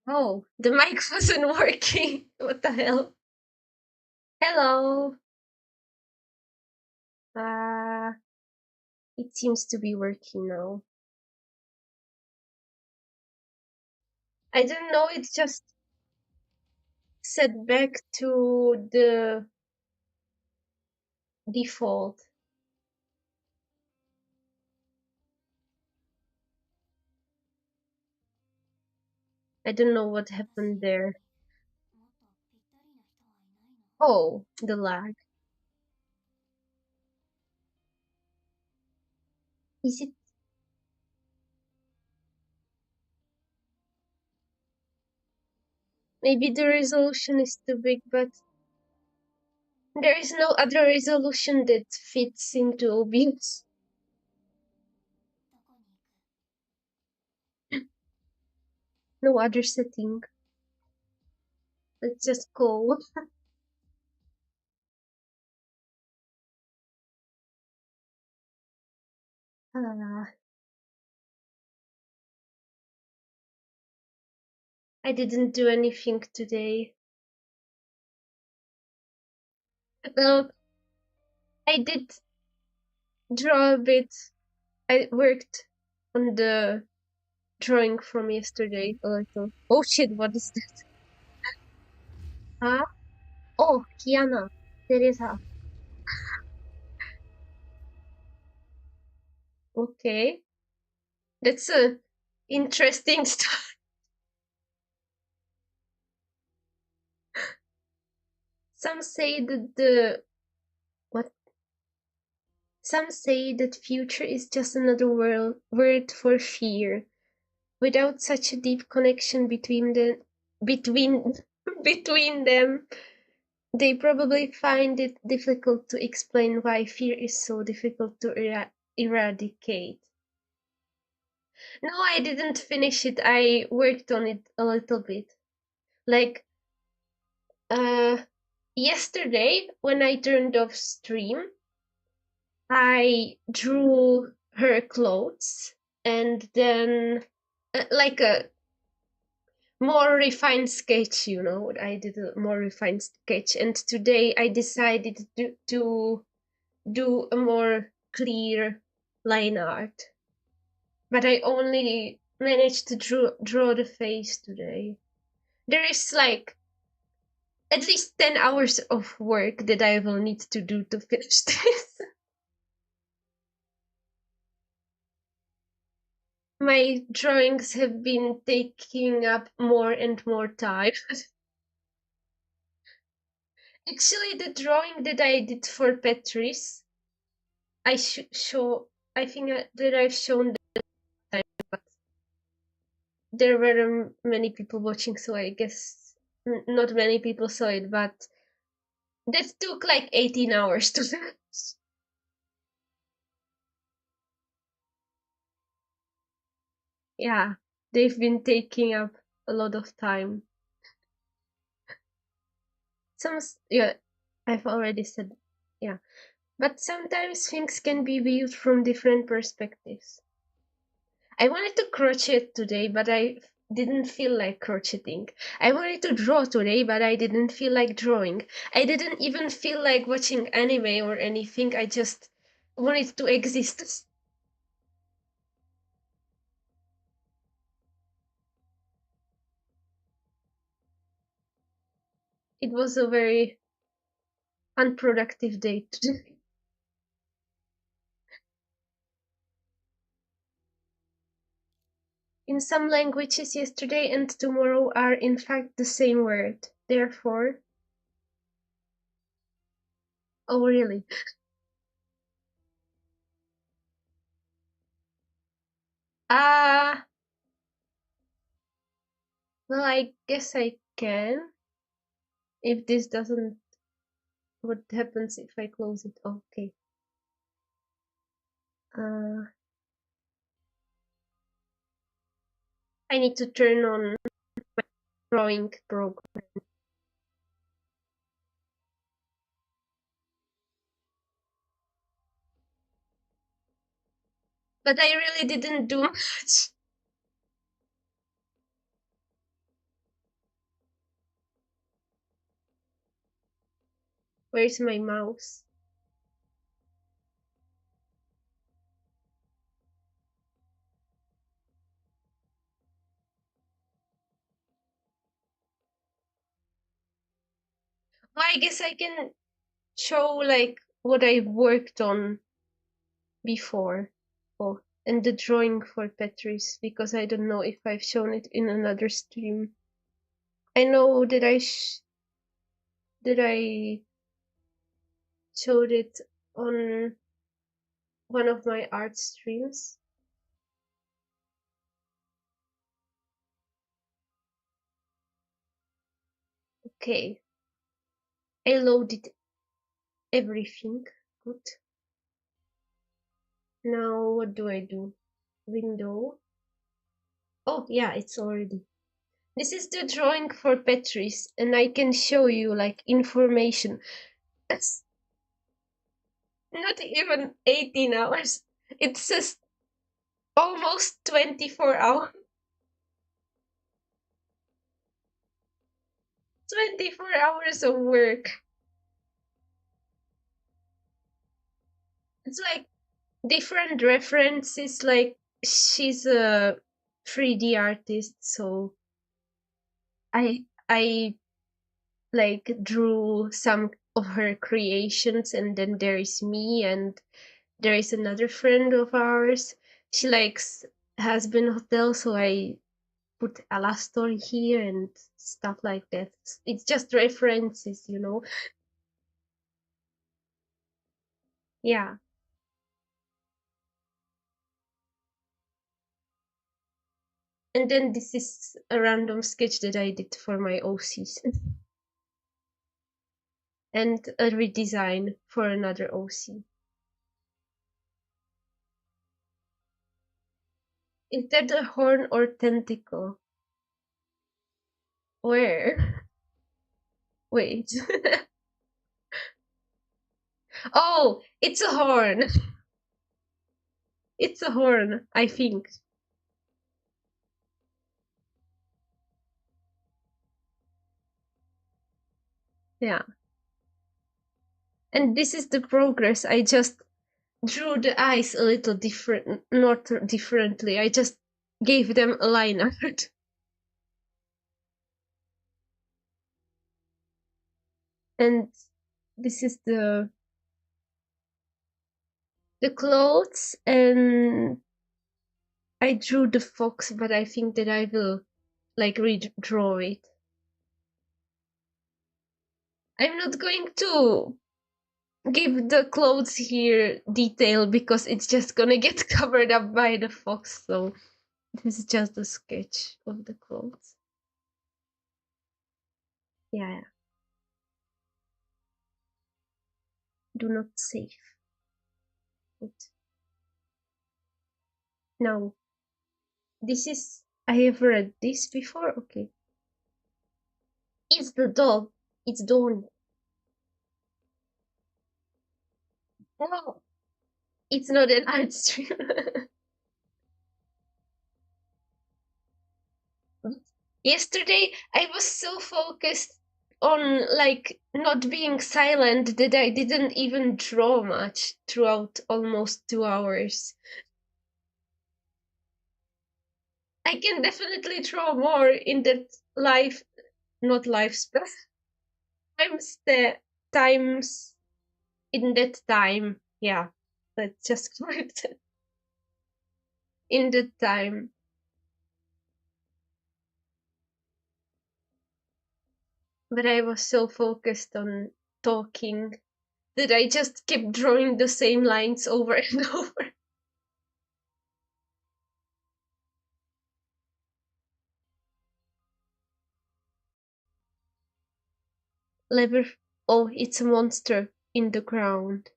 Oh, the mic wasn't working. What the hell? Hello. Uh, it seems to be working now. I don't know, it just set back to the default. I don't know what happened there. Oh, the lag. Is it? Maybe the resolution is too big, but there is no other resolution that fits into OBS. No other setting. Let's just go. Ah, I didn't do anything today. Well, I did draw a bit. I worked on the drawing from yesterday a little. Oh shit, what is that? Huh? Oh, Kiana. Teresa. Okay. That's a interesting story. Some say that the what? Some say that future is just another word for fear. Without such a deep connection between between them, they probably find it difficult to explain why fear is so difficult to eradicate. No, I didn't finish it. I worked on it a little bit. Like, uh, yesterday when I turned off stream, I drew her clothes and then, like a more refined sketch, you know. I did a more refined sketch, and today I decided to do a more clear line art. But I only managed to draw the face today. There is like at least 10 hours of work that I will need to do to finish this. My drawings have been taking up more and more time. Actually, the drawing that I did for Petrys, I show. I think that I've shown the time, but there were many people watching, so I guess not many people saw it. But that took like 18 hours to finish. Yeah, they've been taking up a lot of time. Yeah, I've already said, yeah. But sometimes things can be viewed from different perspectives. I wanted to crochet today, but I didn't feel like crocheting. I wanted to draw today, but I didn't feel like drawing. I didn't even feel like watching anime or anything. I just wanted to exist. It was a very unproductive day today. In some languages, yesterday and tomorrow are in fact the same word. Therefore, oh really? Ah, well, I guess I can. If this doesn't, what happens if I close it? Okay. Uh, I need to turn on drawing program. But I really didn't do much. Where's my mouse? Well, I guess I can show like what I've worked on before. Oh, and the drawing for Petrys, because I don't know if I've shown it in another stream. I know that I showed it on one of my art streams. Okay, I loaded everything. Good. Now what do I do? Window. Oh yeah, it's already. This is the drawing for Petrys, and I can show you like information. It's not even 18 hours. It says almost 24 hours. 24 hours of work. It's like different references, like she's a 3D artist, so I like drew some of her creations, and then there is me, and there is another friend of ours. She likes Has-Been Hotel, so I put Alastor here and stuff like that. It's just references, you know. Yeah. And then this is a random sketch that I did for my OCs. And a redesign for another OC. Is that a horn or tentacle? Where? Wait. Oh, it's a horn. It's a horn, I think. Yeah. And this is the progress. I just drew the eyes a little different, not differently. I just gave them a line art. And this is the clothes, and I drew the fox, but I think that I will like redraw it. I'm not going to give the clothes here detail because it's just gonna get covered up by the fox, so this is just a sketch of the clothes. Yeah. Do not save. Wait. Now, this is, I have read this before, okay. It's the dog. It's Dawn. No, it's not an art stream. Yesterday, I was so focused on like not being silent that I didn't even draw much throughout almost 2 hours. I can definitely draw more in that life, not lifespan, times the times in that time. Yeah, let's just correct it. In that time. But I was so focused on talking that I just kept drawing the same lines over and over. Lever. Oh, it's a monster in the ground.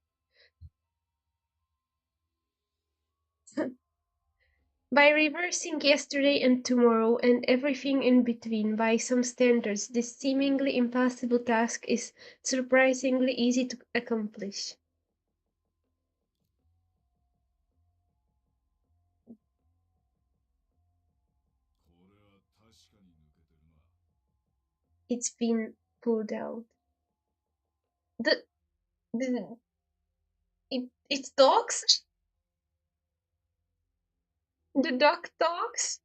By reversing yesterday and tomorrow and everything in between by some standards, this seemingly impossible task is surprisingly easy to accomplish. It's been pulled out. The, it talks? The dog talks?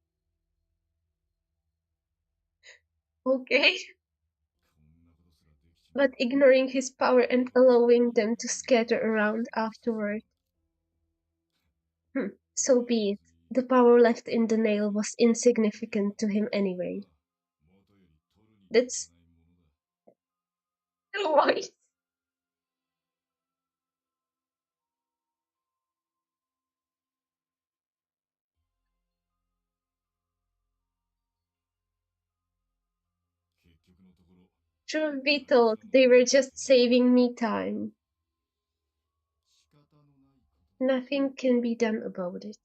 Okay. But ignoring his power and allowing them to scatter around afterward. So be it. The power left in the nail was insignificant to him anyway. That's why. Truth be told, they were just saving me time. Nothing can be done about it.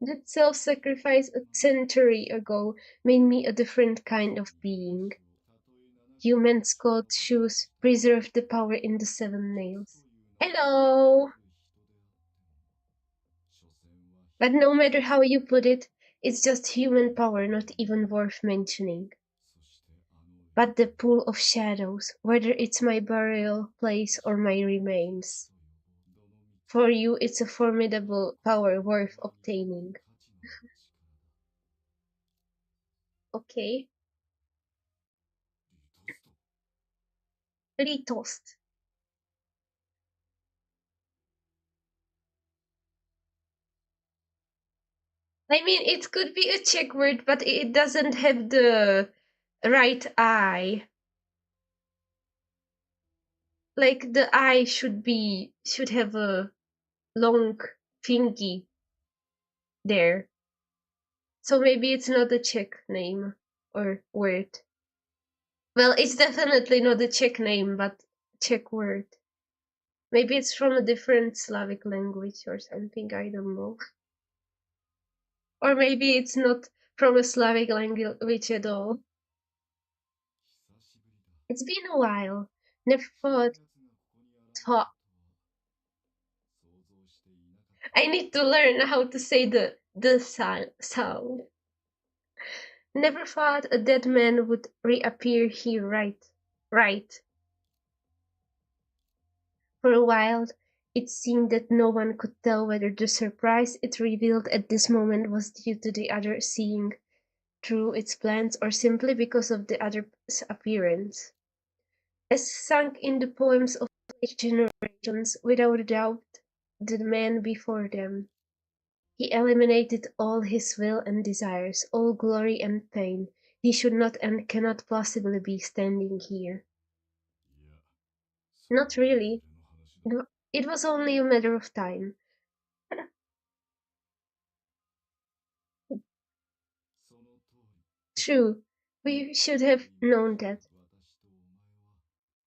That self-sacrifice a century ago made me a different kind of being. Humans called shoes preserve the power in the seven nails. Hello! But no matter how you put it, it's just human power not even worth mentioning. But the pool of shadows, whether it's my burial place or my remains. For you, it's a formidable power worth obtaining. Okay? Ritost. I mean, it could be a Czech word, but it doesn't have the right eye. Like the eye should have a long thingy there. So maybe it's not a Czech name or word. Well, it's definitely not a Czech name, but Czech word. Maybe it's from a different Slavic language or something, I don't know. Or maybe it's not from a Slavic language at all. It's been a while. Never thought. I need to learn how to say the sound. Never thought a dead man would reappear here, right? Right. For a while, it seemed that no one could tell whether the surprise it revealed at this moment was due to the other seeing through its plans or simply because of the other's appearance. As sunk in the poems of late generations, without a doubt, the man before them. He eliminated all his will and desires, all glory and pain. He should not and cannot possibly be standing here. Not really. It was only a matter of time. True, we should have known that.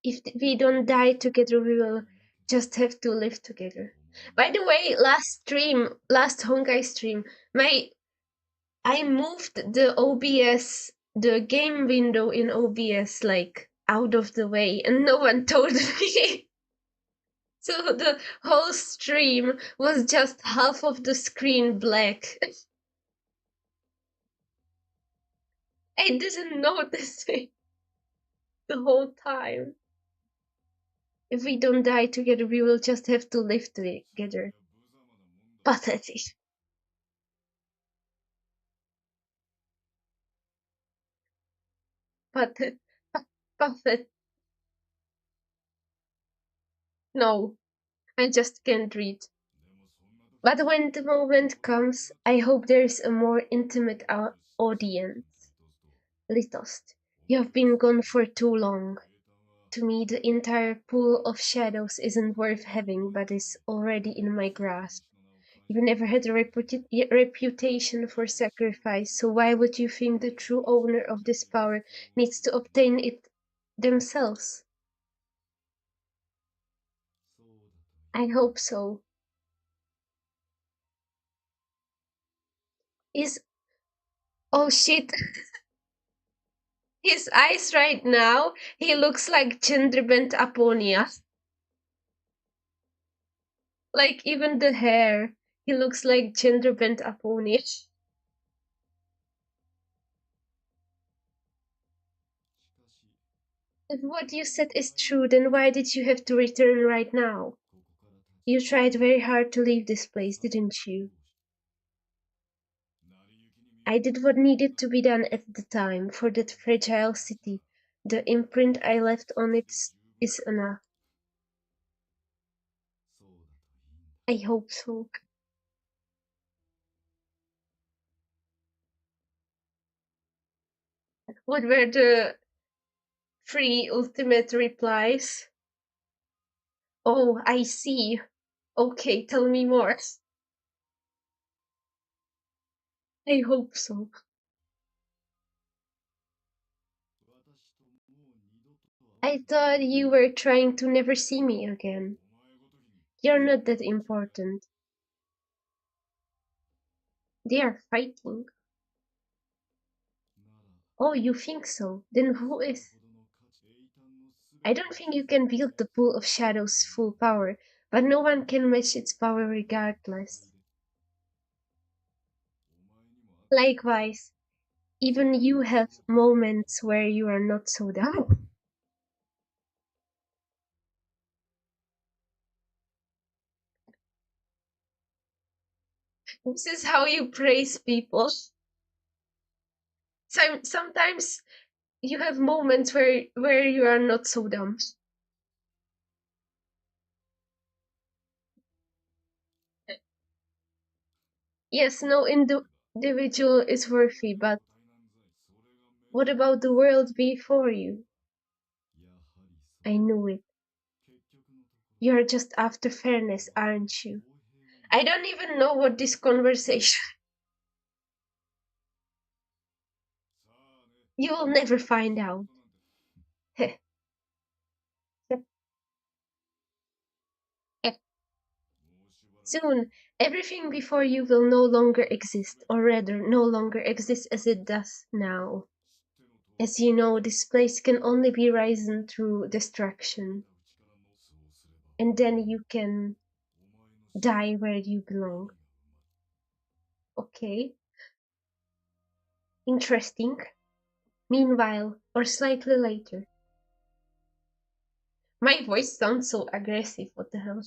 If we don't die together, we will just have to live together. By the way, last Honkai stream, I moved the OBS, the game window in OBS, like out of the way, and no one told me. So the whole stream was just half of the screen black. I didn't notice it the whole time. If we don't die together, we will just have to live together. Pathetic. Pathetic. Pathetic. No, I just can't read. But when the moment comes, I hope there is a more intimate audience. Litost, you have been gone for too long. To me, the entire pool of shadows isn't worth having, but is already in my grasp. You never had a reputation for sacrifice, so why would you think the true owner of this power needs to obtain it themselves? I hope so. Is oh shit, his eyes right now, he looks like Chandrabent Aponia. Like even the hair, he looks like Chandrabent Aponia. If what you said is true, then why did you have to return right now? You tried very hard to leave this place, didn't you? I did what needed to be done at the time for that fragile city. The imprint I left on it is enough. I hope so. What were the three ultimate replies? Oh, I see. Okay, tell me more. I hope so. I thought you were trying to never see me again. You're not that important. They are fighting. Oh, you think so? Then who is? I don't think you can wield the pool of shadows' full power, but no one can match its power regardless. Likewise, even you have moments where you are not so down. This is how you praise people. Sometimes you have moments where you are not so dumb. Yes, no individual is worthy, but what about the world before you? I knew it. You're just after fairness, aren't you? I don't even know what this conversation. You will never find out. Soon, everything before you will no longer exist, or rather, no longer exist as it does now. As you know, this place can only be risen through destruction, and then you can die where you belong. Okay, interesting. Meanwhile, or slightly later. My voice sounds so aggressive, what the hell?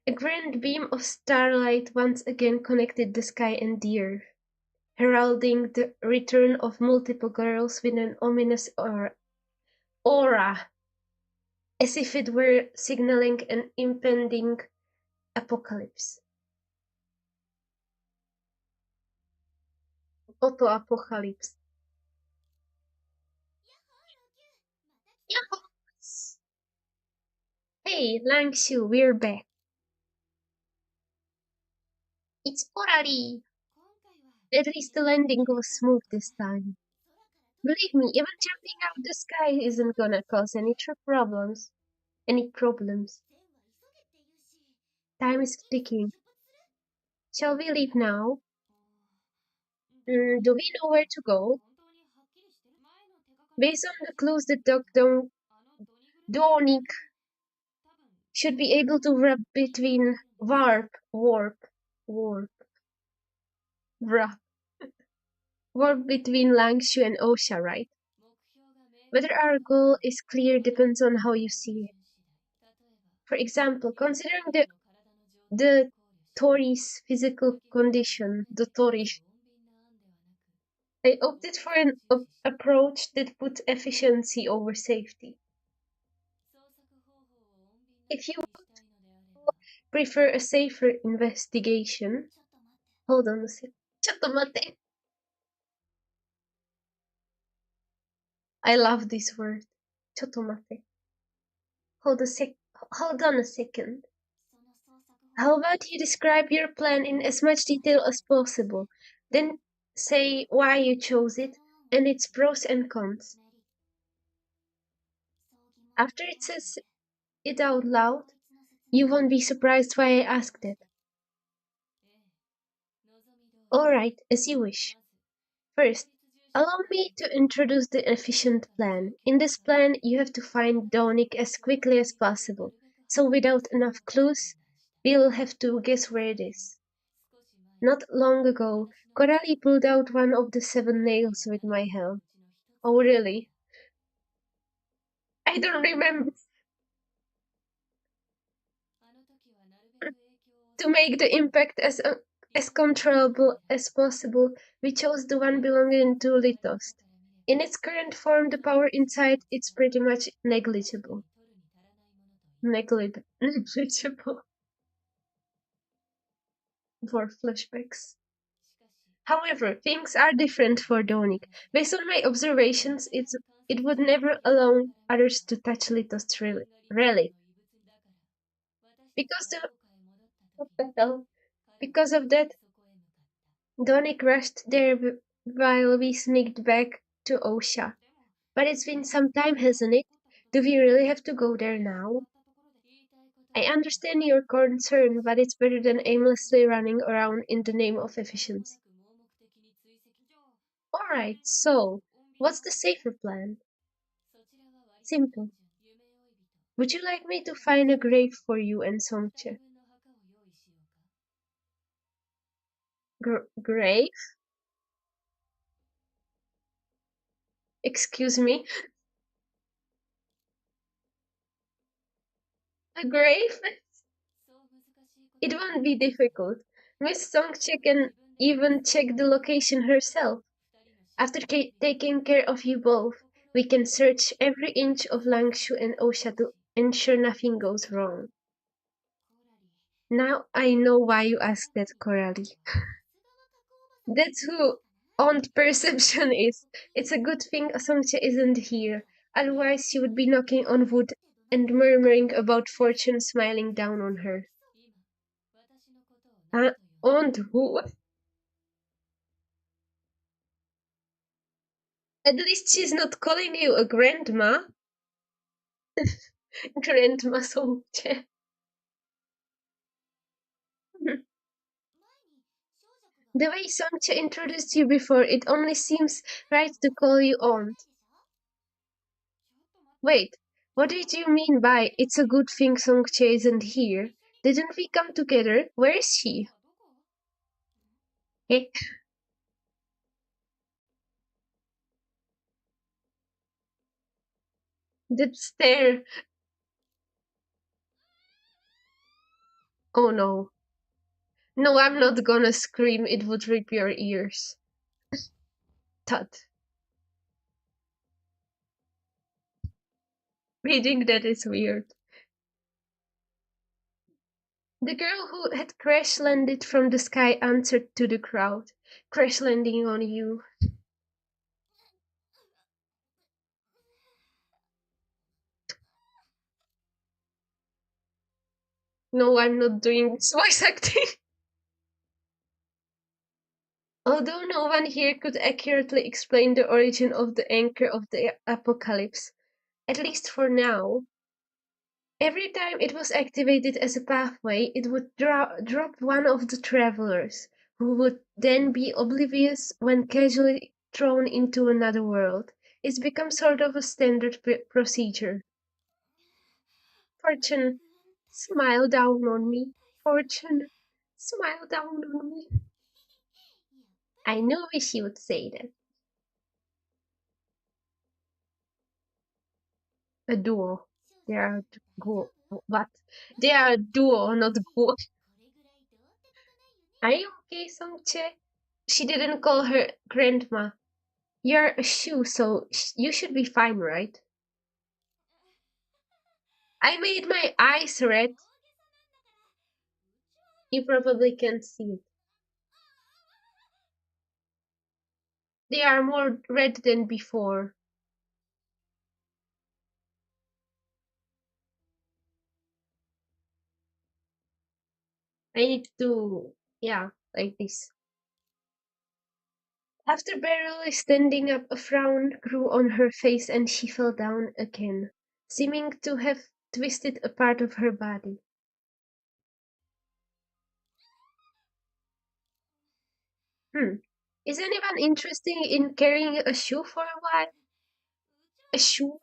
A grand beam of starlight once again connected the sky and the earth, heralding the return of multiple girls with an ominous aura, as if it were signaling an impending apocalypse. Auto-apocalypse. Yes! Hey, Langshu, we're back. It's Coralie. At least the landing was smooth this time. Believe me, even jumping out the sky isn't gonna cause any problems. Any problems. Time is ticking. Shall we leave now? Do we know where to go? Based on the clues that Dr. Dornick should be able to rub between warp, warp between Langshu and Osha, right? Whether our goal is clear depends on how you see it. For example, considering the Tori's physical condition, the Tori, I opted for an approach that put efficiency over safety. If you prefer a safer investigation, hold on a sec. Chattomate. I love this word. Chattomate. Hold on a second. How about you describe your plan in as much detail as possible, then say why you chose it and its pros and cons. After it says it out loud, you won't be surprised why I asked it. Alright, as you wish. First, allow me to introduce the efficient plan. In this plan, you have to find Donick as quickly as possible, so without enough clues, we'll have to guess where it is. Not long ago, Coralie pulled out one of the 7 nails with my help. Oh, really? I don't remember. To make the impact as controllable as possible, we chose the one belonging to Litost. In its current form, the power inside it's pretty much negligible. Negligible for flashbacks. However, things are different for Donik. Based on my observations, it would never allow others to touch Litost's relic. Because because of that, Donik rushed there while we sneaked back to Osha. But it's been some time, hasn't it? Do we really have to go there now? I understand your concern, but it's better than aimlessly running around in the name of efficiency. Alright, so, what's the safer plan? Simple. Would you like me to find a grave for you and Songche? Grave? Excuse me? A grave? It won't be difficult. Miss Songche can even check the location herself. After taking care of you both, we can search every inch of Langshu and Osha to ensure nothing goes wrong. Now I know why you asked that, Coralie. That's who Aunt Perception is. It's a good thing Songche isn't here. Otherwise, she would be knocking on wood and murmuring about fortune smiling down on her. Aunt who? At least she's not calling you a grandma. Grandma Songche. The way Songche introduced you before, it only seems right to call you aunt. Wait, what did you mean by it's a good thing Songche isn't here? Didn't we come together? Where is she? Eh? That stare. Oh no. No, I'm not gonna scream, it would rip your ears. Tut. Reading that is weird. The girl who had crash landed from the sky answered to the crowd. Crash landing on you. No, I'm not doing this voice acting. Although no one here could accurately explain the origin of the anchor of the apocalypse, at least for now, every time it was activated as a pathway, it would drop one of the travelers, who would then be oblivious when casually thrown into another world. It's become sort of a standard procedure. Fortune, smile down on me. Fortune, smile down on me. I knew she would say that. A duo. They are what? They are a duo, not go. Are you okay, Songche? She didn't call her grandma. You're a shoe, so you should be fine, right? I made my eyes red. You probably can't see it. They are more red than before. I need to, yeah, like this. After barely standing up, a frown grew on her face and she fell down again, seeming to have twisted a part of her body. Hmm. Is anyone interested in carrying a shoe for a while? A shoe?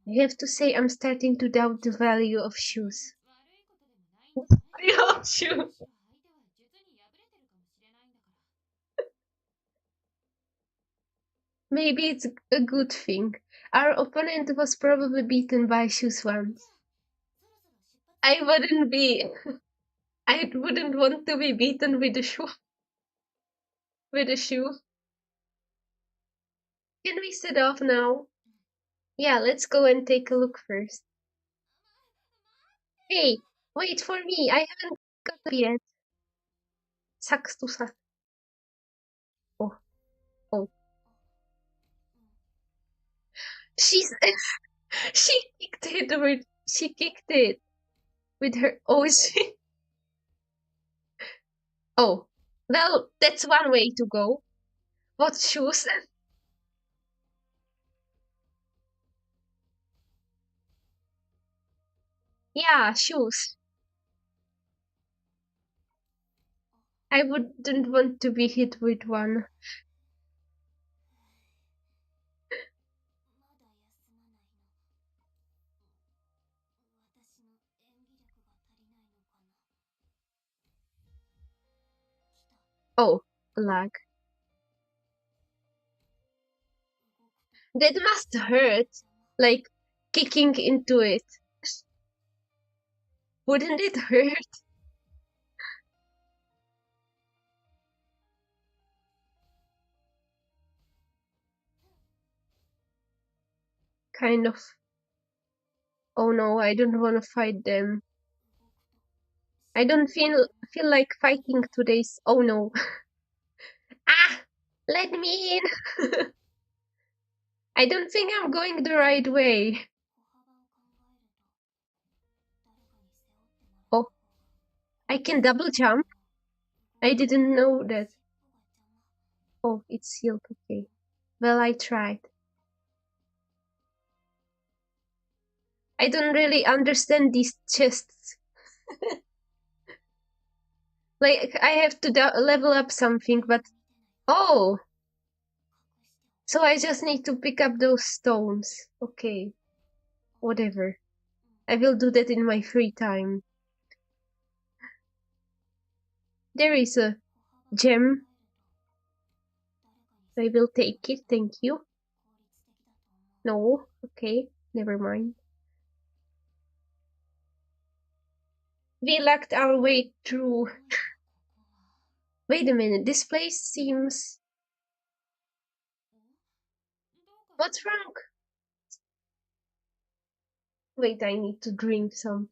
I have to say I'm starting to doubt the value of shoes. I love shoes. Maybe it's a good thing. Our opponent was probably beaten by shoes once. I wouldn't be. I wouldn't want to be beaten with a shoe. With a shoe. Can we set off now? Yeah, let's go and take a look first. Hey, wait for me. I haven't got up yet. Sucks to suck. Oh, oh. She's she kicked it with her. Oh, she. Oh, well, that's one way to go. What shoes? Yeah, shoes. I wouldn't want to be hit with one. Oh, lag. That must hurt. Like kicking into it. Wouldn't it hurt? Kind of. Oh no, I don't want to fight them. I don't feel like fighting today's. Oh no. Ah! Let me in! I don't think I'm going the right way. Oh, I can double jump? I didn't know that. Oh, it's sealed, okay. Well, I tried. I don't really understand these chests. Like, I have to level up something, but... Oh! So I just need to pick up those stones. Okay. Whatever. I will do that in my free time. There is a gem. I will take it, thank you. No, okay, never mind. We lucked our way through. Wait a minute, this place seems... What's wrong? Wait, I need to drink some.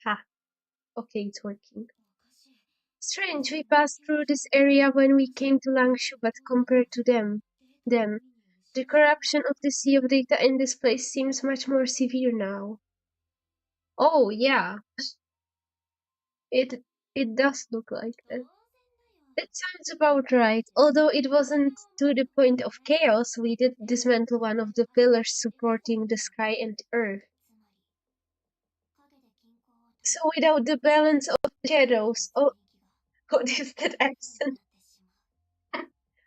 Ha, okay, it's working. Strange, we passed through this area when we came to Langshu, but compared to them, the corruption of the sea of data in this place seems much more severe now. Oh, yeah, it it does look like that. That sounds about right. Although it wasn't to the point of chaos, we did dismantle one of the pillars supporting the sky and earth. So without the balance of the shadows, oh, what is that accent?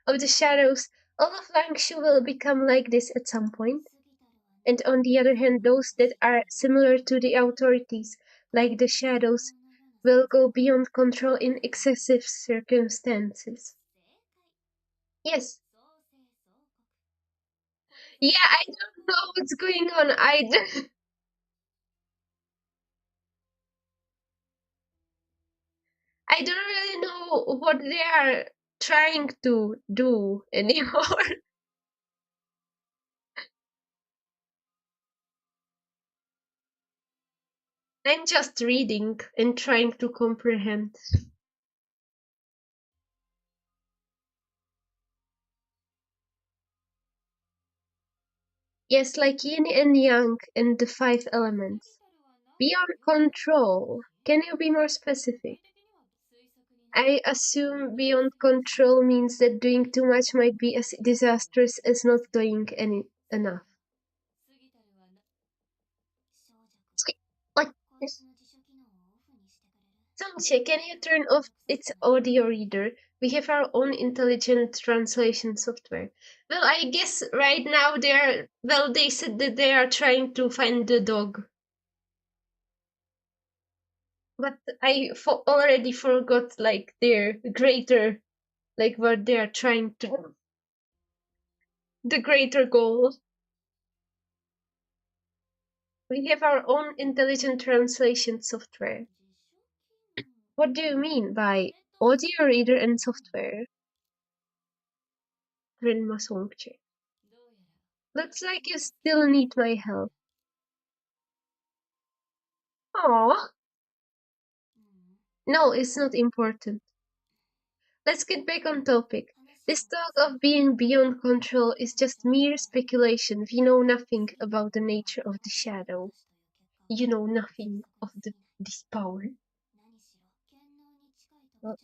Of the shadows, all of Langshu will become like this at some point. And on the other hand, those that are similar to the authorities, like the shadows, will go beyond control in excessive circumstances. Yes. Yeah, I don't know what's going on. I don't really know what they are trying to do anymore. I'm just reading and trying to comprehend. Yes, like yin and yang and the five elements. Beyond control. Can you be more specific? I assume beyond control means that doing too much might be as disastrous as not doing enough. Like, Songche, can you turn off its audio reader? We have our own intelligent translation software. Well, I guess right now they said that they are trying to find the dog. But already forgot, like, their greater, like, what they are trying to, the greater goal. We have our own intelligent translation software. What do you mean by audio reader and software? Grandma Songche. Looks like you still need my help. Aw. No, it's not important. Let's get back on topic. This talk of being beyond control is just mere speculation. We know nothing about the nature of the shadow. You know nothing of this power. Uh,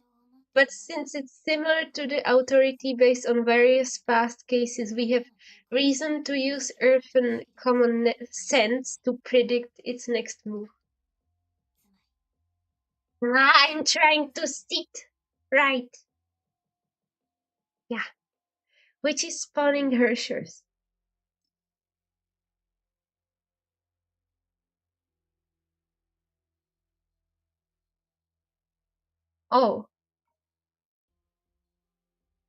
But since it's similar to the authority based on various past cases, we have reason to use earth and common sense to predict its next move. I'm trying to sit right. Yeah, which is spawning Hershers. Oh,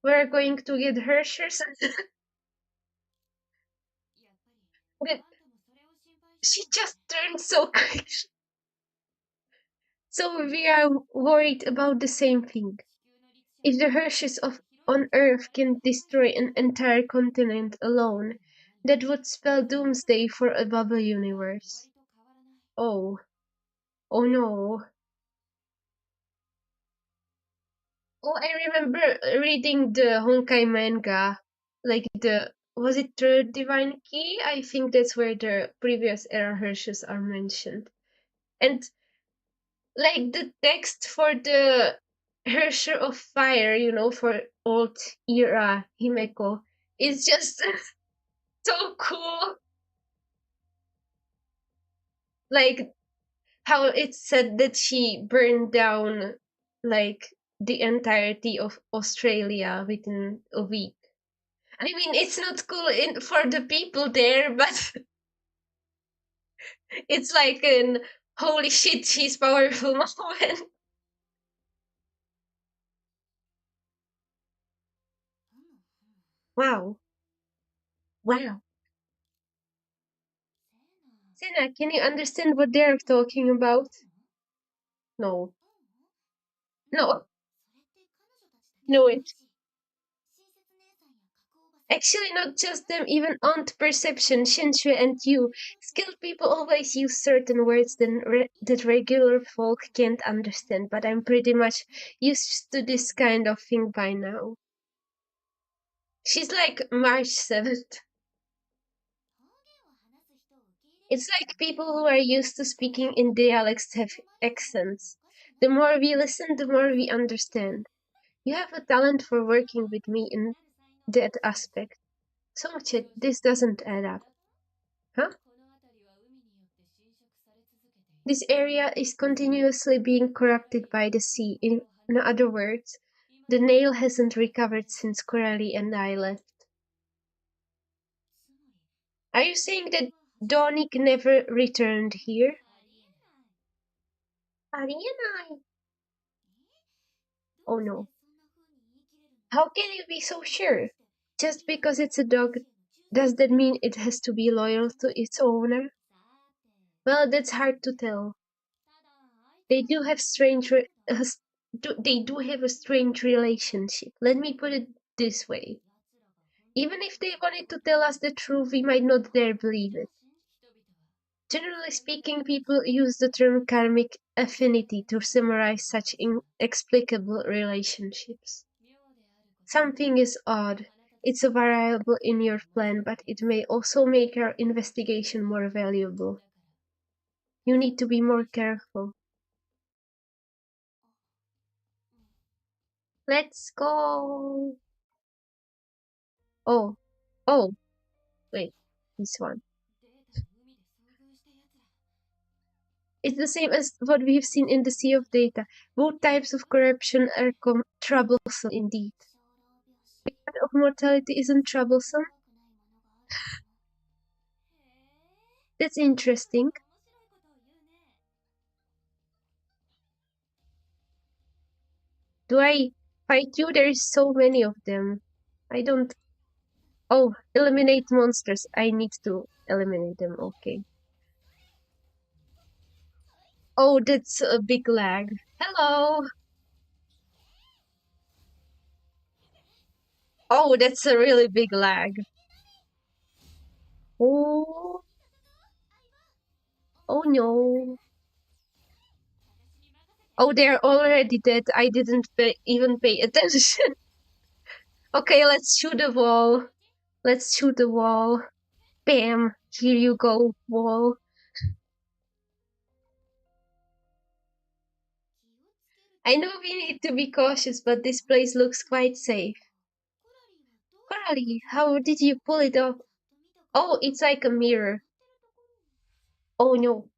we're going to get Hershers? But she just turned so quick. So we are worried about the same thing. If the Hershey's on Earth can destroy an entire continent alone, that would spell doomsday for a bubble universe. Oh, oh no. Oh, I remember reading the Honkai manga, like was it Third Divine Key? I think that's where the previous era Hershey's are mentioned. And like the text for the Herrscher of Fire, for old era Himeko, is just so cool. Like how it said that she burned down like the entirety of Australia within a week. I mean, it's not cool for the people there, but it's like an holy shit, she's powerful moment. Wow. Wow. Sena, can you understand what they're talking about? No. No. No, it. Actually, not just them, even Aunt Perception, Shinshue, and you. Skilled people always use certain words that regular folk can't understand, but I'm pretty much used to this kind of thing by now. She's like March 7th. It's like people who are used to speaking in dialects have accents. The more we listen, the more we understand. You have a talent for working with me in that aspect. So much this doesn't add up. Huh? This area is continuously being corrupted by the sea. In other words, the nail hasn't recovered since Coralie and I left. Are you saying that Donik never returned here? Arianai. Oh no. How can you be so sure? Just because it's a dog, does that mean it has to be loyal to its owner? Well, that's hard to tell. They do have they do have a strange relationship. Let me put it this way. Even if they wanted to tell us the truth, we might not dare believe it. Generally speaking, people use the term karmic affinity to summarize such inexplicable relationships. Something is odd. It's a variable in your plan, but it may also make your investigation more valuable. You need to be more careful. Let's go! Oh, oh, wait, this one. It's the same as what we've seen in the Sea of Data. Both types of corruption are troublesome indeed. But of mortality isn't troublesome. That's interesting. Do I fight you? There's so many of them. I don't. Oh, eliminate monsters. I need to eliminate them. Okay. Oh, that's a big lag. Hello. Oh, that's a really big lag. Oh, oh no. Oh, they're already dead. I didn't even pay attention. Okay, let's shoot the wall. Let's shoot the wall. Bam. Here you go, wall. I know we need to be cautious, but this place looks quite safe. Coralie, how did you pull it off? Oh, it's like a mirror. Oh no.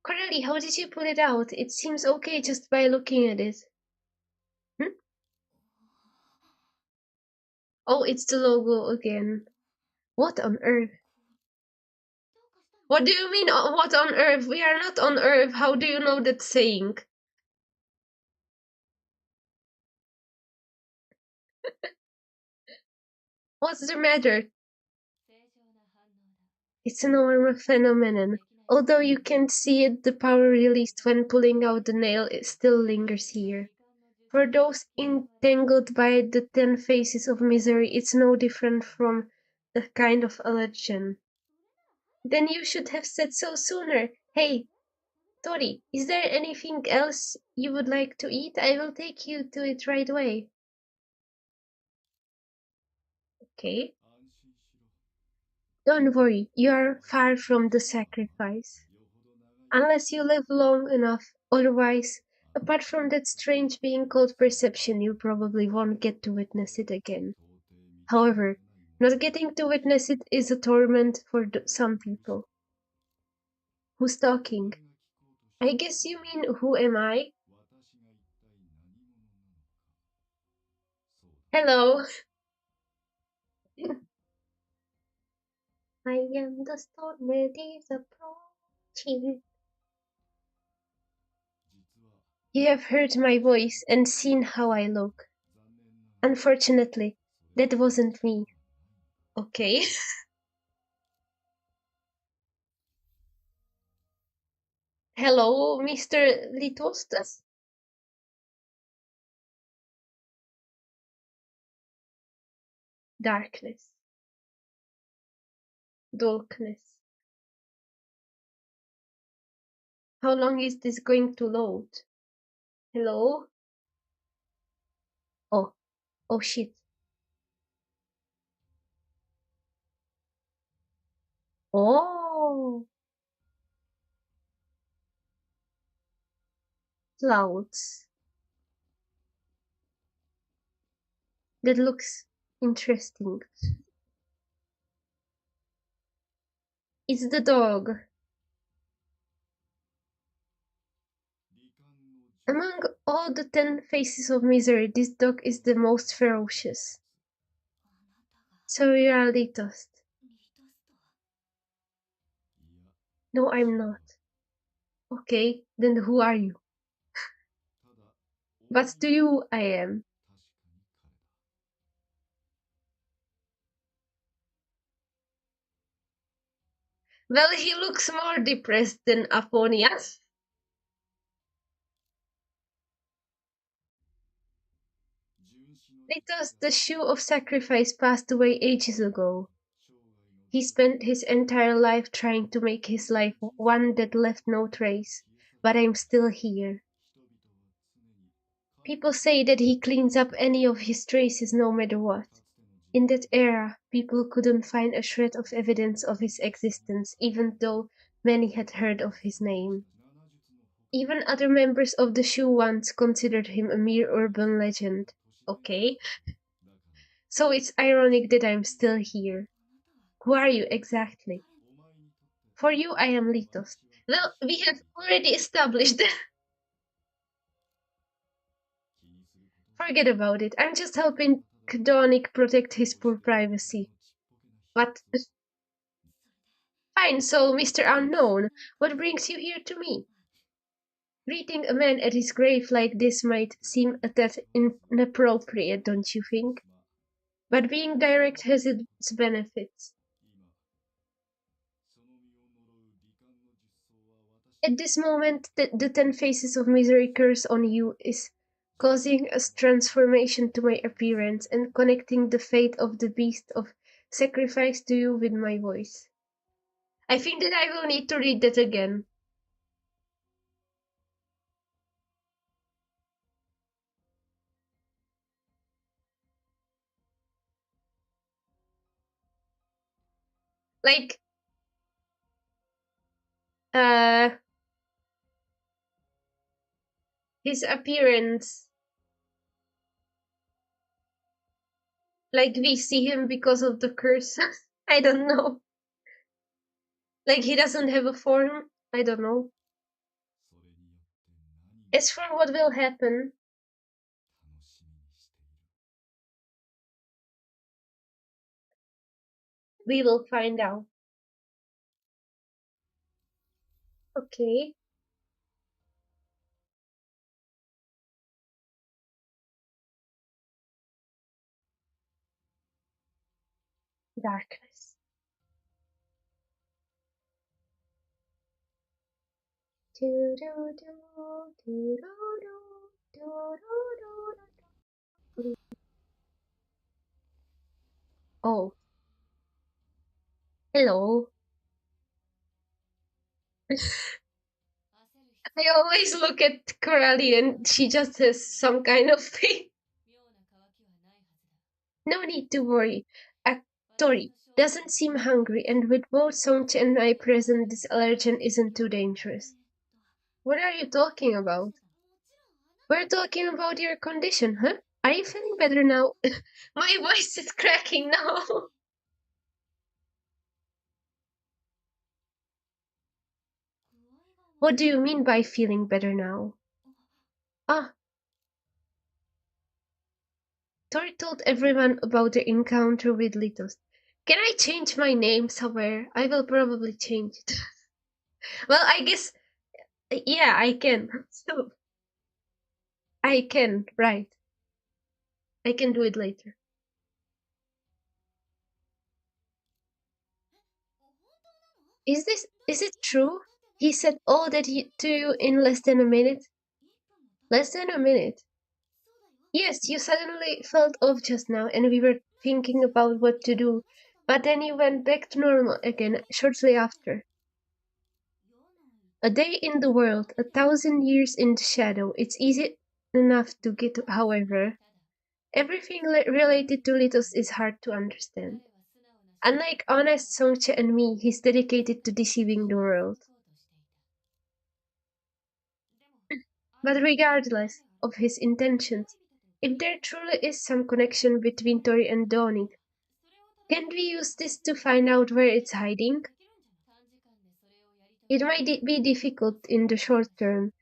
Coralie, how did you pull it out? It seems okay just by looking at it. Hmm? Oh, it's the logo again. What on earth? What do you mean, what on earth? We are not on earth. How do you know that saying? What's the matter? It's a normal phenomenon. Although you can't see it, the power released when pulling out the nail still lingers here. For those entangled by the 10 faces of misery, it's no different from a kind of illusion. Then you should have said so sooner. Hey, Tori, is there anything else you would like to eat? I will take you to it right away. Okay. Don't worry, you are far from the sacrifice. Unless you live long enough, otherwise, apart from that strange being called perception, you probably won't get to witness it again. However, not getting to witness it is a torment for some people. Who's talking? I guess you mean who am I? Hello. I am the storm that is approaching. You have heard my voice and seen how I look. Unfortunately, that wasn't me. Okay. Hello, Mr. Litostas. Darkness. Darkness. How long is this going to load? Hello? Oh, oh shit. Oh, clouds. That looks interesting. It's the dog. Among all the 10 faces of misery, this dog is the most ferocious. So you are Litost. No, I'm not. Okay, then who are you? But to you, I am. Well, he looks more depressed than Aponia. Litos, the shoe of sacrifice, passed away ages ago. He spent his entire life trying to make his life one that left no trace, but I'm still here. People say that he cleans up any of his traces no matter what. In that era, people couldn't find a shred of evidence of his existence, even though many had heard of his name. Even other members of the Shu once considered him a mere urban legend. Okay, so it's ironic that I'm still here. Who are you exactly? For you, I am Litos. Well, we have already established that. Forget about it. I'm just helping Kdonic protect his poor privacy. But fine, so Mr. Unknown, what brings you here to me? Greeting a man at his grave like this might seem a tad inappropriate, don't you think? But being direct has its benefits. At this moment, the 10 faces of misery curse on you is causing a transformation to my appearance and connecting the fate of the beast of sacrifice to you with my voice. I think that I will need to read that again. Like, uh, his appearance, like we see him because of the curse. I don't know. Like he doesn't have a form. I don't know. As for what will happen, we will find out. Okay, darkness. Oh, hello. I always look at Coralie and she just has some kind of thing. No need to worry. Tori doesn't seem hungry, and with both Songche and I present, this allergen isn't too dangerous. What are you talking about? We're talking about your condition, huh? Are you feeling better now? My voice is cracking now. What do you mean by feeling better now? Ah, Tori told everyone about the encounter with Litos. Can I change my name somewhere? I will probably change it. Well, I guess, yeah, I can. So, I can, right. I can do it later. Is it true? He said all that to you in less than a minute? Less than a minute? Yes, you suddenly felt off just now, and we were thinking about what to do, but then you went back to normal again shortly after. A day in the world, 1,000 years in the shadow. It's easy enough to get, however. Everything related to Litos is hard to understand. Unlike honest Songche and me, he's dedicated to deceiving the world. But regardless of his intentions, if there truly is some connection between Tori and Donnie, can we use this to find out where it's hiding? It might be difficult in the short term.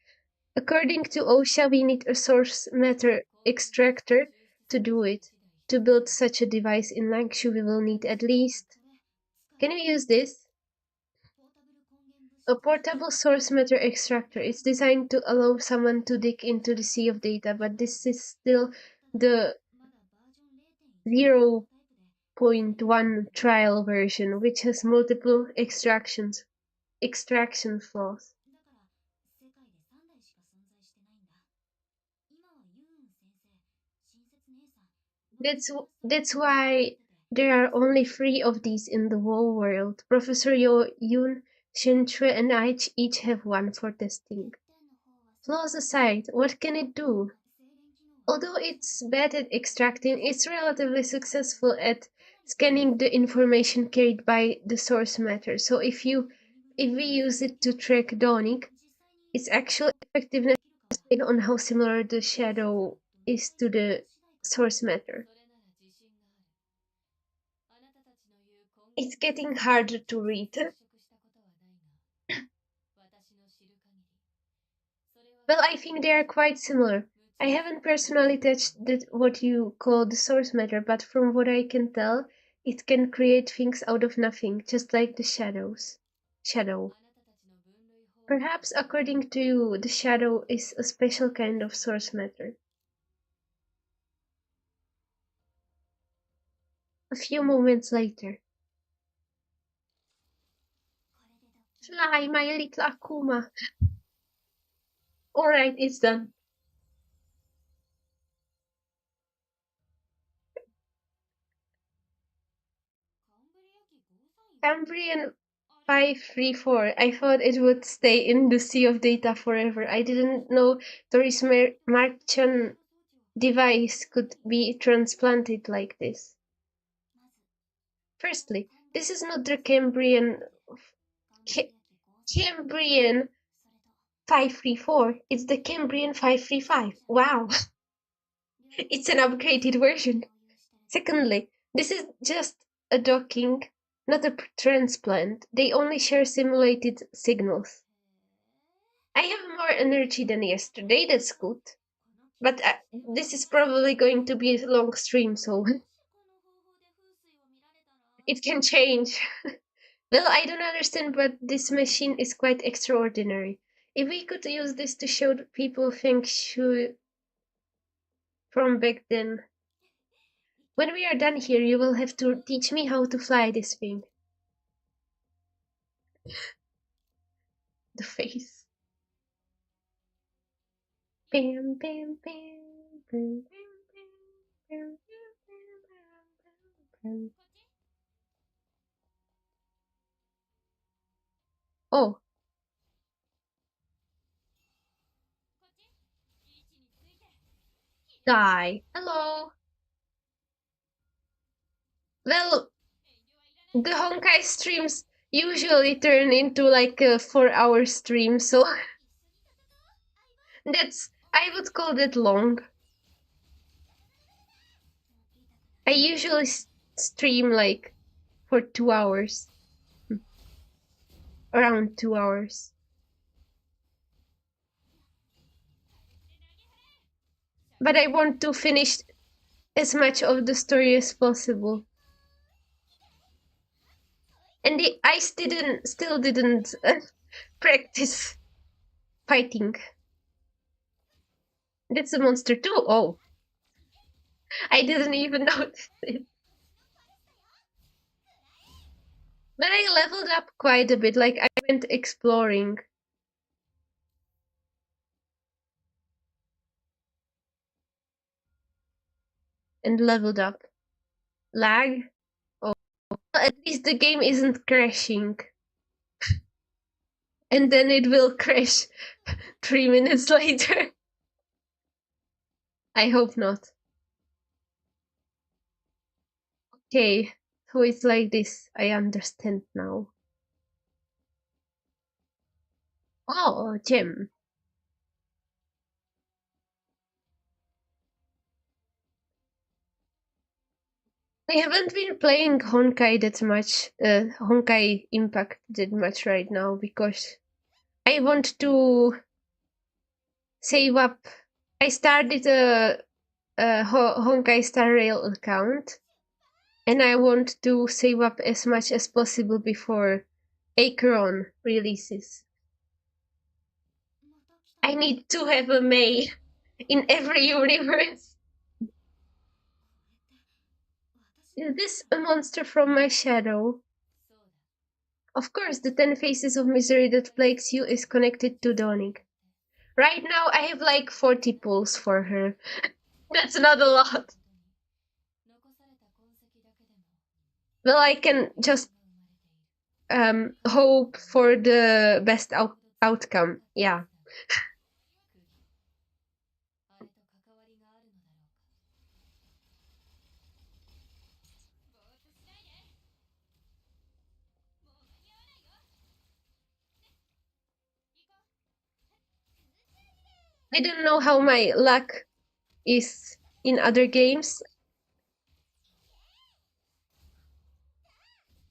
According to OSHA, we need a source matter extractor to do it. To build such a device in Langshu, we will need at least. Can we use this? A portable source matter extractor. It's designed to allow someone to dig into the sea of data, but this is still the 0.1 trial version, which has multiple extraction flaws. That's why there are only 3 of these in the whole world. Professor Yoon, Shinchue, and I each have one for testing. Flaws aside, what can it do? Although it's bad at extracting, it's relatively successful at scanning the information carried by the source matter. So if we use it to track Donic, its actual effectiveness depends on how similar the shadow is to the source matter. It's getting harder to read. Well, I think they are quite similar. I haven't personally touched what you call the source matter, but from what I can tell, it can create things out of nothing, just like the shadows. Shadow. Perhaps, according to you, the shadow is a special kind of source matter. A few moments later. Fly, my little Akuma. Alright, it's done. Cambrian 534. I thought it would stay in the sea of data forever. I didn't know Doris Marchand device could be transplanted like this. Firstly, this is not the Cambrian 534. It's the Cambrian 535. Wow, it's an upgraded version. Secondly, this is just a docking, not a transplant. They only share simulated signals. I have more energy than yesterday, that's good. But this is probably going to be a long stream, so it can change. Well, I don't understand, but this machine is quite extraordinary. If we could use this to show people feng shui from back then. When we are done here, you will have to teach me how to fly this thing. The face. Bam, bam, bam, bam, bam, bam. Oh. Die. Hello. Well, the Honkai streams usually turn into like a 4-hour stream, so I would call that long. I usually stream like for 2 hours. Around 2 hours. But I want to finish as much of the story as possible. And I still didn't practice fighting. That's a monster too. Oh, I didn't even notice it. But I leveled up quite a bit. Like I went exploring. And leveled up. Lag? Oh, at least the game isn't crashing. And then it will crash 3 minutes later. I hope not. Okay, so it's like this. I understand now. Oh, gem. I haven't been playing Honkai that much, Honkai Impact that much right now because I want to save up. I started a Honkai Star Rail account and I want to save up as much as possible before Acheron releases. I need to have a May in every universe. Is this a monster from my shadow? Of course, the 10 faces of misery that plagues you is connected to Dawning. Right now, I have like 40 pulls for her. That's not a lot. Well, I can just hope for the best outcome. Yeah. I don't know how my luck is in other games.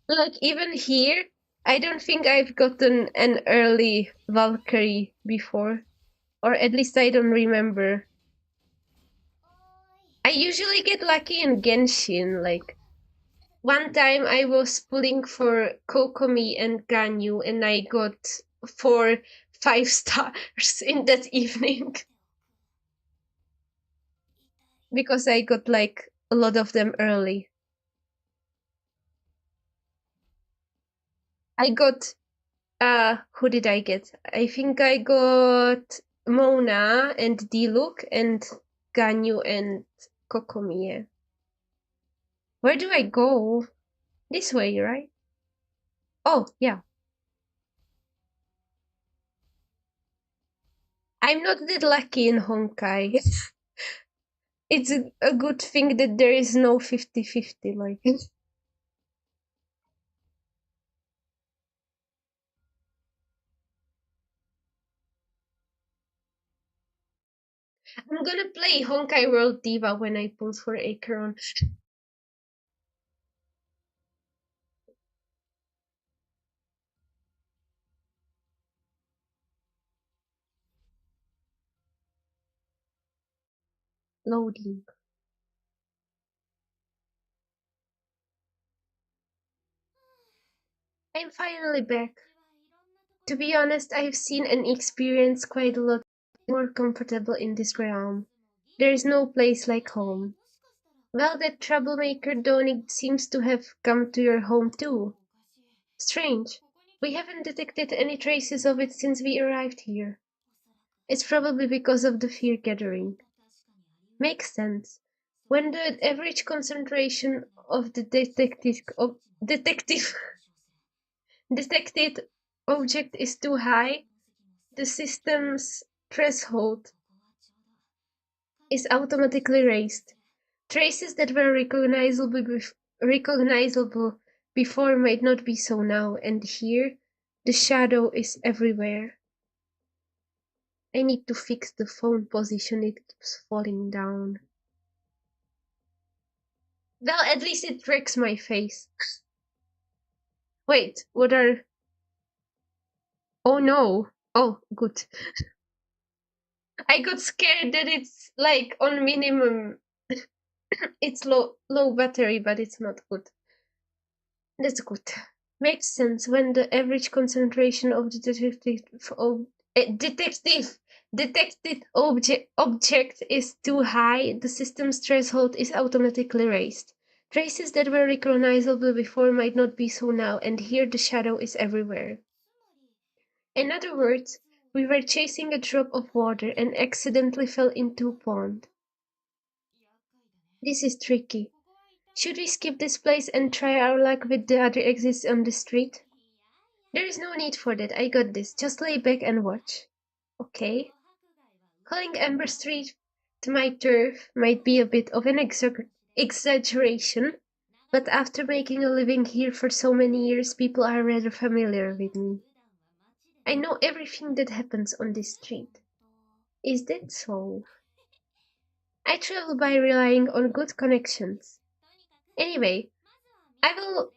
Like, even here, I don't think I've gotten an early Valkyrie before. Or at least I don't remember. I usually get lucky in Genshin. Like, one time I was pulling for Kokomi and Ganyu and I got 4 5 stars in that evening because I got like a lot of them early. I got who did I get? I think I got Mona and Diluc and Ganyu and Kokomi. Yeah. Where do I go? This way, right? Oh, yeah. I'm not that lucky in Honkai. It's a good thing that there is no 50-50, like. I'm gonna play Honkai World Diva when I pull for Acheron. Loading. I'm finally back. To be honest, I've seen and experienced quite a lot more comfortable in this realm. There is no place like home. Well, that troublemaker Donig seems to have come to your home too. Strange. We haven't detected any traces of it since we arrived here. It's probably because of the fear gathering. Makes sense. When the average concentration of the detective detected object is too high, the system's threshold is automatically raised. Traces that were recognizable before might not be so now, and here the shadow is everywhere. I need to fix the phone position, it keeps falling down. Well, at least it tracks my face. Wait, what are... Oh no. Oh, good. I got scared that it's like on minimum. It's low battery, but it's not good. That's good. Makes sense when the average concentration of the detected object is too high, the system's threshold is automatically raised. Traces that were recognizable before might not be so now, and here the shadow is everywhere. In other words, we were chasing a drop of water and accidentally fell into a pond. This is tricky. Should we skip this place and try our luck with the other exits on the street? There is no need for that, I got this. Just lay back and watch. Okay. Calling Amber Street to my turf might be a bit of an exaggeration, but after making a living here for so many years, people are rather familiar with me. I know everything that happens on this street. Is that so? I travel by relying on good connections. Anyway, I will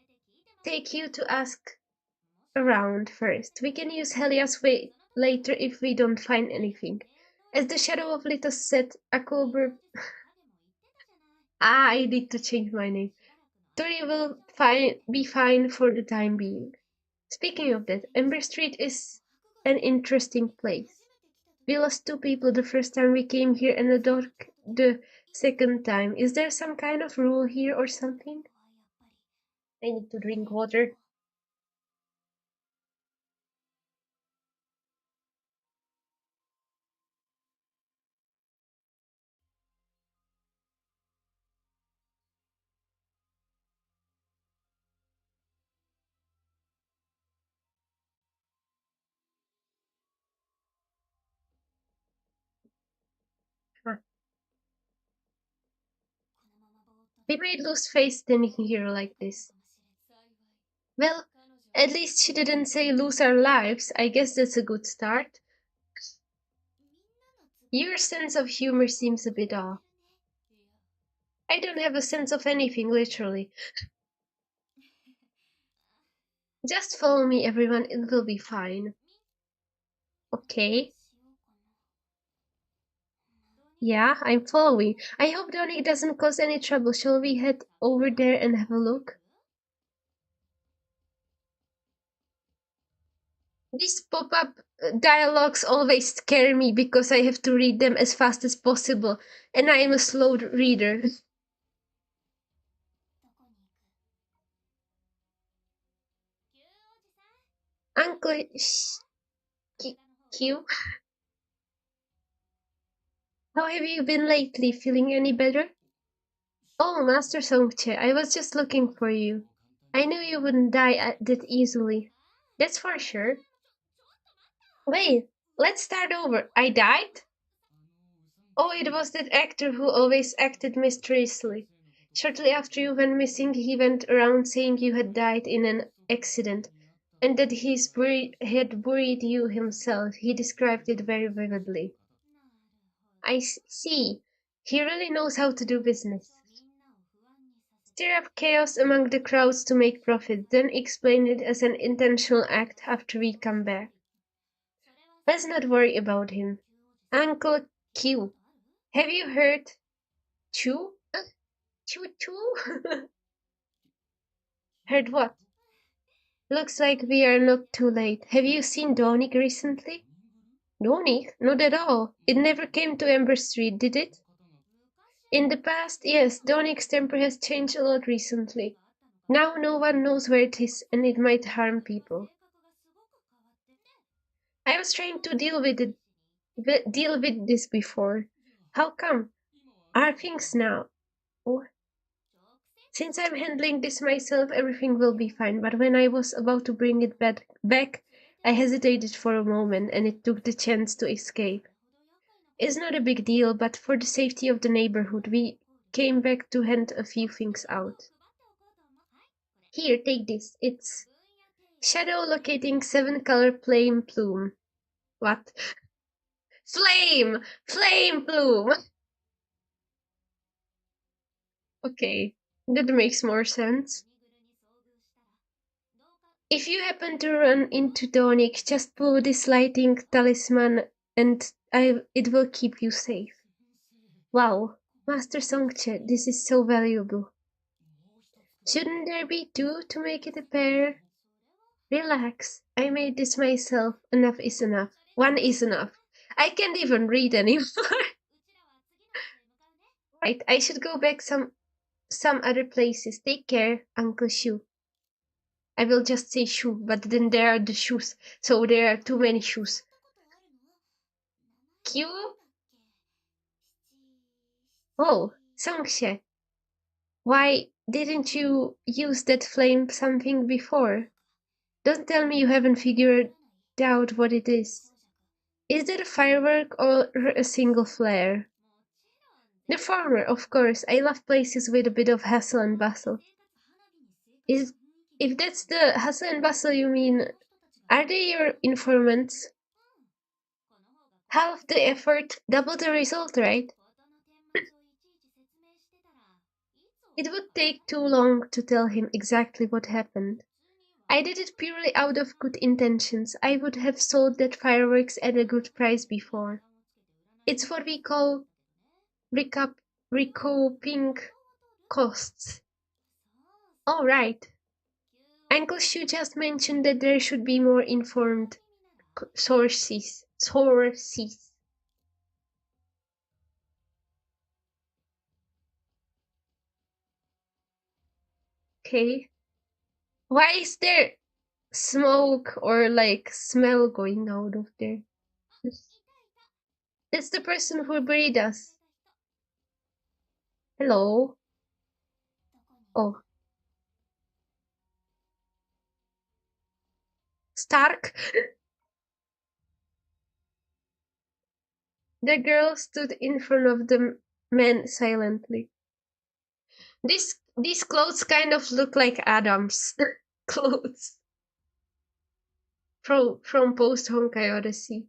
take you to ask around first. We can use Helia's way later if we don't find anything. As the shadow of Little said, Akober... I need to change my name. Tori will be fine for the time being. Speaking of that, Ember Street is an interesting place. We lost 2 people the first time we came here and a dog the second time. Is there some kind of rule here or something? I need to drink water. Huh. We might lose face standing here like this. Well, at least she didn't say lose our lives. I guess that's a good start. Your sense of humor seems a bit off. I don't have a sense of anything, literally. Just follow me, everyone, it will be fine. Okay. Yeah, I'm following. I hope Donnie doesn't cause any trouble. Shall we head over there and have a look? These pop-up dialogues always scare me because I have to read them as fast as possible, and I am a slow reader. Uncle Q, how have you been lately? Feeling any better? Oh, Master Songche, I was just looking for you. I knew you wouldn't die that easily. That's for sure. Wait, let's start over. I died? Oh, it was that actor who always acted mysteriously. Shortly after you went missing, he went around saying you had died in an accident, and that he had buried you himself. He described it very vividly. See. He really knows how to do business. Stir up chaos among the crowds to make profit, then explain it as an intentional act after we come back. Let's not worry about him. Uncle Q, have you heard? Chu? Choo choo? Heard what? Looks like we are not too late. Have you seen Donik recently? Donik? Not at all. It never came to Amber Street, did it? In the past, yes, Donik's temper has changed a lot recently. Now no one knows where it is, and it might harm people. I was trying to deal with this before. How come? Are things now? Oh, since I'm handling this myself, everything will be fine. But when I was about to bring it back, I hesitated for a moment, and it took the chance to escape. It's not a big deal, but for the safety of the neighborhood, we came back to hand a few things out. Here, take this. It's Shadow Locating 7-color flame plume. What? Flame! Flame plume! Okay, that makes more sense. If you happen to run into Donik, just pull this lighting talisman and it will keep you safe. Wow, Master Songche, this is so valuable. Shouldn't there be two to make it a pair? Relax, I made this myself. Enough is enough. One is enough. I can't even read anymore. Right, I should go back some other places. Take care, Uncle Shu. I will just say shoe, but then there are the shoes, so there are too many shoes. Q? Oh, Songxie. Why didn't you use that flame something before? Don't tell me you haven't figured out what it is. Is it a firework or a single flare? The former, of course. I love places with a bit of hustle and bustle. If that's the hustle and bustle you mean, are they your informants? Half the effort, double the result, right? It would take too long to tell him exactly what happened. I did it purely out of good intentions. I would have sold that fireworks at a good price before. It's what we call recouping costs. All right. Uncle Shu just mentioned that there should be more informed sources. Okay. Why is there smoke or like smell going out of there? It's the person who buried us. Hello? Oh. Stark? The girl stood in front of the man silently. These clothes kind of look like Adam's clothes from post Honkai Odyssey.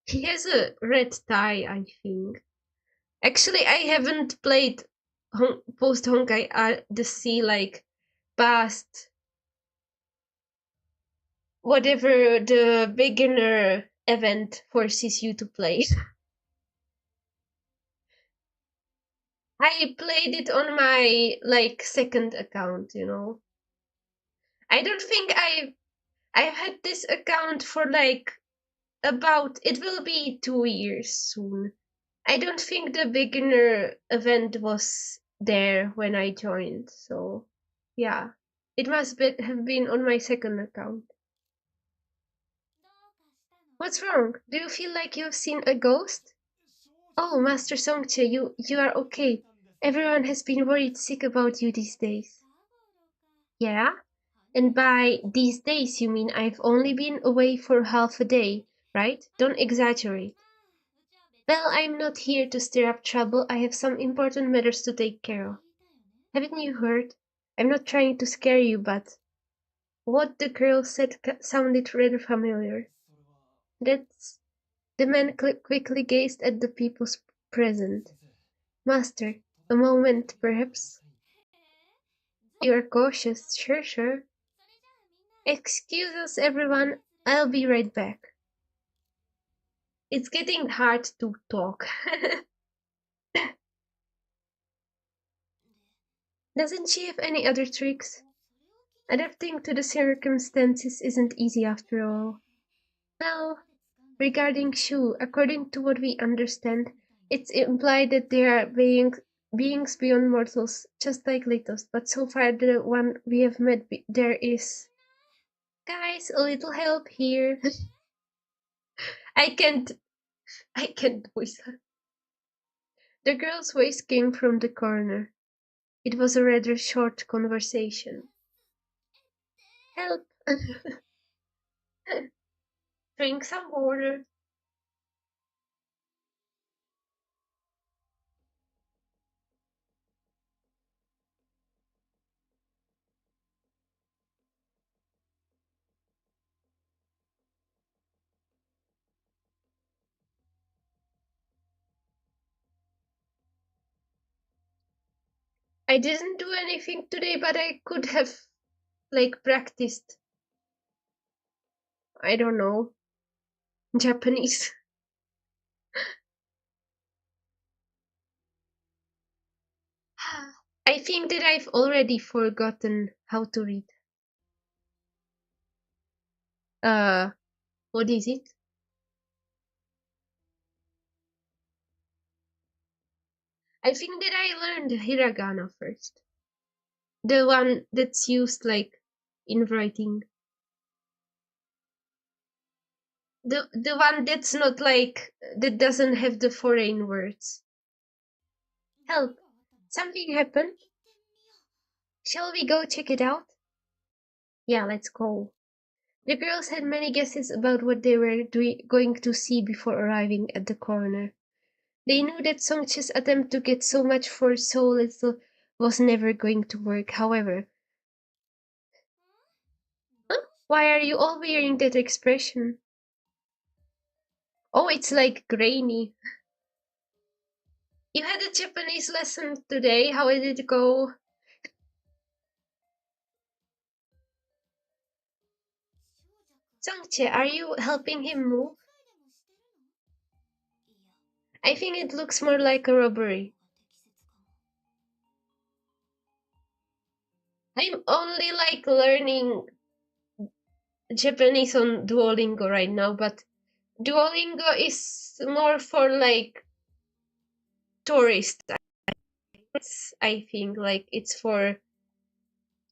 He has a red tie, I think. Actually, I haven't played post Honkai Odyssey like past whatever the beginner event forces you to play. I played it on my like second account, you know. I don't think I've had this account for like about it will be 2 years soon. I don't think the beginner event was there when I joined, so yeah. It must have been on my second account. What's wrong? Do you feel like you've seen a ghost? Oh, Master Songche, you are okay. Everyone has been worried sick about you these days. Yeah? And by these days you mean I've only been away for half a day, right? Don't exaggerate. Well, I'm not here to stir up trouble. I have some important matters to take care of. Haven't you heard? I'm not trying to scare you, but what the girl said sounded rather familiar. That's the man quickly gazed at the people present. Master, a moment, perhaps. You are cautious. Sure, sure. Excuse us, everyone. I'll be right back. It's getting hard to talk. Doesn't she have any other tricks? Adapting to the circumstances isn't easy after all. Well, regarding Shu, according to what we understand, it's implied that they are beings beyond mortals, just like Litos, but so far the one we have met there is... Guys, a little help here. I can't, I can't voice her. The girl's voice came from the corner. It was a rather short conversation. Help! Drink some water. I didn't do anything today, but I could have, like, practiced. I don't know. Japanese. I think that I've already forgotten how to read. Uh, what is it? I think that I learned hiragana first. The one that's used, like, in writing. The one that's not like, that doesn't have the foreign words. Help! Something happened? Shall we go check it out? Yeah, let's go. The girls had many guesses about what they were going to see before arriving at the corner. They knew that Songche's attempt to get so much for so little was never going to work, however. Huh? Why are you all wearing that expression? Oh, it's like grainy. You had a Japanese lesson today. How did it go? Songche, are you helping him move? I think it looks more like a robbery. I'm only like learning Japanese on Duolingo right now, but Duolingo is more for like tourists. I think like it's for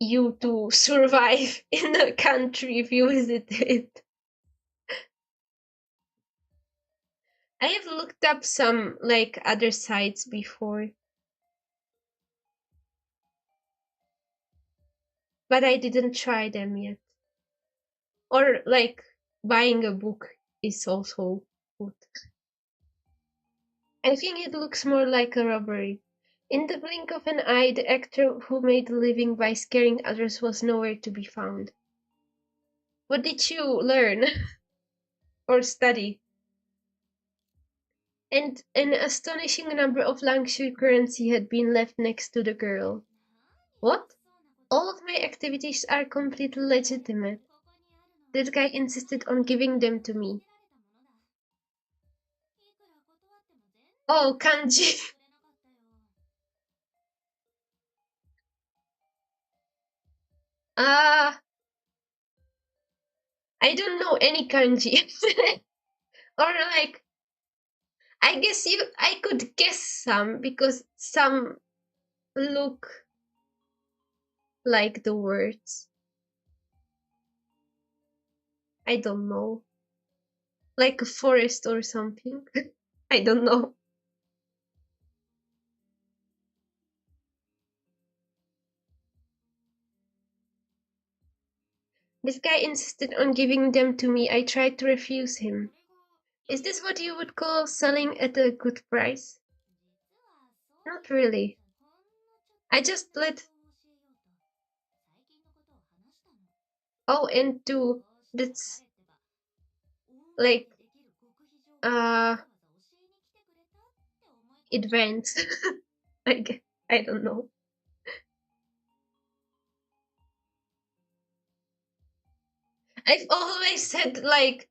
you to survive in a country if you visit it. I have looked up some like other sites before, but I didn't try them yet. Or like buying a book is also good. I think it looks more like a robbery. In the blink of an eye, the actor who made a living by scaring others was nowhere to be found. What did you learn or study? And an astonishing number of Langshu currency had been left next to the girl. What? All of my activities are completely legitimate. That guy insisted on giving them to me. Oh, kanji. Ah, I don't know any kanji. Or like, I could guess some because some look like the words. I don't know. Like a forest or something. I don't know. This guy insisted on giving them to me. I tried to refuse him. Is this what you would call selling at a good price? Not really. I just let. Oh, and two. That's like uh advanced. Like I don't know. I've always had like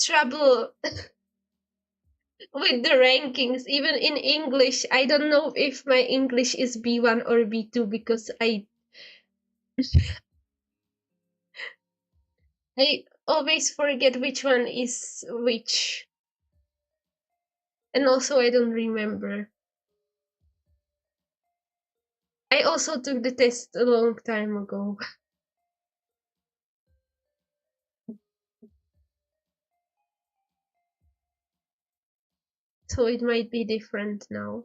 trouble with the rankings, even in English. I don't know if my English is B1 or B2 because I always forget which one is which. And also I don't remember. I also took the test a long time ago. So it might be different now.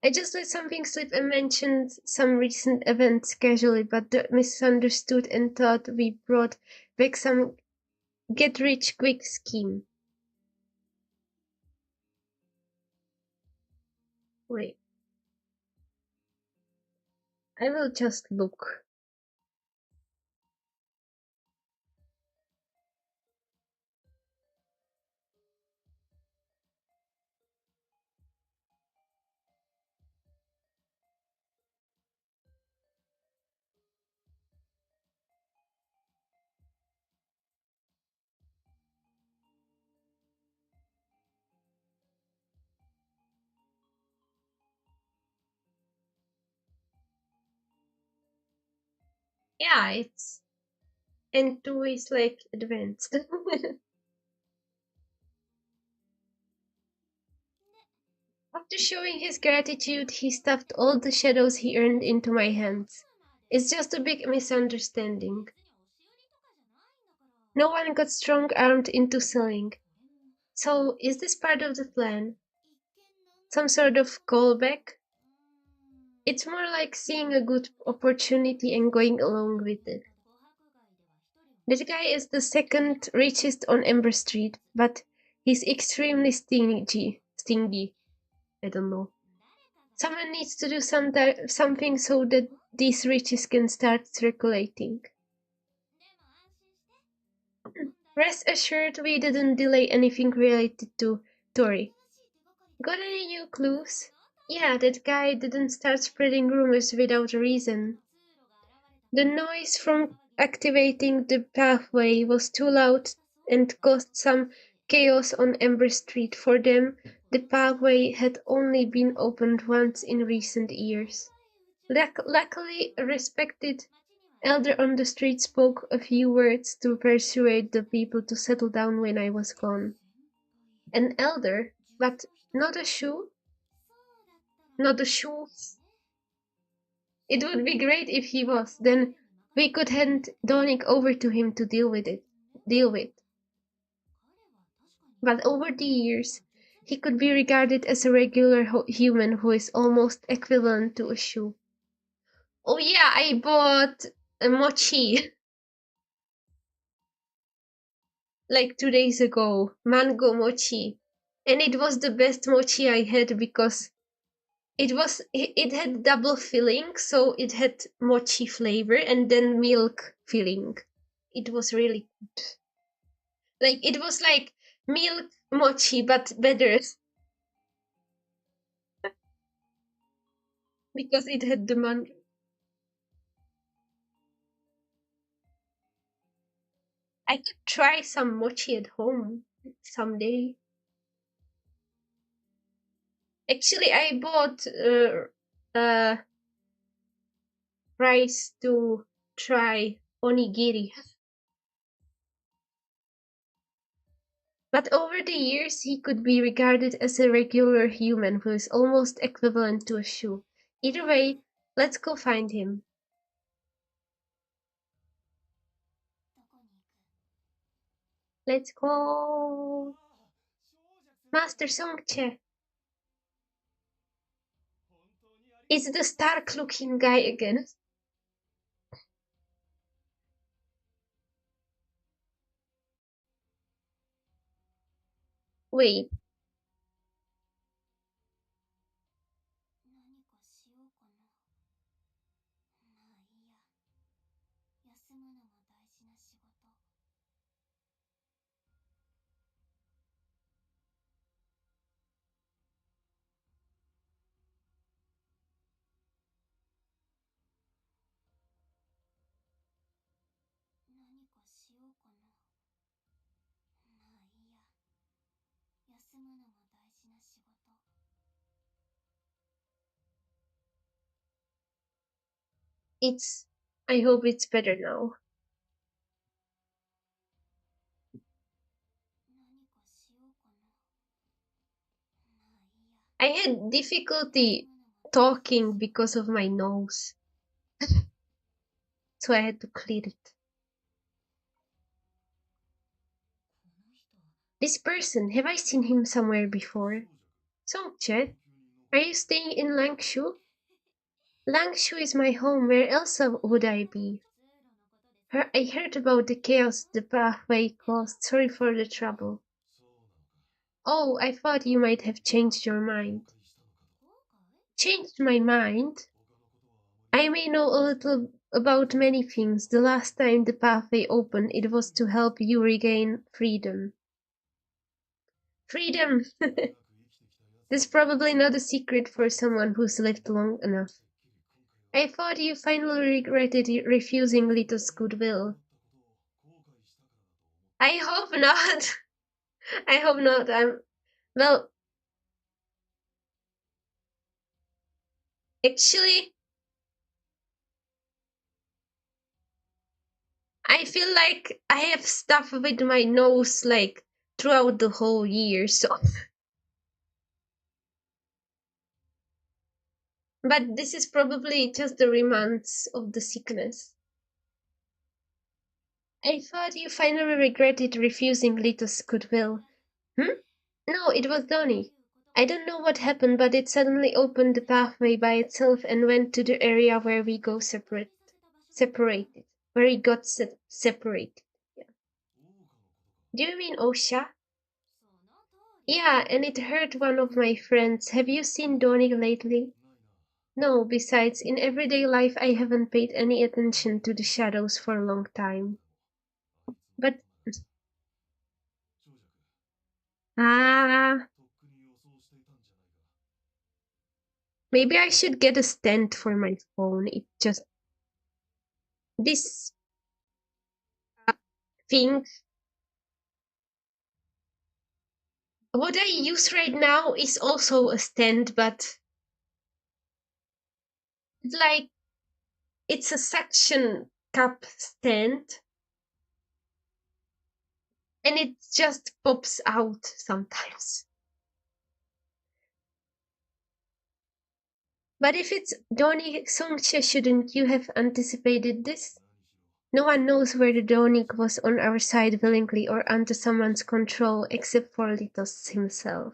I just let something slip and mentioned some recent events casually, but they misunderstood and thought we brought back some get-rich-quick scheme. Wait, I will just look. Yeah, it's and two is like advanced. After showing his gratitude, he stuffed all the shadows he earned into my hands. It's just a big misunderstanding. No one got strong-armed into selling. So, is this part of the plan? Some sort of callback? It's more like seeing a good opportunity and going along with it. This guy is the second richest on Ember Street, but he's extremely stingy. Stingy. I don't know. Someone needs to do something so that these riches can start circulating. Rest assured we didn't delay anything related to Tori. Got any new clues? Yeah, that guy didn't start spreading rumors without a reason. The noise from activating the pathway was too loud and caused some chaos on Ember Street. For them, the pathway had only been opened once in recent years. Luckily, a respected elder on the street spoke a few words to persuade the people to settle down when I was gone. An elder, but not a shoe? Not a shoe? It would be great if he was. Then we could hand Donick over to him to deal with. But over the years, he could be regarded as a regular human who is almost equivalent to a shoe. Oh yeah, I bought a mochi like 2 days ago, mango mochi, and it was the best mochi I had because it had double filling, so it had mochi flavor and then milk filling. It was really good. Like it was like milk mochi but better. because it had demand. I could try some mochi at home someday. Actually, I bought rice to try onigiri. But over the years, he could be regarded as a regular human who is almost equivalent to a shoe. Either way, let's go find him. Let's go. Master Songche. It's the stark-looking guy again. Wait, it's... I hope it's better now. I had difficulty talking because of my nose, so I had to clear it. This person, have I seen him somewhere before? Songche, are you staying in Langshu? Langshu is my home, where else would I be? I heard about the chaos the pathway caused, sorry for the trouble. Oh, I thought you might have changed your mind. Changed my mind? I may know a little about many things. The last time the pathway opened, it was to help you regain freedom. Freedom! That's probably not a secret for someone who's lived long enough. I thought you finally regretted refusing Lito's goodwill. I hope not. I hope not. Well, actually, I feel like I have stuff with my nose like throughout the whole year, so. But this is probably just the remnants of the sickness. I thought you finally regretted refusing Lito's goodwill. No, it was Donnie. I don't know what happened, but it suddenly opened the pathway by itself and went to the area where we go separated. Where we got separated. Yeah. Do you mean Osha? Yeah, and it hurt one of my friends. Have you seen Donnie lately? No, besides, in everyday life I haven't paid any attention to the shadows for a long time. But ah, maybe I should get a stand for my phone. It just this thing. What I use right now is also a stand, but like it's a suction cup stand, and it just pops out sometimes. But if it's Doni Songche, shouldn't you have anticipated this? No one knows whether Donik was on our side willingly or under someone's control except for Litos himself.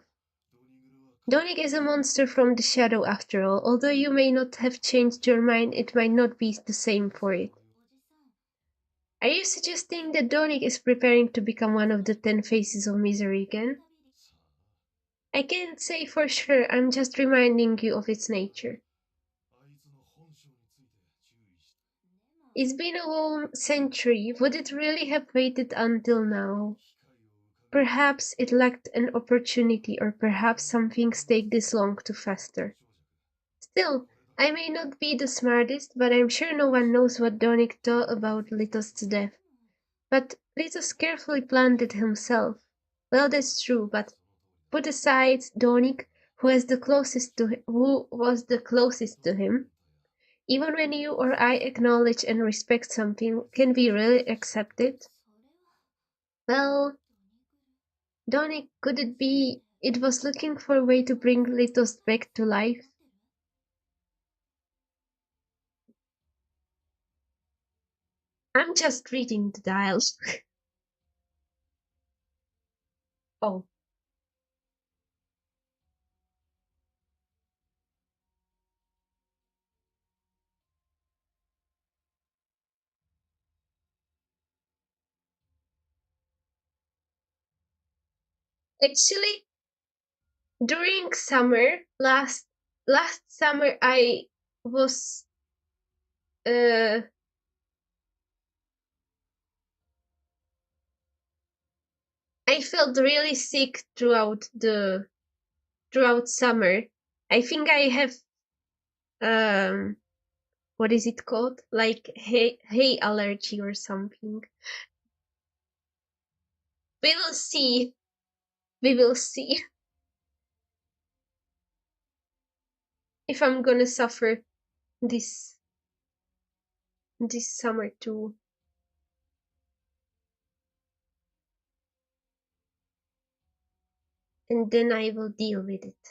Donik is a monster from the shadow after all. Although you may not have changed your mind, it might not be the same for it. Are you suggesting that Donik is preparing to become one of the 10 faces of misery again? I can't say for sure, I'm just reminding you of its nature. It's been a whole century. Would it really have waited until now? Perhaps it lacked an opportunity, or perhaps some things take this long to fester. Still, I may not be the smartest, but I'm sure no one knows what Donik thought about Litos to death. But Litos carefully planned it himself. Well, that's true, but put aside Donik, who was the closest to him. Even when you or I acknowledge and respect something, can we really accept it? Well, Donik, could it be it was looking for a way to bring Litos back to life? I'm just reading the dials. Oh, actually, during summer, last summer, was uh I felt really sick throughout summer. I think I have um what is it called? Like hay allergy or something. We will see. We will see if I'm gonna suffer this this summer too. And then I will deal with it.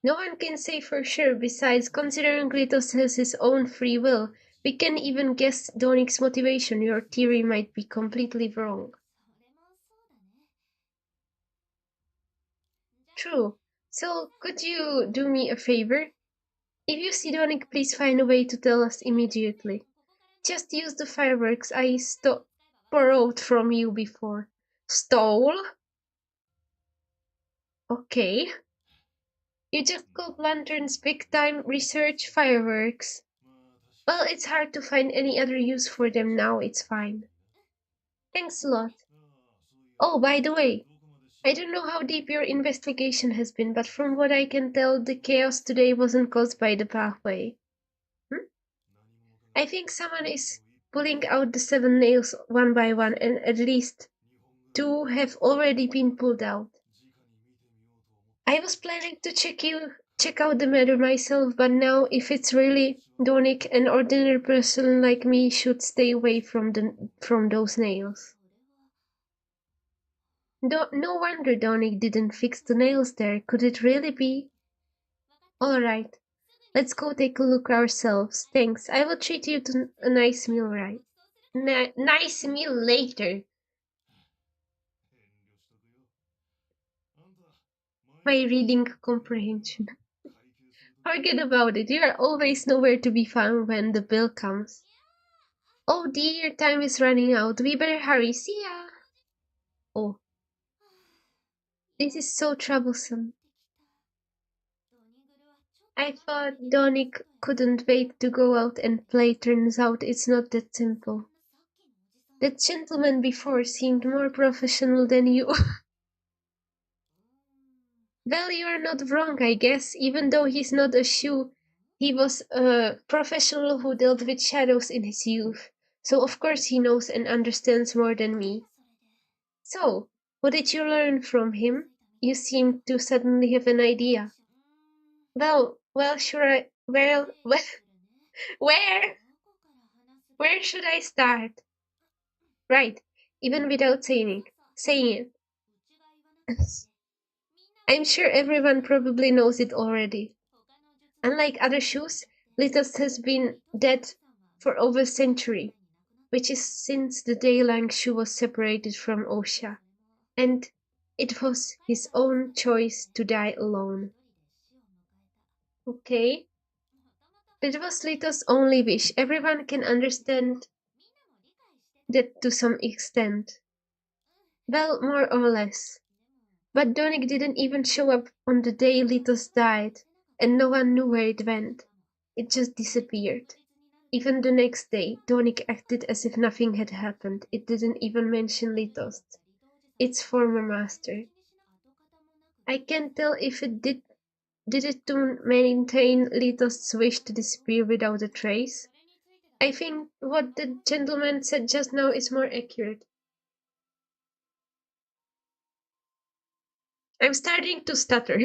No one can say for sure. Besides, considering Kratos has his own free will, we can even guess Donik's motivation. Your theory might be completely wrong. True. So, could you do me a favor? If you see Donik, please find a way to tell us immediately. Just use the fireworks I borrowed from you before. Stole? Okay. You just called lanterns big time research fireworks. Well, it's hard to find any other use for them now, it's fine. Thanks a lot. Oh, by the way, I don't know how deep your investigation has been, but from what I can tell, the chaos today wasn't caused by the pathway. Hmm? I think someone is pulling out the 7 nails one by one, and at least 2 have already been pulled out. I was planning to check out the matter myself, but now if it's really Donik, an ordinary person like me should stay away from those nails. No wonder Donik didn't fix the nails there. Could it really be? Alright, let's go take a look ourselves. Thanks. I will treat you to a nice meal nice meal later. My reading comprehension. Forget about it. You are always nowhere to be found when the bill comes. Oh dear, time is running out. We better hurry. See ya. Oh, this is so troublesome. I thought Donik couldn't wait to go out and play. Turns out it's not that simple. That gentleman before seemed more professional than you. Well, you're not wrong, I guess. Even though he's not a shoe, he was a professional who dealt with shadows in his youth. So of course he knows and understands more than me. So, what did you learn from him? You seem to suddenly have an idea. Well, sure. Where, where should I start? Right, even without saying it. I'm sure everyone probably knows it already. Unlike other shoes, Litos has been dead for over a century, which is since the day Lang Shu was separated from Osha, and it was his own choice to die alone. Okay? That was Litos' only wish. Everyone can understand that to some extent. Well, more or less. But Donik didn't even show up on the day Litos died, and no one knew where it went. It just disappeared. Even the next day, Donik acted as if nothing had happened. It didn't even mention Litos, its former master. I can't tell if it did it to maintain Lito's wish to disappear without a trace. I think what the gentleman said just now is more accurate. I'm starting to stutter.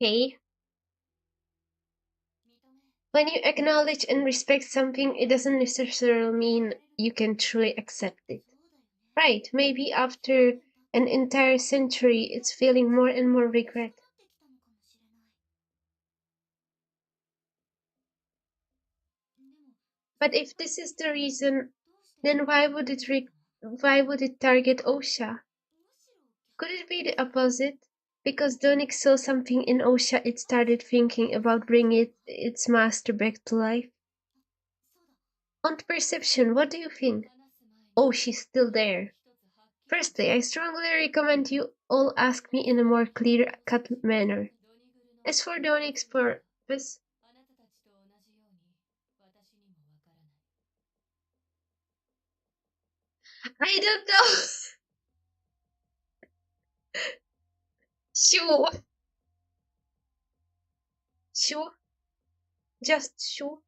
Hey, when you acknowledge and respect something, it doesn't necessarily mean you can truly accept it. Right, maybe after an entire century, it's feeling more and more regret. But if this is the reason, then why would it target Osha? Could it be the opposite? Because Donik saw something in Osha, it started thinking about bringing its master back to life. On perception, what do you think? Oh, she's still there. Firstly, I strongly recommend you all ask me in a more clear-cut manner. As for Donik's purpose, I don't know. Sure. Sure. Just sure.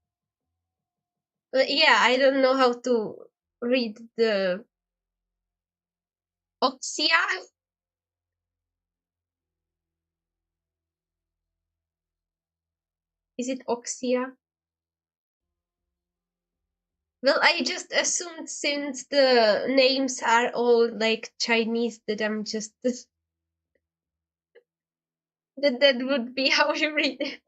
But yeah, I don't know how to read the Oxia. Is it Oxia? Well, I just assumed since the names are all like Chinese that I'm just that would be how you read it.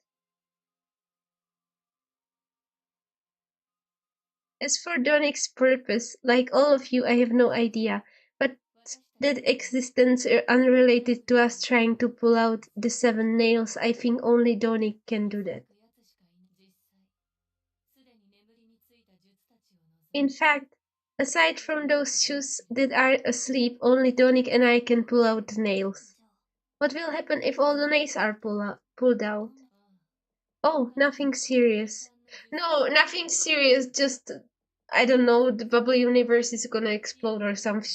As for Donik's purpose, like all of you, I have no idea. But that existence unrelated to us trying to pull out the 7 nails, I think only Donik can do that. In fact, aside from those shoes that are asleep, only Donik and I can pull out the nails. What will happen if all the nails are pulled out? Oh, nothing serious. No, nothing serious, just I don't know, the bubble universe is gonna explode or something.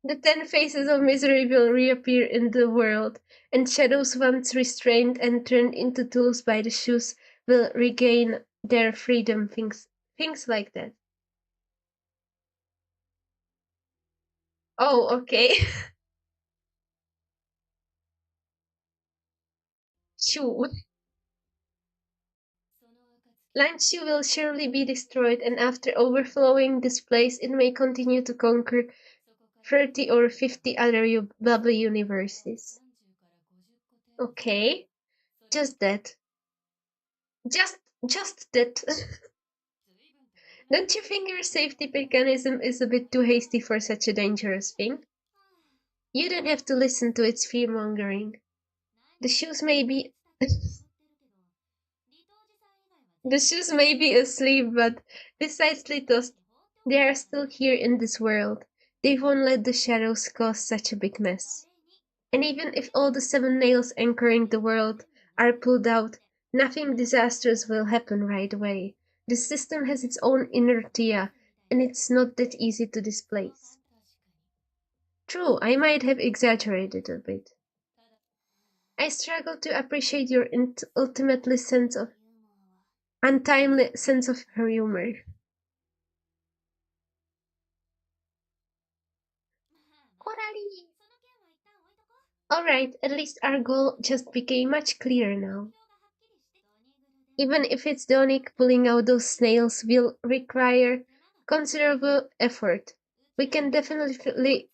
The 10 faces of misery will reappear in the world, and shadows once restrained and turned into tools by the shoes will regain their freedom, things like that. Oh, okay. Shoo. Lanshu will surely be destroyed, and after overflowing this place, it may continue to conquer 30 or 50 other bubble universes. Okay, just that. Just, just that. Don't you think your safety mechanism is a bit too hasty for such a dangerous thing? You don't have to listen to its fear-mongering. The shoes may be... the shoes may be asleep, but besides Litos, they are still here in this world. They won't let the shadows cause such a big mess. And even if all the 7 nails anchoring the world are pulled out, nothing disastrous will happen right away. The system has its own inertia, and it's not that easy to displace. True, I might have exaggerated a bit. I struggle to appreciate your ultimately untimely sense of humor. Coralie! Alright, at least our goal just became much clearer now. Even if it's Donik, pulling out those snails will require considerable effort. We can definitely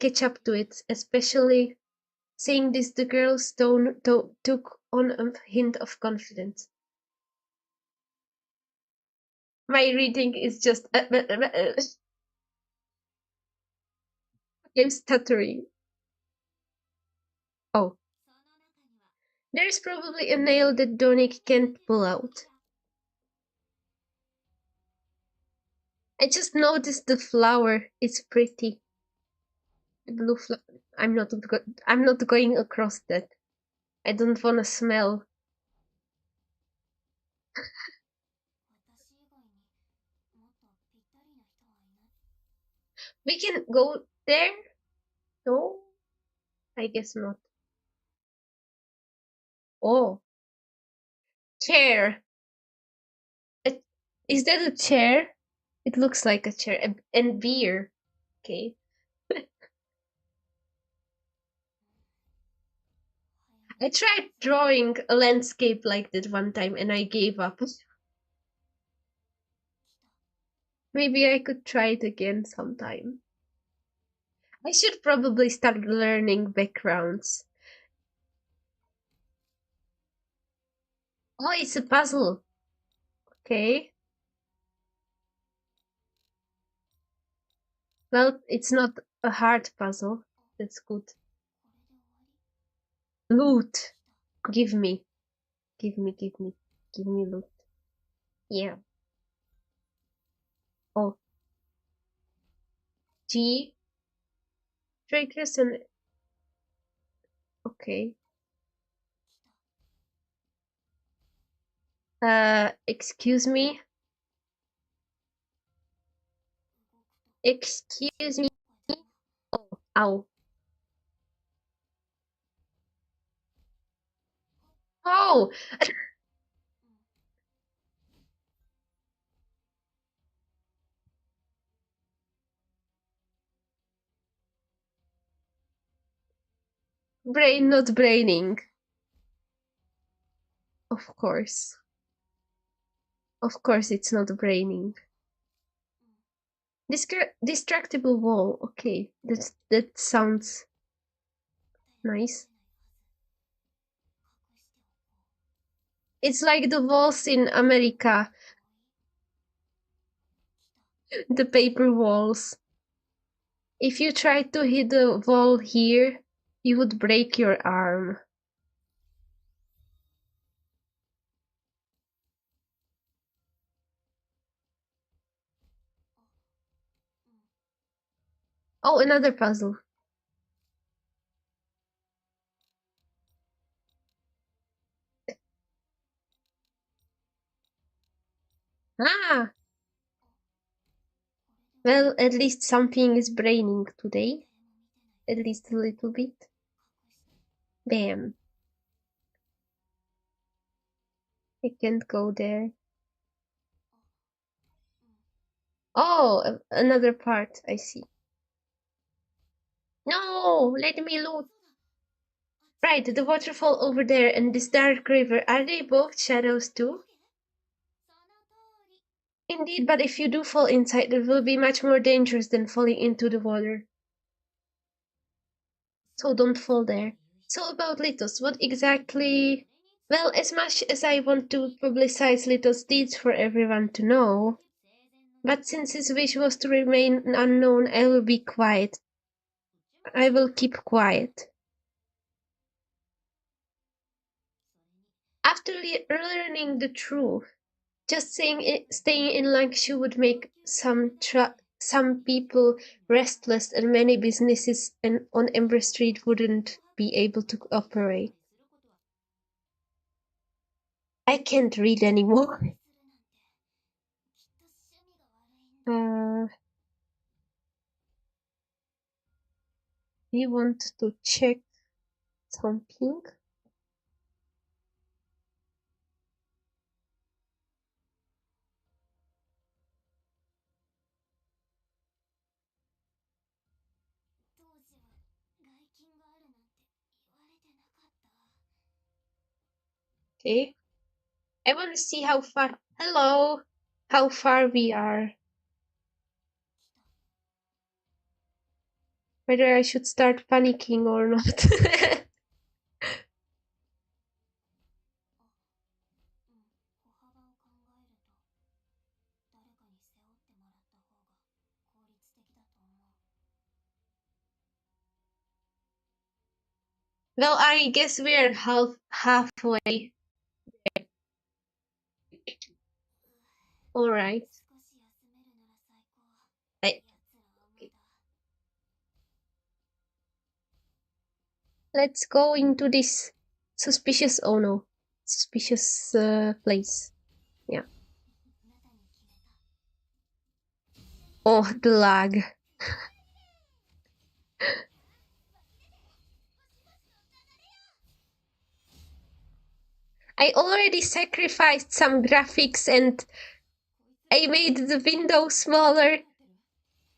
catch up to it, especially Saying this, the girl's tone took on a hint of confidence. My reading is just I'm stuttering. Oh. There's probably a nail that Donik can't pull out. I just noticed the flower. It's pretty. The blue flower. I'm not going across that. I don't wanna smell. We can go there? No? I guess not. Oh. Chair. Is that a chair? It looks like a chair. And beer. Okay. I tried drawing a landscape like that one time and I gave up. Maybe I could try it again sometime. I should probably start learning backgrounds. Oh, it's a puzzle. Okay. Well, it's not a hard puzzle. That's good. Loot. Give me. Give me loot. Yeah. Oh. G. Triggers and... Okay. Excuse me? Excuse me? Oh, ow. Oh! Brain not braining. Of course. Of course it's not braining. Distractible wall. Okay, that sounds nice. It's like the walls in America. The paper walls. If you try to hit the wall here, you would break your arm. Oh, another puzzle. Ah! Well, at least something is braining today. At least a little bit. Bam. I can't go there. Oh, another part, I see. No, let me loot. Right, the waterfall over there and this dark river, are they both shadows too? Indeed, but if you do fall inside, it will be much more dangerous than falling into the water. So don't fall there. So about Litos, what exactly... Well, as much as I want to publicize Litos' deeds for everyone to know, but since his wish was to remain unknown, I will be quiet. I will keep quiet. After learning the truth, just staying in Lancashire would make some people restless, and many businesses on Ember Street wouldn't be able to operate. I can't read anymore. We want to check something. Okay. I want to see how far. Hello. How far we are. Whether I should start panicking or not. Well, I guess we're halfway. All right. I, okay. Let's go into this suspicious. Oh no, suspicious place. Yeah. Oh, the lag. I already sacrificed some graphics and I made the window smaller.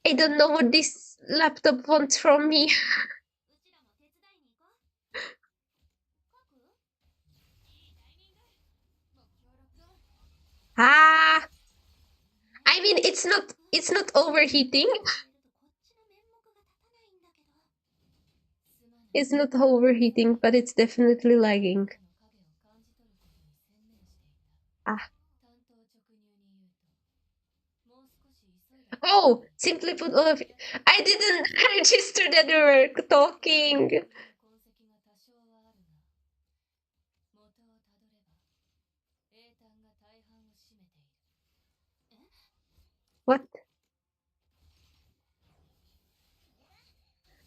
I don't know what this laptop wants from me. Ah, I mean it's not overheating. It's not overheating, but it's definitely lagging. Ah. Oh, simply put, all of it. I didn't register that we were talking. What?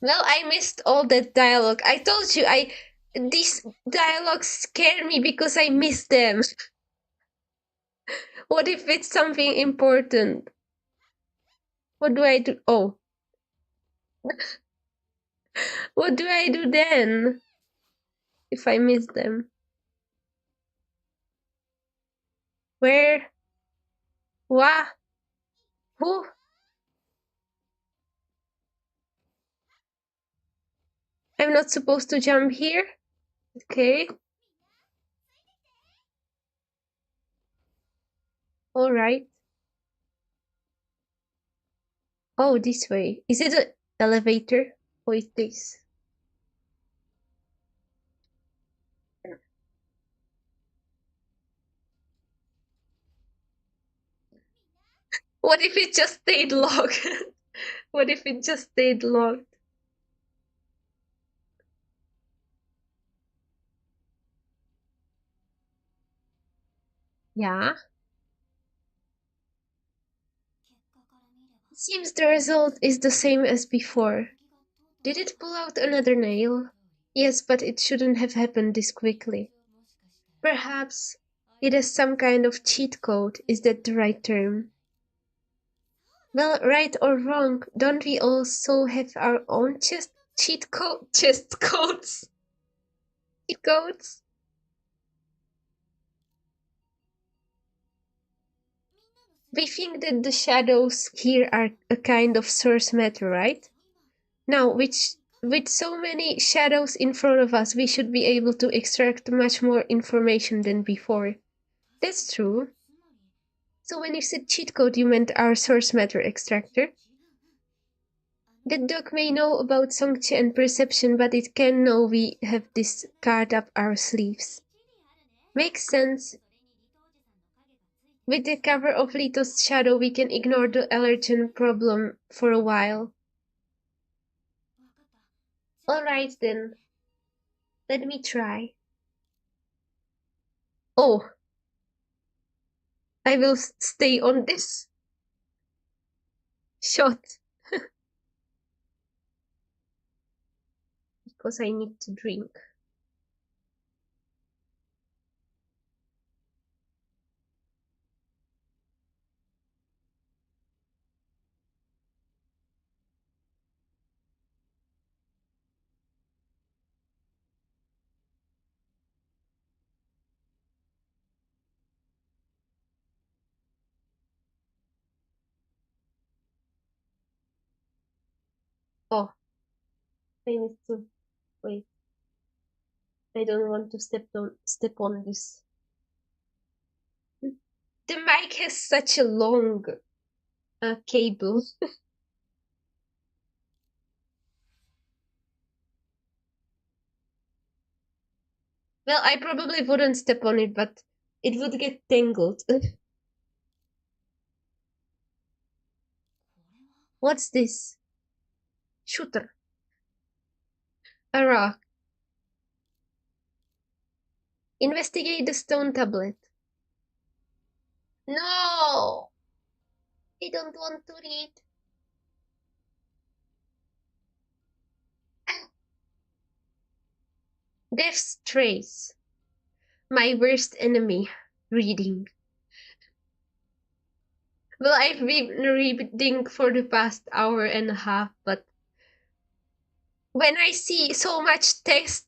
Well, I missed all that dialogue. I told you, these dialogues scare me because I miss them. What if it's something important? What do I do? Oh, what do I do then if I miss them? Where? What? Who? I'm not supposed to jump here? Okay. Alright. Oh, this way. Is it an elevator? Or is this? What if it just stayed locked? What if it just stayed locked? Yeah. It seems the result is the same as before. Did it pull out another nail? Yes, but it shouldn't have happened this quickly. Perhaps it has some kind of cheat code. Is that the right term? Well, right or wrong, don't we also have our own cheat codes? Cheat codes? We think that the shadows here are a kind of source matter, right? Now, with so many shadows in front of us, we should be able to extract much more information than before. That's true. So when you said cheat code, you meant our source matter extractor? That dog may know about Songche and perception, but it can know we have this card up our sleeves. Makes sense. With the cover of Lito's shadow, we can ignore the allergen problem for a while. Alright then. Let me try. Oh. I will stay on this shot. Because I need to drink. Oh, I need to wait. I don't want to step on this. The mic has such a long cable. Well, I probably wouldn't step on it, but it would get tangled. What's this? Shooter. A rock. Investigate the stone tablet. No! I don't want to read. Death's Trace. My worst enemy. Reading. Well, I've been reading for the past hour and a half, but when I see so much text,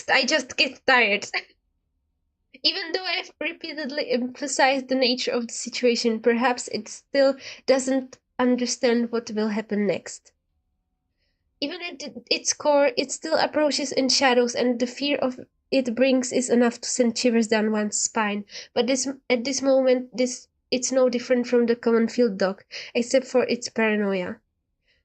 I just get tired. Even though I've repeatedly emphasized the nature of the situation, perhaps it still doesn't understand what will happen next. Even at its core, it still approaches in shadows, and the fear of it brings is enough to send shivers down one's spine. But at this moment, it's no different from the common field dog, except for its paranoia.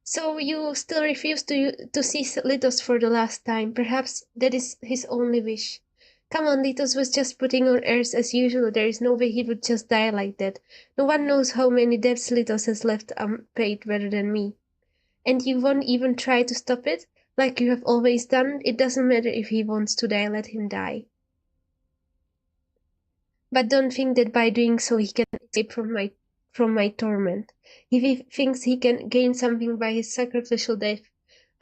So you still refuse to see Litos for the last time. Perhaps that is his only wish. Come on, Litos was just putting on airs as usual. There is no way he would just die like that. No one knows how many debts Litos has left unpaid better than me. And you won't even try to stop it? Like you have always done? It doesn't matter if he wants to die, let him die. But don't think that by doing so he can escape from my torment. If he thinks he can gain something by his sacrificial death,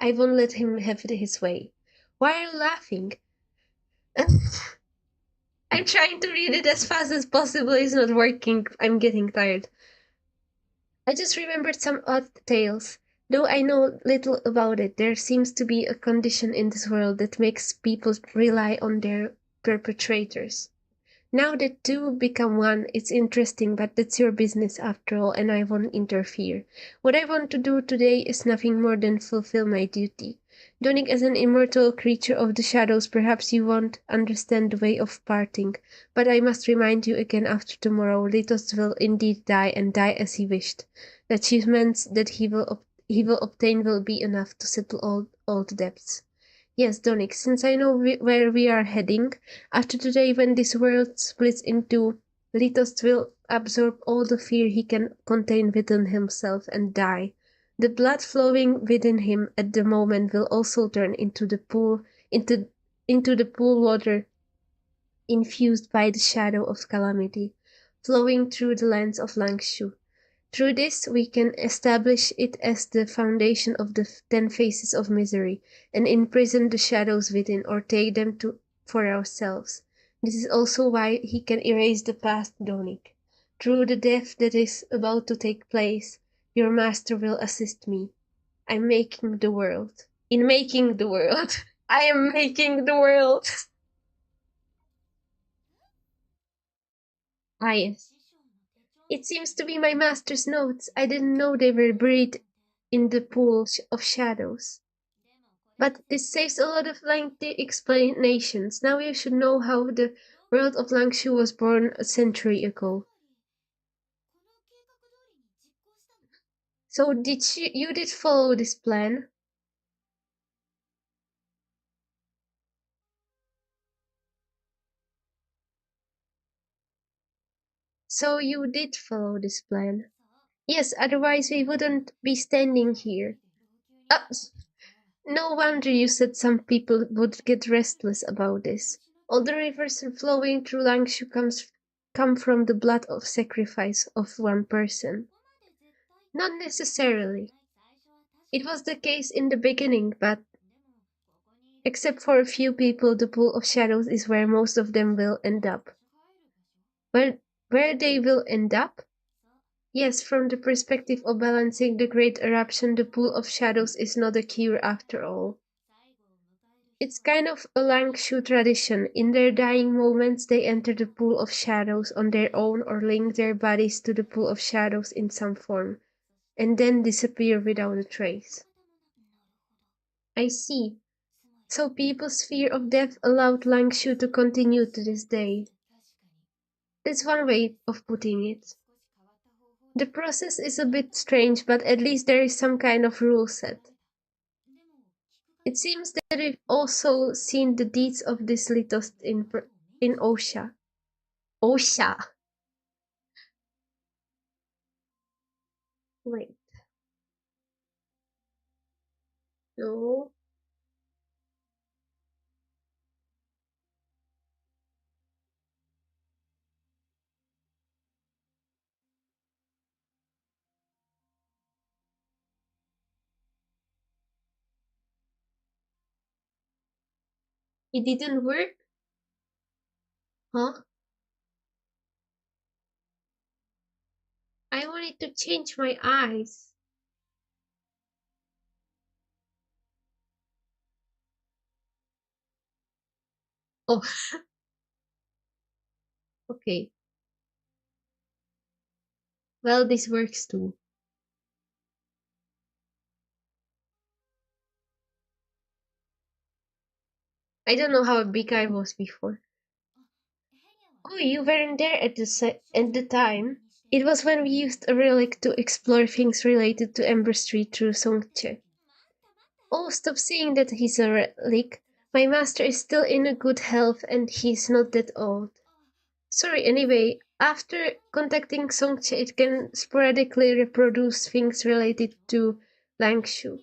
I won't let him have it his way. Why are you laughing? I'm trying to read it as fast as possible. It's not working. I'm getting tired. I just remembered some odd tales. Though I know little about it, there seems to be a condition in this world that makes people rely on their perpetrators. Now that two become one, it's interesting, but that's your business after all, and I won't interfere. What I want to do today is nothing more than fulfill my duty. Donic, as an immortal creature of the shadows, perhaps you won't understand the way of parting, but I must remind you again after tomorrow, Litos will indeed die, and die as he wished. The achievements that he will obtain will be enough to settle all the debts. Yes, Donic, since I know where we are heading, after today when this world splits in two, Litos will absorb all the fear he can contain within himself and die. The blood flowing within him at the moment will also turn into the pool water infused by the shadow of calamity, flowing through the lands of Langshu. Through this we can establish it as the foundation of the 10 faces of misery, and imprison the shadows within, or take them for ourselves. This is also why he can erase the past, Donic. Through the death that is about to take place, your master will assist me. I'm making the world. In making the world. I am making the world. Ah, yes. It seems to be my master's notes. I didn't know they were buried in the pool of shadows. But this saves a lot of lengthy explanations. Now you should know how the world of Langshu was born a century ago. So you did follow this plan? So you did follow this plan? Yes, otherwise we wouldn't be standing here. Uh, no wonder you said some people would get restless about this. All the rivers flowing through Langshu come from the blood of sacrifice of one person. Not necessarily. It was the case in the beginning, but except for a few people, the pool of shadows is where most of them will end up. Where they will end up? Yes, from the perspective of balancing the great eruption, the pool of shadows is not a cure after all. It's kind of a Langshu tradition. In their dying moments, they enter the pool of shadows on their own or link their bodies to the pool of shadows in some form, and then disappear without a trace. I see. So people's fear of death allowed Langshu to continue to this day. That's one way of putting it. The process is a bit strange, but at least there is some kind of rule set. It seems that we've also seen the deeds of this Litos in Osha. Osha. Wait, no. It didn't work? Huh? I wanted to change my eyes. Oh, okay. Well, this works too. I don't know how big I was before. Oh, you weren't there at at the time. It was when we used a relic to explore things related to Ember Street through Songche. Oh, stop saying that he's a relic. My master is still in a good health and he's not that old. Sorry, anyway, after contacting Songche, it can sporadically reproduce things related to Langshu.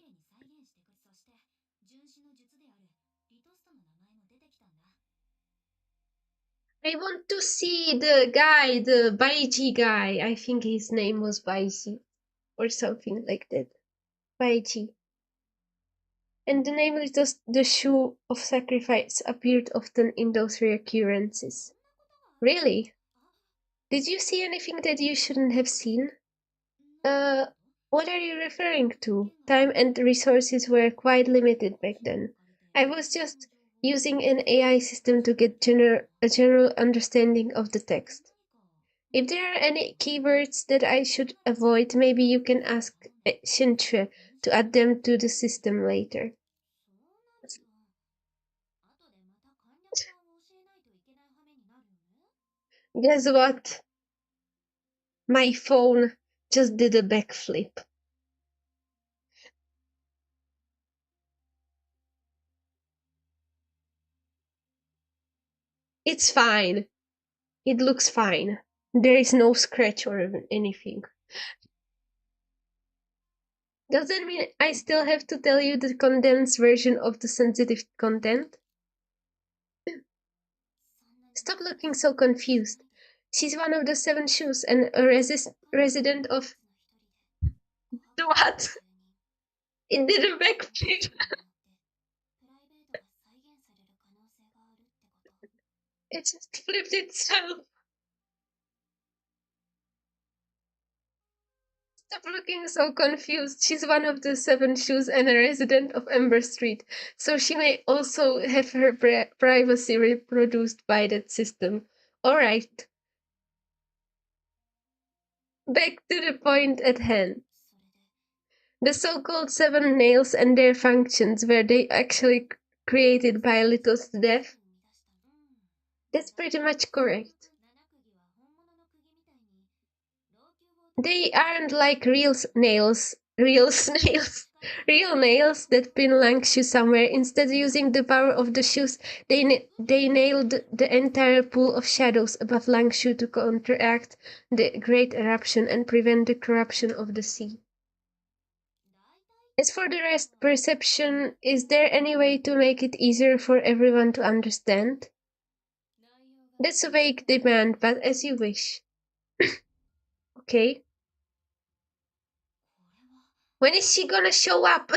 I want to see the guy, the Baiji guy. I think his name was Baiji or something like that. Baiji. And the name is just the shoe of sacrifice appeared often in those reoccurrences. Really? Did you see anything that you shouldn't have seen? Uh, what are you referring to? Time and resources were quite limited back then. I was just using an AI system to get a general understanding of the text. If there are any keywords that I should avoid, maybe you can ask Shinche to add them to the system later. Guess what? My phone just did a backflip. It's fine. It looks fine. There is no scratch or anything. Does that mean I still have to tell you the condensed version of the sensitive content? Stop looking so confused. She's one of the seven shoes and a resident of the what? It didn't backflip. It just flipped itself. Stop looking so confused. She's one of the seven shoes and a resident of Ember Street, so she may also have her privacy reproduced by that system. Alright, back to the point at hand. The so-called seven nails and their functions, were they actually created by Lito's death? That's pretty much correct. They aren't like real snails, real nails that pin Langshu somewhere. Instead, using the power of the shoes, they nailed the entire pool of shadows above Langshu to counteract the great eruption and prevent the corruption of the sea. As for the rest, perception, is there any way to make it easier for everyone to understand? That's a vague demand, but as you wish. Okay. When is she gonna show up?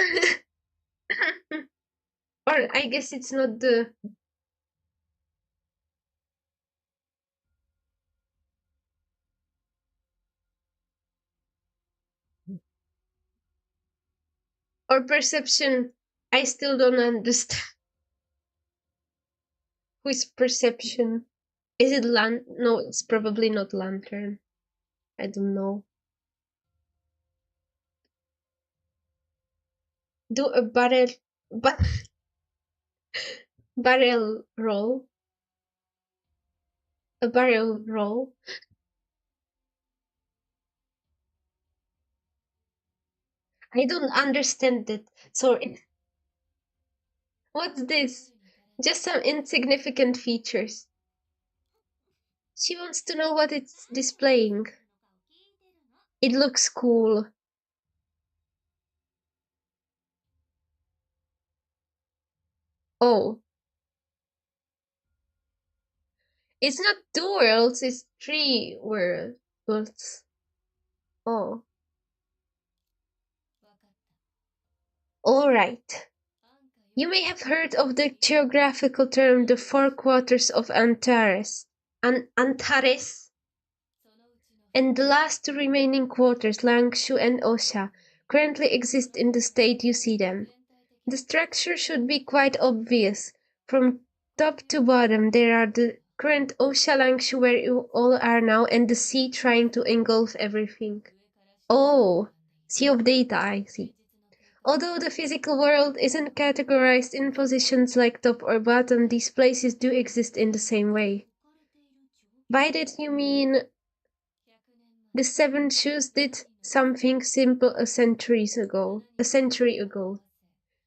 Or I guess it's not the. Or perception. I still don't understand. Who is perception? Is it No, it's probably not lantern. I don't know. Do a but barrel roll. A barrel roll. I don't understand that. Sorry. What's this? Just some insignificant features. She wants to know what it's displaying. It looks cool. Oh. It's not 2 worlds, it's 3 worlds. Oh. Alright. You may have heard of the geographical term the four quarters of Antares. Antares? And the last two remaining quarters, Langshu and Osha, currently exist in the state you see them. The structure should be quite obvious. From top to bottom, there are the current Osha Langshu where you all are now, and the sea trying to engulf everything. Oh, sea of data, I see. Although the physical world isn't categorized in positions like top or bottom, these places do exist in the same way. By that you mean the seven shoes did something simple a century ago.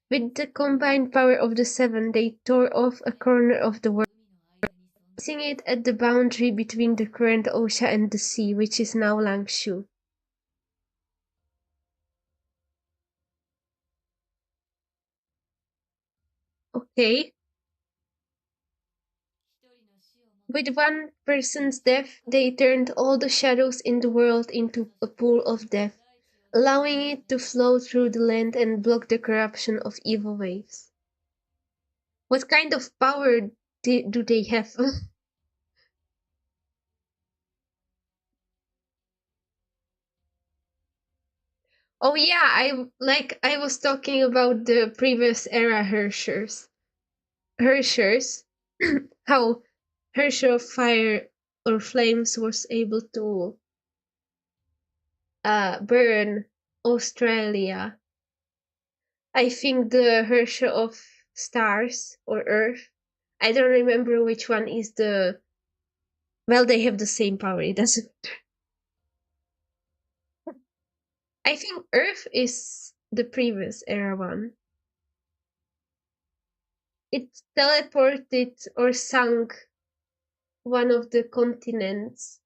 With the combined power of the seven, they tore off a corner of the world, placing it at the boundary between the current Osha and the sea, which is now Langshu. Okay. With one person's death, they turned all the shadows in the world into a pool of death, allowing it to flow through the land and block the corruption of evil waves. What kind of power do they have? Oh yeah, I was talking about the previous era Hershers. Hershers, how Hersher of Fire or Flames was able to burn Australia. I think the Hersher of Stars or Earth. I don't remember which one is the. Well, they have the same power. It doesn't. I think Earth is the previous era one. It teleported or sunk one of the continents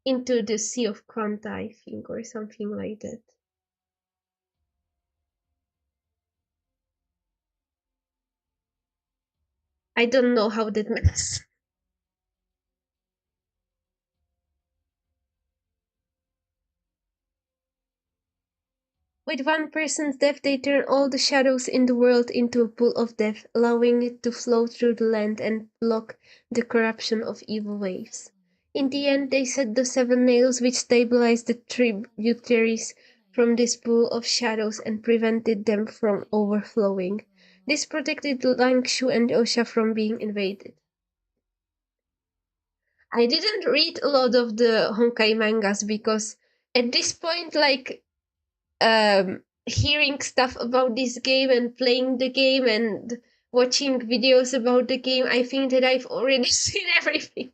into the Sea of Quanta, I think, or something like that. I don't know how that makes. With one person's death, they turn all the shadows in the world into a pool of death, allowing it to flow through the land and block the corruption of evil waves. In the end, they set the seven nails which stabilized the tributaries from this pool of shadows and prevented them from overflowing. This protected Langshu and Osha from being invaded. I didn't read a lot of the Honkai mangas because at this point, hearing stuff about this game and playing the game and watching videos about the game, I think that I've already seen everything.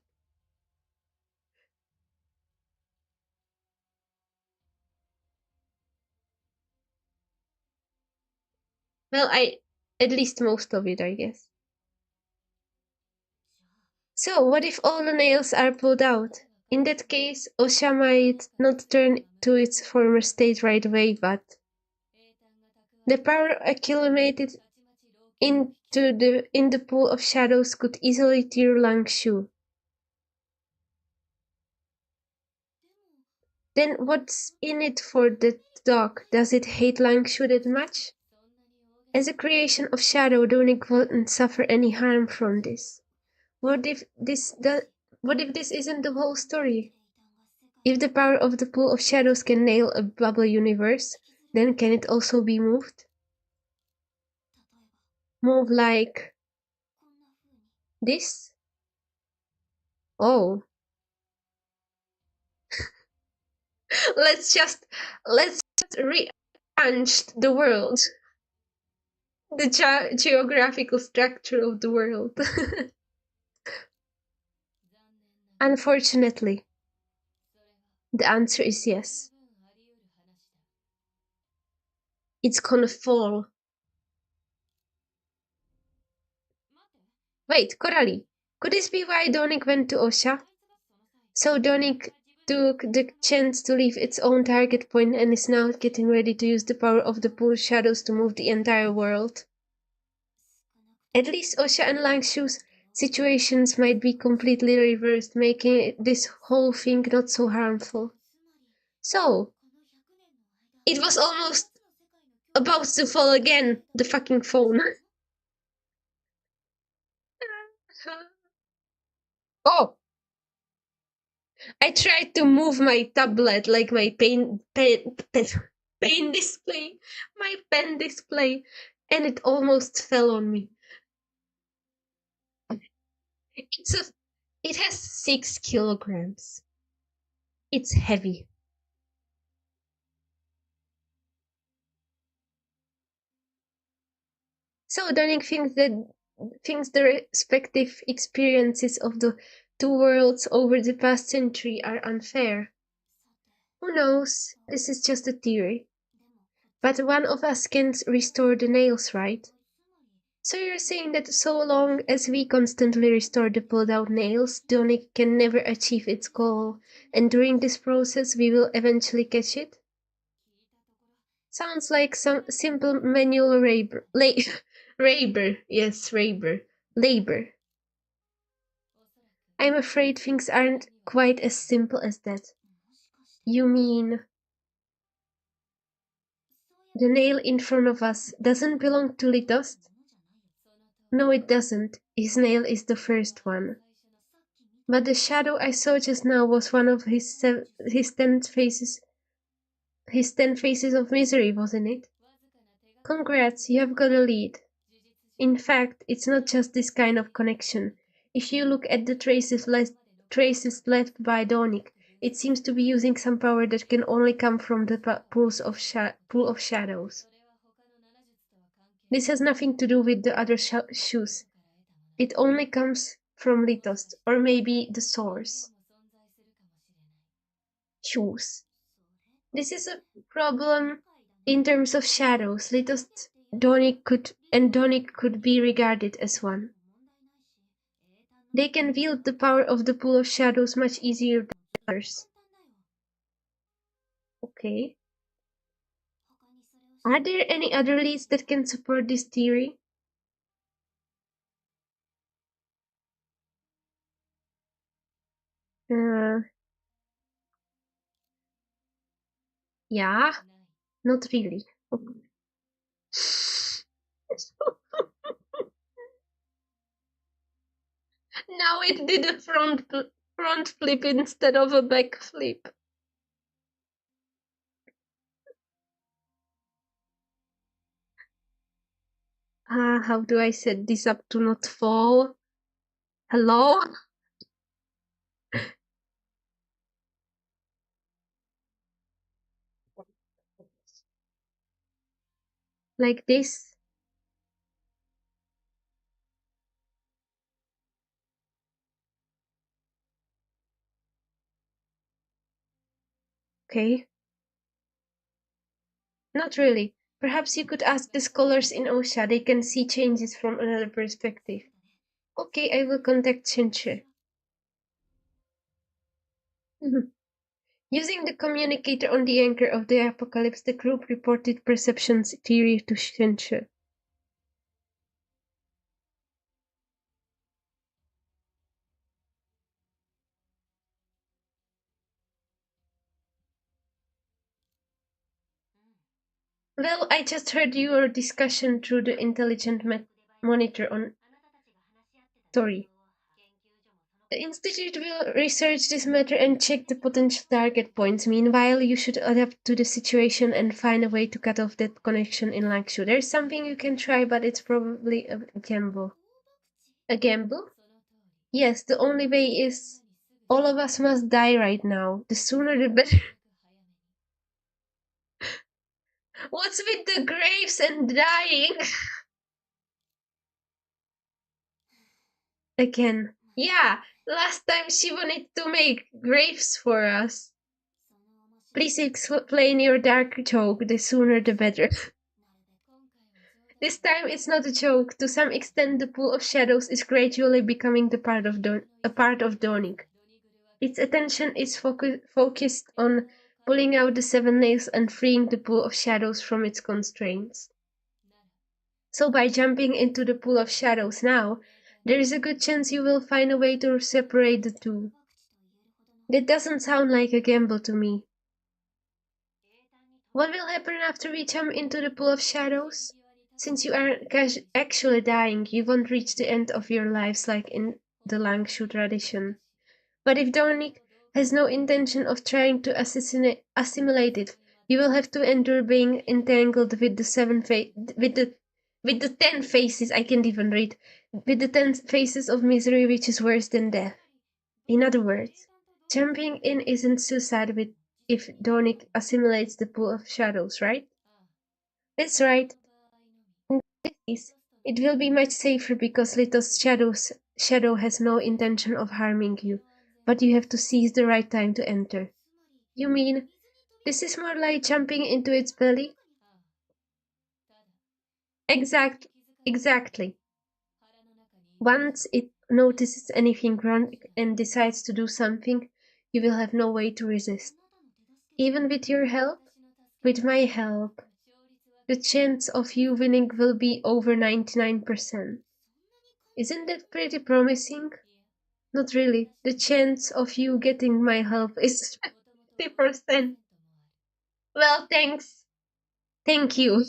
Well, at least most of it, I guess. So, what if all the nails are pulled out? In that case, Osha might not turn to its former state right away, but the power accumulated in the pool of shadows could easily tear Langshu. Then what's in it for the dog? Does it hate Langshu that much? As a creation of shadow, Donik wouldn't suffer any harm from this. What if what if this isn't the whole story? If the power of the pool of shadows can nail a bubble universe, then can it also be moved? Move like this? Oh. let's just rearrange the world. The geographical structure of the world. Unfortunately, the answer is yes. It's gonna fall. Wait, Coralie, could this be why Donik went to Osha? So Donik took the chance to leave its own target point and is now getting ready to use the power of the pool shadows to move the entire world. At least Osha and Langshu's situations might be completely reversed, making this whole thing not so harmful. So, it was almost About to fall again. The fucking phone. Oh, I tried to move my tablet like my pen display, my pen display, and it almost fell on me. It's a, it has 6 kilograms. It's heavy. So Dunning thinks the respective experiences of the two worlds over the past century are unfair. Who knows? This is just a theory. But one of us can restore the nails, right? So you're saying that so long as we constantly restore the pulled out nails, Donic can never achieve its goal, and during this process we will eventually catch it? Sounds like some simple manual labor. Labor. I'm afraid things aren't quite as simple as that. You mean the nail in front of us doesn't belong to Litos? No, it doesn't. His nail is the first one. But the shadow I saw just now was one of his 10 faces. His 10 faces of misery, wasn't it? Congrats, you have got a lead. In fact, it's not just this kind of connection. If you look at the traces left by Donic, it seems to be using some power that can only come from the pool of shadows. This has nothing to do with the other shoes. It only comes from Litos, or maybe the source. Shoes. This is a problem in terms of shadows. Donic could be regarded as one. They can wield the power of the pool of shadows much easier than others. Okay. Are there any other leads that can support this theory? Yeah, not really. Now it did a front flip instead of a back flip. How do I set this up to not fall? Hello? Like this? Okay. Not really. Perhaps you could ask the scholars in Osha. They can see changes from another perspective. Okay, I will contact Shinche. Using the communicator on the anchor of the apocalypse, the group reported perception's theory to Shinche. Well, I just heard your discussion through the intelligent monitor on Tori. The Institute will research this matter and check the potential target points. Meanwhile, you should adapt to the situation and find a way to cut off that connection in Langshu. There's something you can try, but it's probably a gamble. A gamble? Yes, the only way is all of us must die right now. The sooner the better. What's with the graves and dying? Again. Yeah, last time she wanted to make graves for us. Please explain your dark joke, the sooner the better. This time it's not a joke. To some extent, the pool of shadows is gradually becoming a part of Donic. Its attention is focused on pulling out the 7 nails and freeing the pool of shadows from its constraints. So by jumping into the pool of shadows now, there is a good chance you will find a way to separate the two. That doesn't sound like a gamble to me. What will happen after we jump into the pool of shadows? Since you are actually dying, you won't reach the end of your lives like in the Langshu tradition. But if Dornick has no intention of trying to assimilate it, you will have to endure being entangled with the with the 10 faces I can't even read, with the 10 faces of misery, which is worse than death. In other words, jumping in isn't suicide with if Dornick assimilates the pool of shadows, right? That's right. In this case, it will be much safer because Shadow has no intention of harming you, but you have to seize the right time to enter. You mean this is more like jumping into its belly? Exact, exactly. Once it notices anything wrong and decides to do something, you will have no way to resist. Even with your help, with my help, the chance of you winning will be over 99%. Isn't that pretty promising? Not really. The chance of you getting my help is 50%. Well, thanks. Thank you.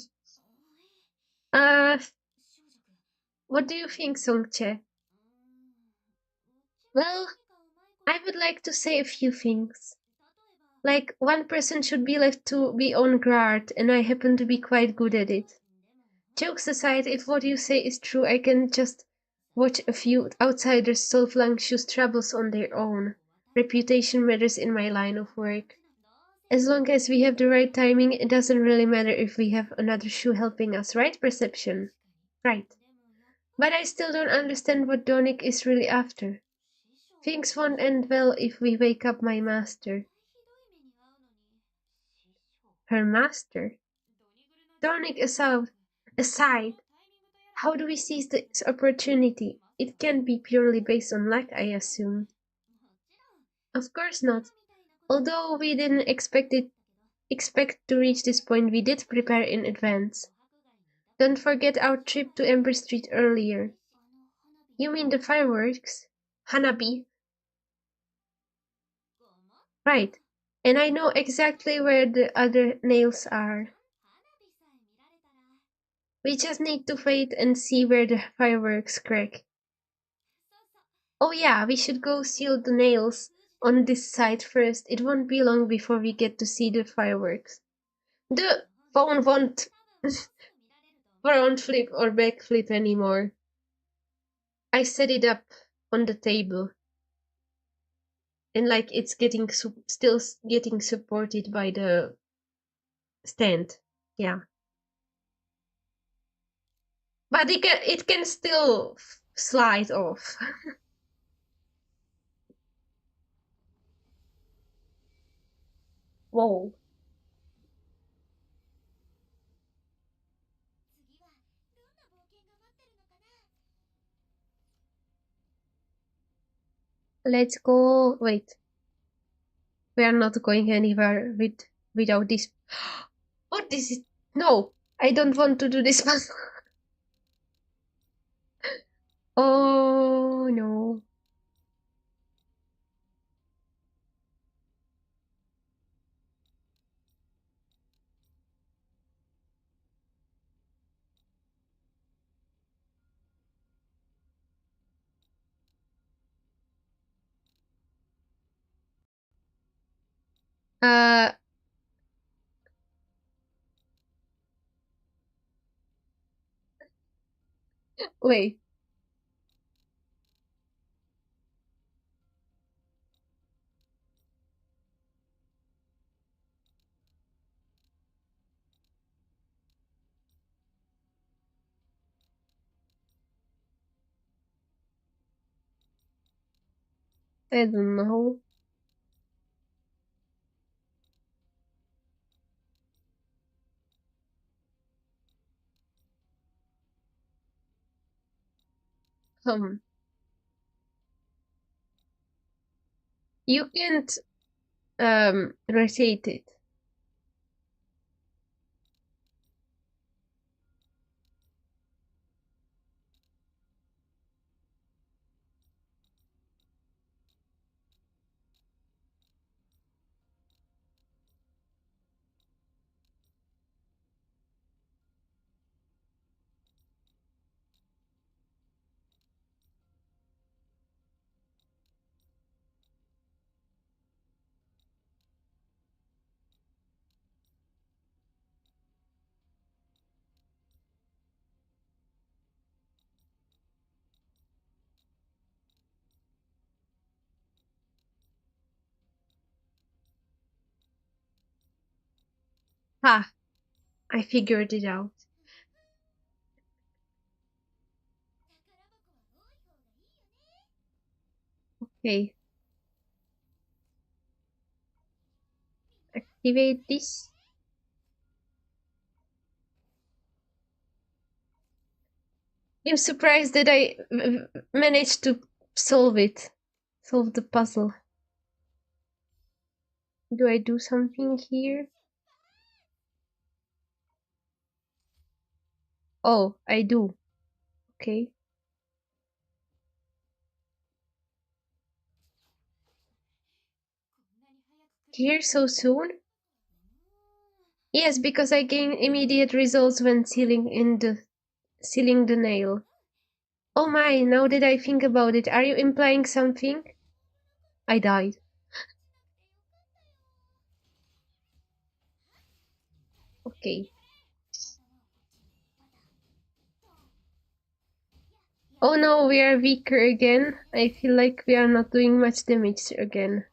Uh, what do you think, Songche? Well, I would like to say a few things. Like, one person should be left to be on guard, and I happen to be quite good at it. Jokes aside, if what you say is true, I can just watch a few outsiders solve Langshu's troubles on their own. Reputation matters in my line of work. As long as we have the right timing, it doesn't really matter if we have another shoe helping us, right? Perception. Right. But I still don't understand what Donick is really after. Things won't end well if we wake up my master. Her master? Donick aside, how do we seize this opportunity? It can't be purely based on luck, I assume. Of course not. Although we didn't expect to reach this point, we did prepare in advance. Don't forget our trip to Ember Street earlier. You mean the fireworks? Hanabi? Right. And I know exactly where the other nails are. We just need to wait and see where the fireworks crack. Oh yeah, we should go seal the nails on this side first. It won't be long before we get to see the fireworks. The phone won't front flip or back flip anymore. I set it up on the table. And like it's still getting supported by the stand. Yeah. But it can still slide off. Whoa. Let's go. Wait. We are not going anywhere without this. What is it? No, I don't want to do this one. Oh no. Uh, wait. I don't know. Um, you can't rotate it. Ha! I figured it out. Okay. Activate this. I'm surprised that I managed to solve it. Solve the puzzle. Do I do something here? Oh, I do. Okay. Here so soon? Yes, because I gain immediate results when sealing the nail. Oh my, now that I think about it, are you implying something? I died. Okay. Oh no, we are weaker again. I feel like we are not doing much damage again.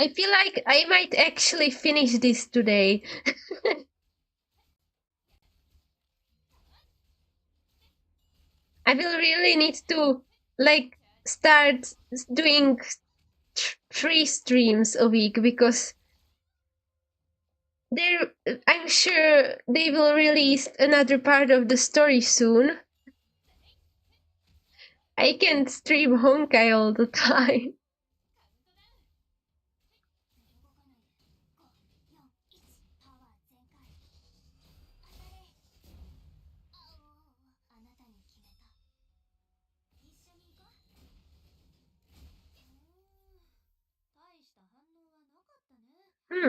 I feel like I might actually finish this today. I will really need to like start doing 3 streams a week because there I'm sure they will release another part of the story soon. I can't stream Honkai all the time.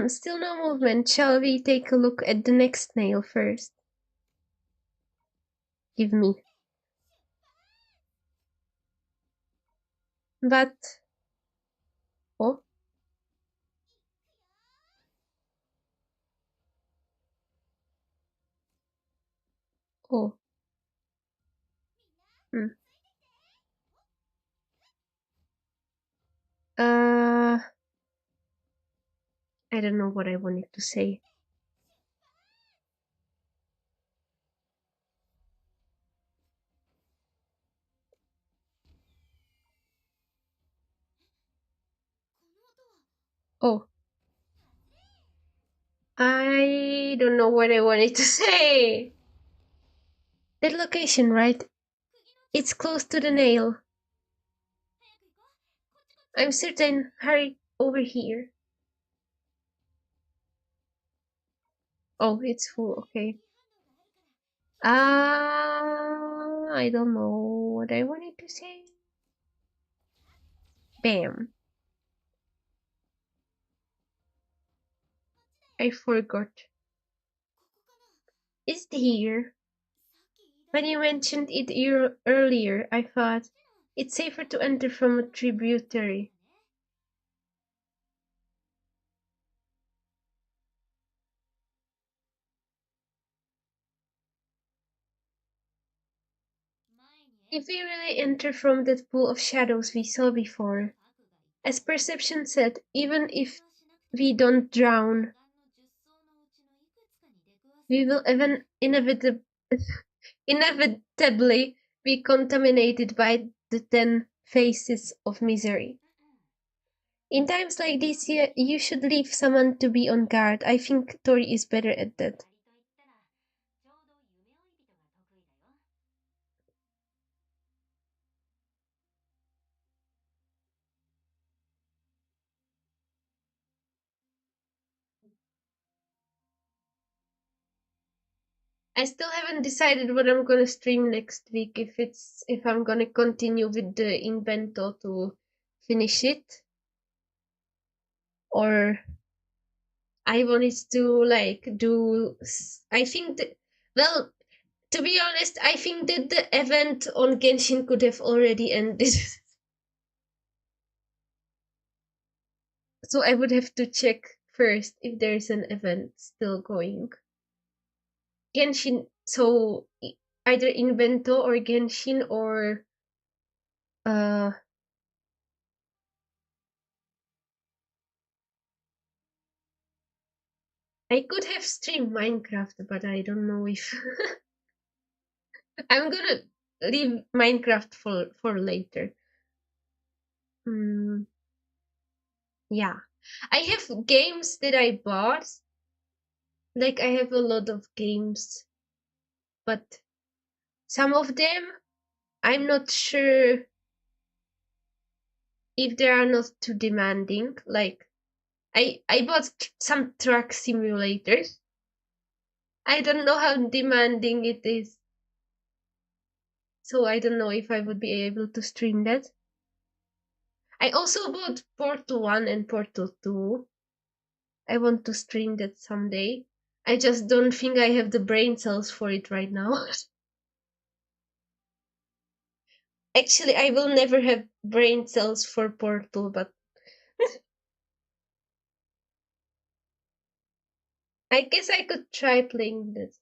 Still no movement. Shall we take a look at the next nail first? Give me. But oh. Oh. Hmm. I don't know what I wanted to say. Oh. I don't know what I wanted to say. That location, right? It's close to the nail. I'm certain. Hurry over here. Oh, it's full. Okay. I don't know what I wanted to say. Bam. I forgot. Is it here? When you mentioned it earlier, I thought it's safer to enter from a tributary. If we really enter from that pool of shadows we saw before, as perception said, even if we don't drown, we will inevitably be contaminated by the 10 faces of misery. In times like this, you should leave someone to be on guard. I think Tori is better at that. I still haven't decided what I'm gonna stream next week. If I'm gonna continue with the Invento to finish it, or I wanted to like do. I think that, well, to be honest, I think that the event on Genshin could have already ended. So I would have to check first if there's an event still going. Genshin, so either Invento or Genshin or uh I could have streamed Minecraft, but I don't know if I'm gonna leave Minecraft for later. Hmm. Yeah. I have games that I bought. Like I have a lot of games, but some of them I'm not sure if they are not too demanding. Like I bought some truck simulators. I don't know how demanding it is. So I don't know if I would be able to stream that. I also bought Portal 1 and Portal 2. I want to stream that someday. I just don't think I have the brain cells for it right now. Actually, I will never have brain cells for Portal, but I guess I could try playing this.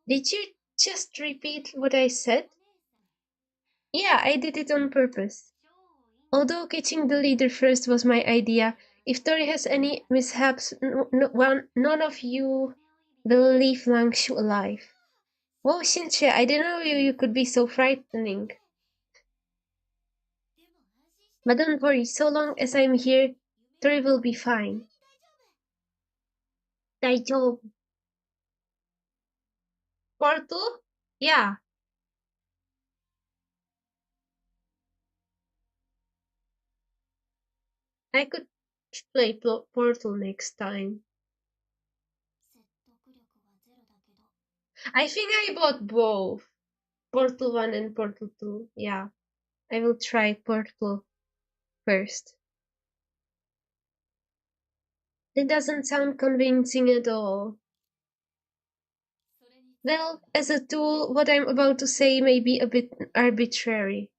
Did you just repeat what I said? Yeah, I did it on purpose. Although catching the leader first was my idea, if Tori has any mishaps, none of you will leave Langshu alive. Whoa, Shinche, I didn't know you could be so frightening. But don't worry, so long as I'm here, Tori will be fine. Daijoubu. Portal? Yeah, I could play Portal next time. I think I bought both. Portal 1 and Portal 2. Yeah, I will try Portal first. That doesn't sound convincing at all. Well, as a tool, what I'm about to say may be a bit arbitrary.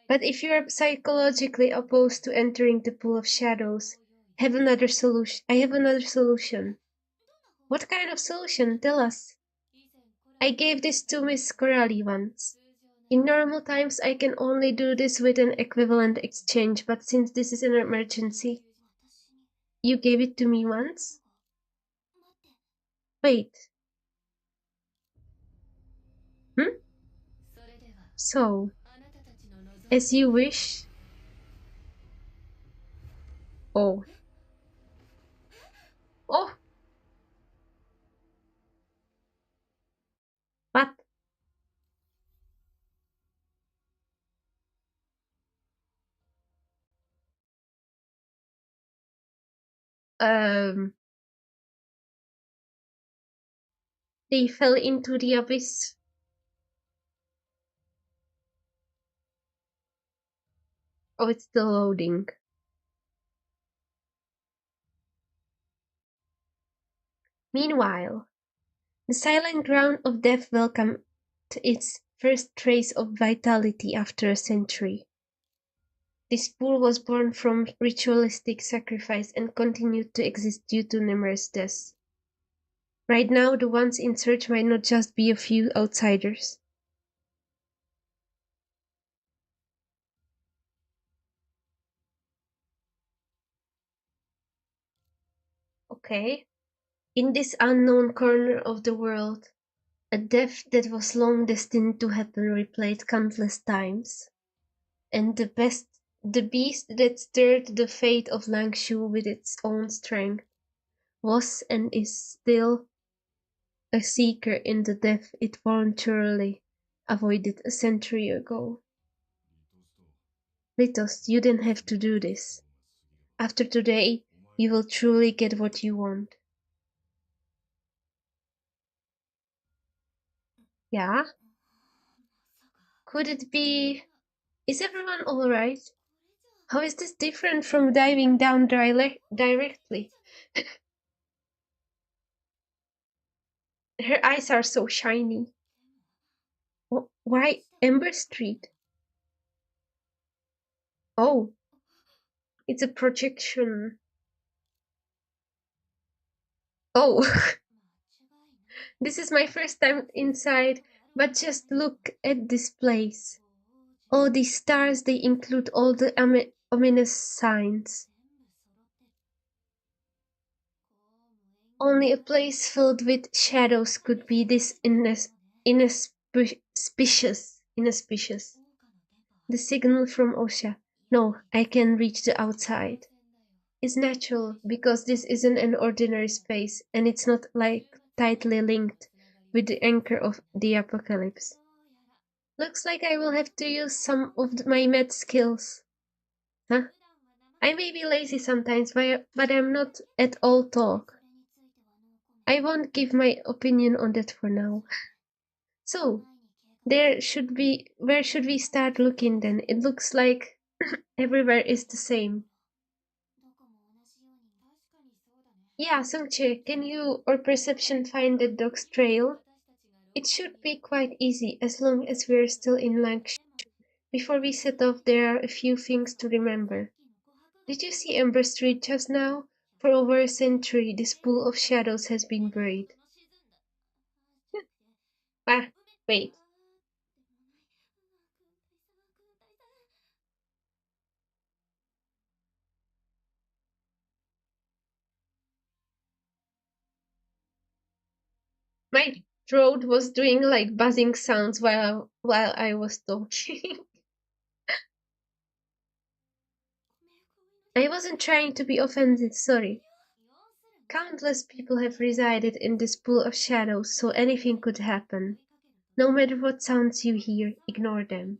But if you're psychologically opposed to entering the pool of shadows, have another solution. I have another solution. What kind of solution? Tell us. I gave this to Miss Coralie once. In normal times, I can only do this with an equivalent exchange, but since this is an emergency, you gave it to me once? Wait. Hmm? So, as you wish. Oh. Oh, what? Um, they fell into the abyss. Oh, it's still loading. Meanwhile, the silent ground of death welcomed its first trace of vitality after a century. This pool was born from ritualistic sacrifice and continued to exist due to numerous deaths. Right now, the ones in search might not just be a few outsiders. Okay. In this unknown corner of the world, a death that was long destined to happen replayed countless times. And the beast that stirred the fate of Langshu with its own strength was and is still a seeker in the death it voluntarily avoided a century ago. Litos, you didn't have to do this. After today, you will truly get what you want. Yeah? Could it be... Is everyone alright? How is this different from diving down directly? Her eyes are so shiny. Why Ember Street? Oh, it's a projection. Oh, this is my first time inside, but just look at this place. Oh, these stars, they include all the ominous signs. Only a place filled with shadows could be this inauspicious. The signal from Osha. No, I can reach the outside. Is natural because this isn't an ordinary space and it's not like tightly linked with the anchor of the apocalypse. Looks like I will have to use some of my med skills. Huh? I may be lazy sometimes, but I'm not at all talk. I won't give my opinion on that for now. So, where should we start looking then? It looks like everywhere is the same. Yeah, Sungche, can you or perception find the dog's trail? It should be quite easy as long as we're still in lunch. Before we set off, there are a few things to remember. Did you see Ember Street just now? For over a century, this pool of shadows has been buried. Ah, wait. My throat was doing like buzzing sounds while I was talking. I wasn't trying to be offensive, sorry. Countless people have resided in this pool of shadows, so anything could happen. No matter what sounds you hear, ignore them.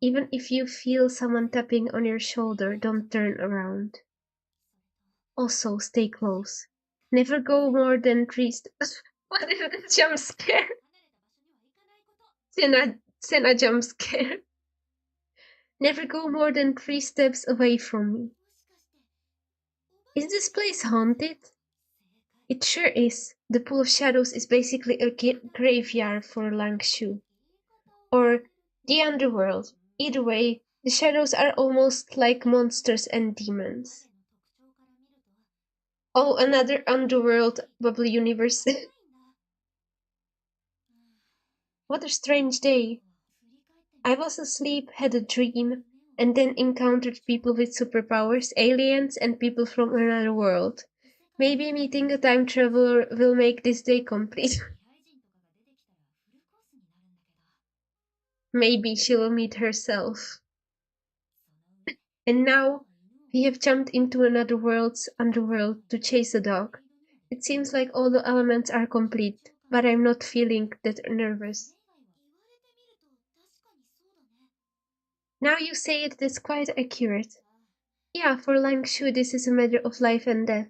Even if you feel someone tapping on your shoulder, don't turn around. Also, stay close. Never go more than three steps. What is a jump scare? Sena jump scare. Never go more than 3 steps away from me. Is this place haunted? It sure is. The Pool of Shadows is basically a graveyard for Langshu. Or the underworld. Either way, the shadows are almost like monsters and demons. Oh, another underworld bubble universe. What a strange day. I was asleep, had a dream, and then encountered people with superpowers, aliens, and people from another world. Maybe meeting a time traveler will make this day complete. Maybe she will meet herself. And now we have jumped into another world's underworld to chase a dog. It seems like all the elements are complete, but I'm not feeling that nervous. Now you say it, that's quite accurate. Yeah, for Langshu this is a matter of life and death.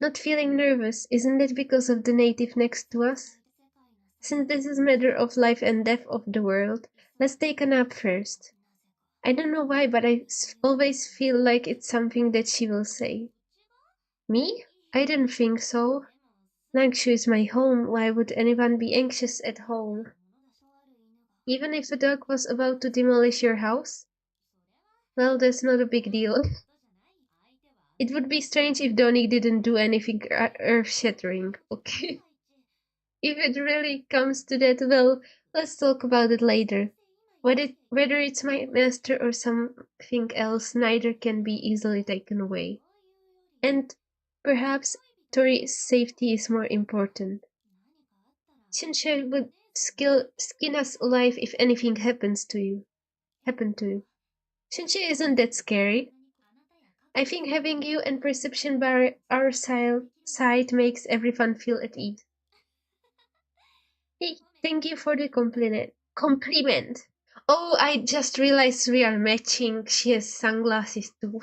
Not feeling nervous, isn't it because of the native next to us? Since this is a matter of life and death of the world, let's take a nap first. I don't know why, but always feel like it's something that she will say. Me? I didn't think so. Langshu is my home. Why would anyone be anxious at home? Even if the dog was about to demolish your house? Well, that's not a big deal. It would be strange if Donnie didn't do anything earth-shattering, okay? If it really comes to that, well, let's talk about it later. Whether it's my master or something else, neither can be easily taken away. And perhaps Tori's safety is more important. Shinsei would skin us alive if anything happened to you. Shinsei isn't that scary. I think having you and perception by our side makes everyone feel at ease. Hey, thank you for the compliment. Compliment. Oh, I just realized we are matching. She has sunglasses too.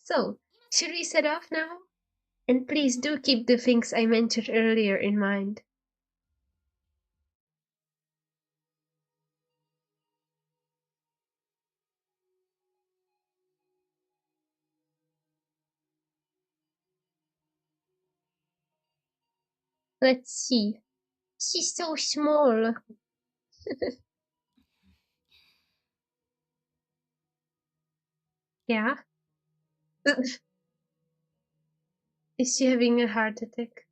So, should we set off now? And please do keep the things I mentioned earlier in mind. Let's see. She's so small. Yeah? Is she having a heart attack?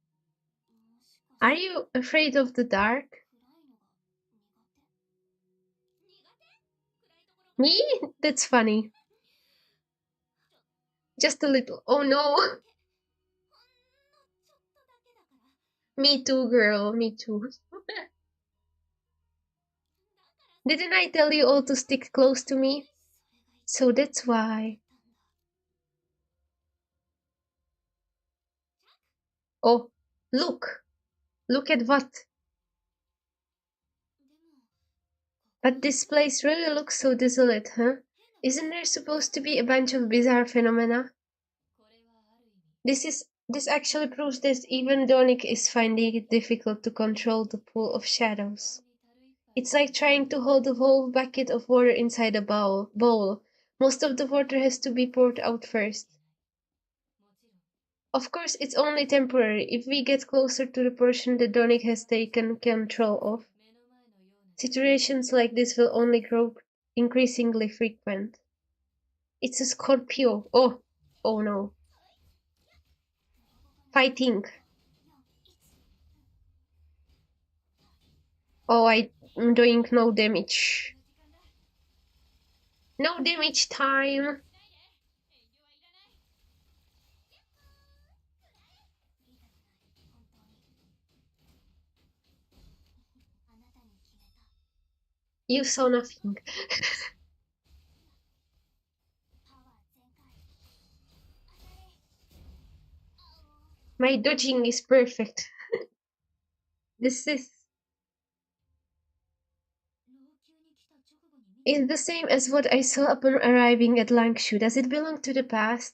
Are you afraid of the dark? Me? That's funny. Just a little. Oh no. Me too, girl. Me too. Didn't I tell you all to stick close to me? So that's why. Oh, look. Look at what? But this place really looks so desolate, huh? Isn't there supposed to be a bunch of bizarre phenomena? This actually proves that even Donick is finding it difficult to control the pool of shadows. It's like trying to hold a whole bucket of water inside a bowl. Most of the water has to be poured out first. Of course, it's only temporary. If we get closer to the portion that Donick has taken control of, situations like this will only grow increasingly frequent. It's a Scorpio. Oh no. Fighting. Oh, I'm doing no damage. No damage time. You saw nothing. My dodging is perfect. This is the same as what I saw upon arriving at Langshu. Does it belong to the past?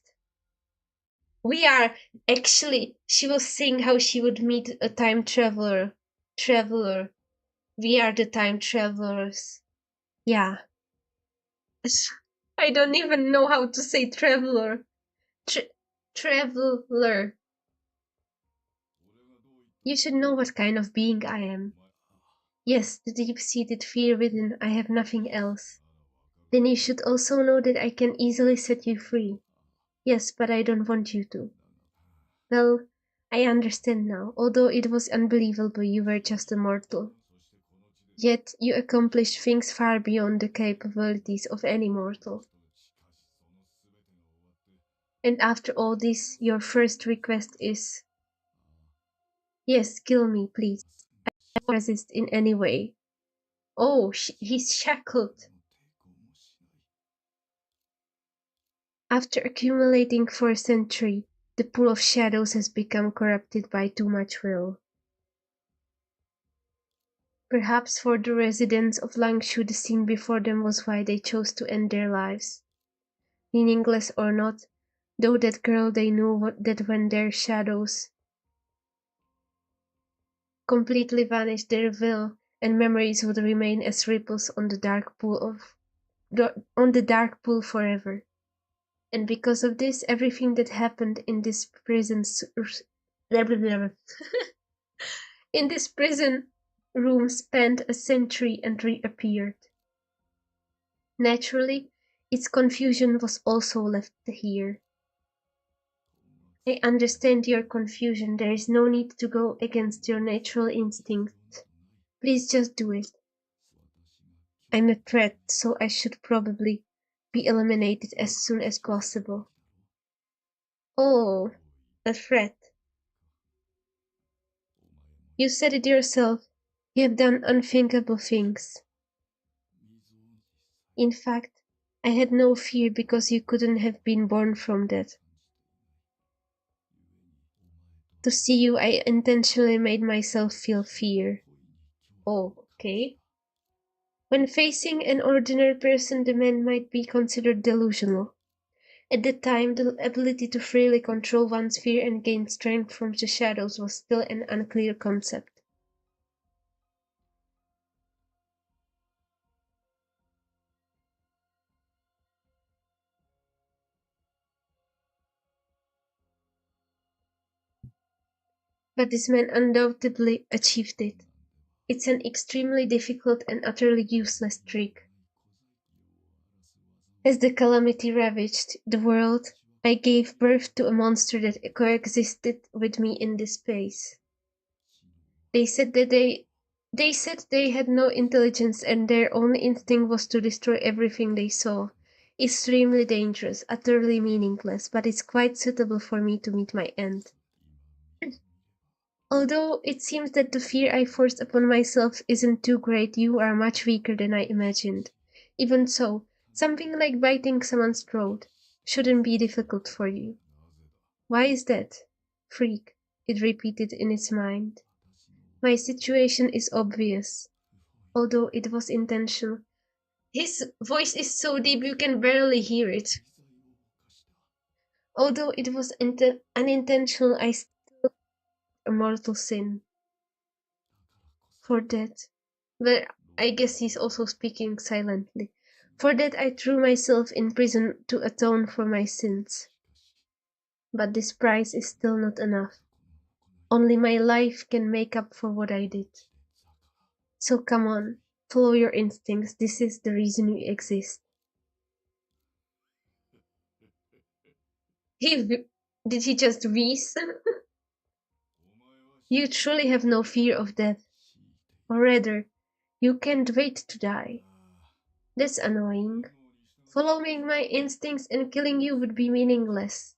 We are actually. She was saying how she would meet a time traveler. Traveler. We are the time travelers. Yeah. I don't even know how to say traveler. Traveler. You should know what kind of being I am. Yes, the deep-seated fear within. I have nothing else. Then you should also know that I can easily set you free. Yes, but I don't want you to. Well, I understand now. Although it was unbelievable you were just a mortal. Yet you accomplished things far beyond the capabilities of any mortal. And after all this, your first request is... Yes, kill me, please. I won't resist in any way. Oh, he's shackled. After accumulating for a century, the pool of shadows has become corrupted by too much will. Perhaps for the residents of Langshu the scene before them was why they chose to end their lives. Meaningless or not, though that girl they knew that when their shadows completely vanished their will and memories would remain as ripples on the dark pool forever. And because of this, everything that happened in this in this prison room spent a century and reappeared. Naturally, its confusion was also left here. I understand your confusion. There is no need to go against your natural instinct. Please just do it. I'm a threat, so I should probably be eliminated as soon as possible. Oh, a threat. You said it yourself. You have done unthinkable things. In fact, I had no fear because you couldn't have been born from that. To see you, I intentionally made myself feel fear. Oh, okay. When facing an ordinary person, the man might be considered delusional. At the time, the ability to freely control one's fear and gain strength from the shadows was still an unclear concept. But this man undoubtedly achieved it. It's an extremely difficult and utterly useless trick. As the calamity ravaged the world, I gave birth to a monster that coexisted with me in this space. They said that They said they had no intelligence and their only instinct was to destroy everything they saw. Extremely dangerous, utterly meaningless, but it's quite suitable for me to meet my end. Although it seems that the fear I forced upon myself isn't too great, you are much weaker than I imagined. Even so, something like biting someone's throat shouldn't be difficult for you. Why is that? Freak, it repeated in its mind. My situation is obvious, although it was intentional. His voice is so deep you can barely hear it. Although it was unintentional, I still a mortal sin. For that, well, I guess he's also speaking silently. For that I threw myself in prison to atone for my sins. But this price is still not enough. Only my life can make up for what I did. So come on, follow your instincts. This is the reason you exist. Did he just wheeze? You truly have no fear of death. Or rather, you can't wait to die. That's annoying. Following my instincts and killing you would be meaningless.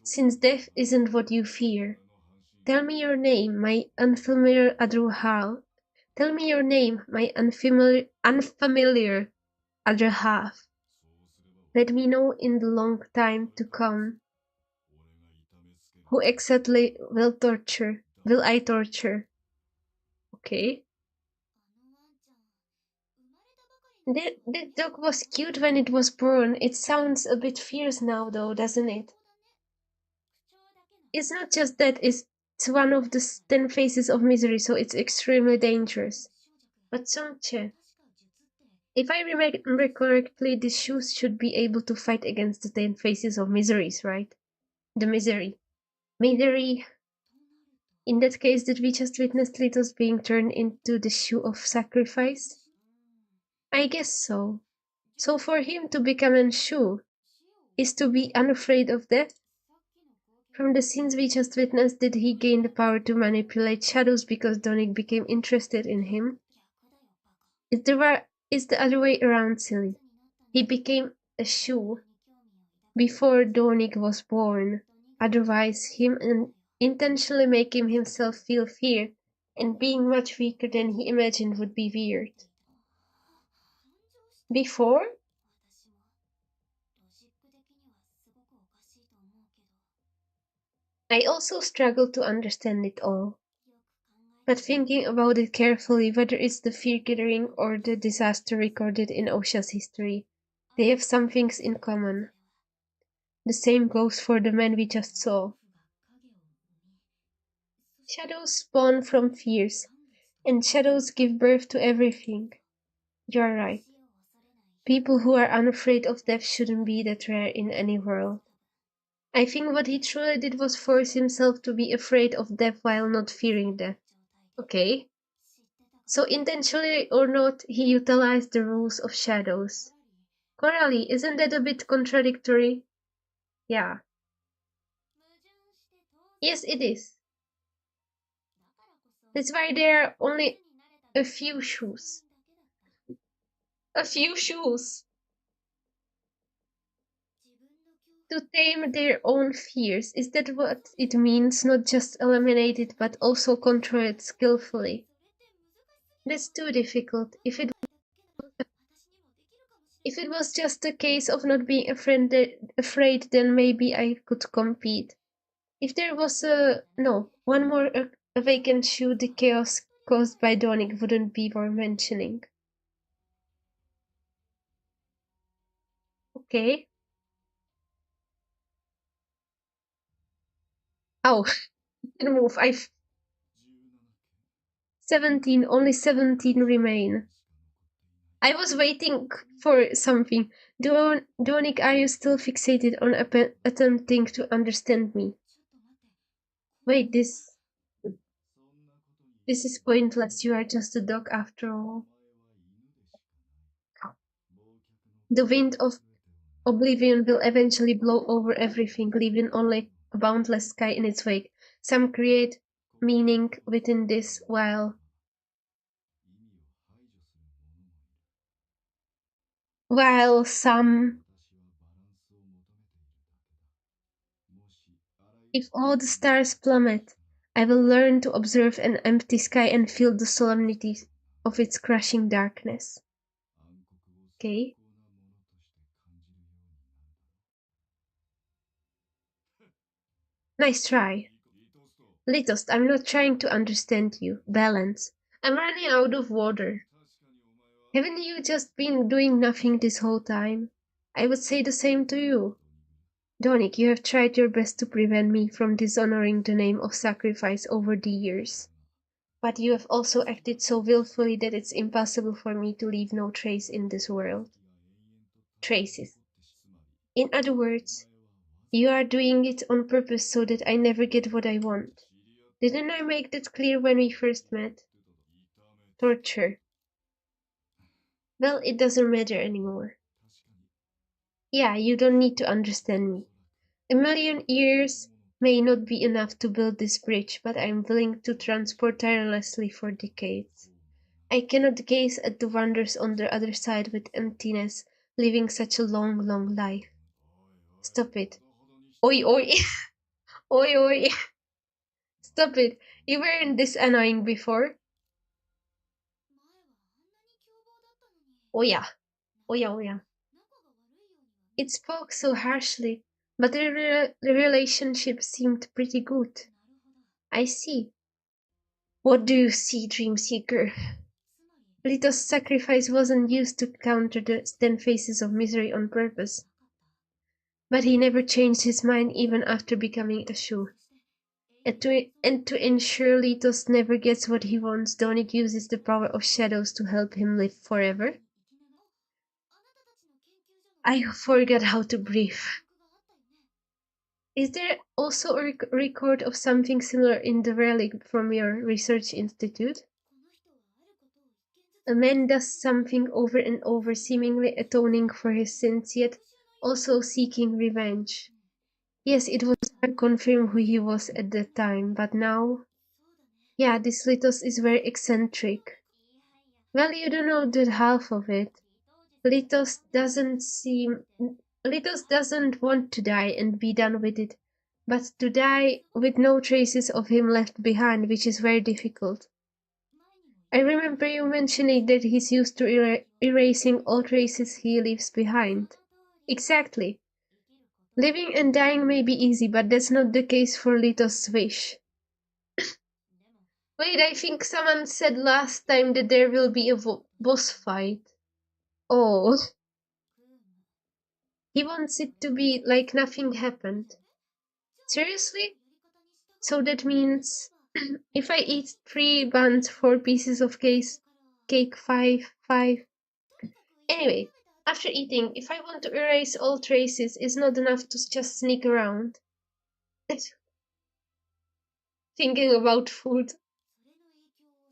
Since death isn't what you fear. Tell me your name, my unfamiliar Adruhal. Tell me your name, my unfamiliar other half. Let me know in the long time to come who exactly will I torture. Okay. That dog was cute when it was born. It sounds a bit fierce now though, doesn't it? It's not just that, it's one of the 10 faces of misery, so it's extremely dangerous. But Songche, if I remember correctly, the shoes should be able to fight against the 10 faces of miseries, right? The misery. Misery. In that case, did we just witness Little's being turned into the shoe of sacrifice? I guess so. So for him to become a shoe is to be unafraid of death? From the scenes we just witnessed, did he gain the power to manipulate shadows because Donick became interested in him? Is the other way around silly? He became a shoe before Donick was born. Otherwise, him intentionally making himself feel fear and being much weaker than he imagined would be weird. Before? I also struggle to understand it all. But thinking about it carefully, whether it's the fear gathering or the disaster recorded in Osha's history, they have some things in common. The same goes for the man we just saw. Shadows spawn from fears, and shadows give birth to everything. You're right. People who are unafraid of death shouldn't be that rare in any world. I think what he truly did was force himself to be afraid of death while not fearing death. Okay? So intentionally or not, he utilized the rules of shadows. Coralie, isn't that a bit contradictory? Yeah. Yes, it is. That's why there are only a few shoes. A few shoes. To tame their own fears. Is that what it means? Not just eliminate it, but also control it skillfully. That's too difficult. If it was just a case of not being afraid, then maybe I could compete. If there was one more a vacant shoe, the chaos caused by Donick wouldn't be worth mentioning. Okay. Oh, move. 17, only 17 remain. I was waiting for something. Donick, are you still fixated on attempting to understand me? Wait, this is pointless. You are just a dog after all. The wind of oblivion will eventually blow over everything, leaving only a boundless sky in its wake. Some create meaning within this, while While some, if all the stars plummet, I will learn to observe an empty sky and feel the solemnity of its crushing darkness. Okay? Nice try. Latest, I'm not trying to understand you. Balance. I'm running out of water. Haven't you just been doing nothing this whole time? I would say the same to you. Donik, you have tried your best to prevent me from dishonoring the name of sacrifice over the years. But you have also acted so willfully that it's impossible for me to leave no trace in this world. Traces. In other words, you are doing it on purpose so that I never get what I want. Didn't I make that clear when we first met? Torture. Well, it doesn't matter anymore. Yeah, you don't need to understand me. A million years may not be enough to build this bridge, but I am willing to transport tirelessly for decades. I cannot gaze at the wonders on the other side with emptiness, living such a long, long life. Stop it. Oi, oi, oi, oi. Stop it. You weren't this annoying before. Oh yeah, oh yeah, oh yeah. It spoke so harshly, but the relationship seemed pretty good. I see. What do you see, dream seeker? Lito's sacrifice wasn't used to counter the 10 faces of misery on purpose. But he never changed his mind even after becoming a Shu. And to ensure Litos never gets what he wants, Donik uses the power of shadows to help him live forever. I forgot how to breathe. Is there also a record of something similar in the relic from your research institute? A man does something over and over, seemingly atoning for his sins, yet also seeking revenge. Yes, it was hard to confirm who he was at that time, but now... Yeah, this Litos is very eccentric. Well, you don't know the half of it. Litos doesn't seem... Litos doesn't want to die and be done with it, but to die with no traces of him left behind, which is very difficult. I remember you mentioning that he's used to erasing all traces he leaves behind. Exactly. Living and dying may be easy, but that's not the case for Litos' wish. Wait, I think someone said last time that there will be a boss fight. Oh, he wants it to be like nothing happened. Seriously? So that means if I eat 3 buns, 4 pieces of cake 5. Anyway, after eating, if I want to erase all traces, it's not enough to just sneak around. Thinking about food.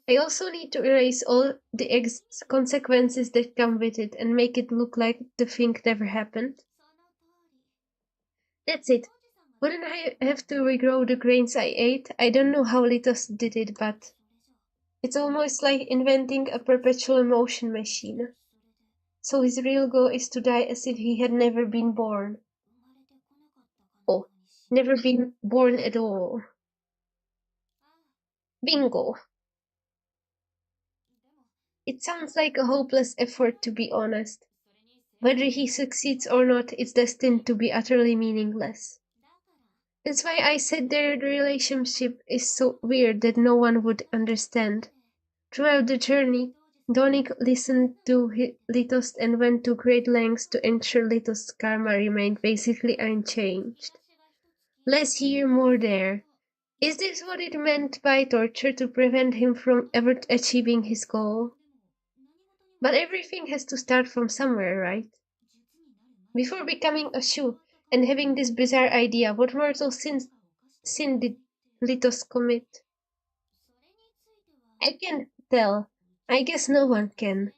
I also need to erase all the consequences that come with it and make it look like the thing never happened. That's it. Wouldn't I have to regrow the grains I ate? I don't know how Litos did it, but it's almost like inventing a perpetual motion machine. So his real goal is to die as if he had never been born. Oh, never been born at all. Bingo. It sounds like a hopeless effort, to be honest. Whether he succeeds or not, it's destined to be utterly meaningless. That's why I said their relationship is so weird that no one would understand. Throughout the journey, Donik listened to Litos and went to great lengths to ensure Litos' karma remained basically unchanged. Less here, more there. Is this what it meant by torture, to prevent him from ever achieving his goal? But everything has to start from somewhere, right? Before becoming a Shu and having this bizarre idea, what mortal sin did Litos commit? I can't tell. I guess no one can.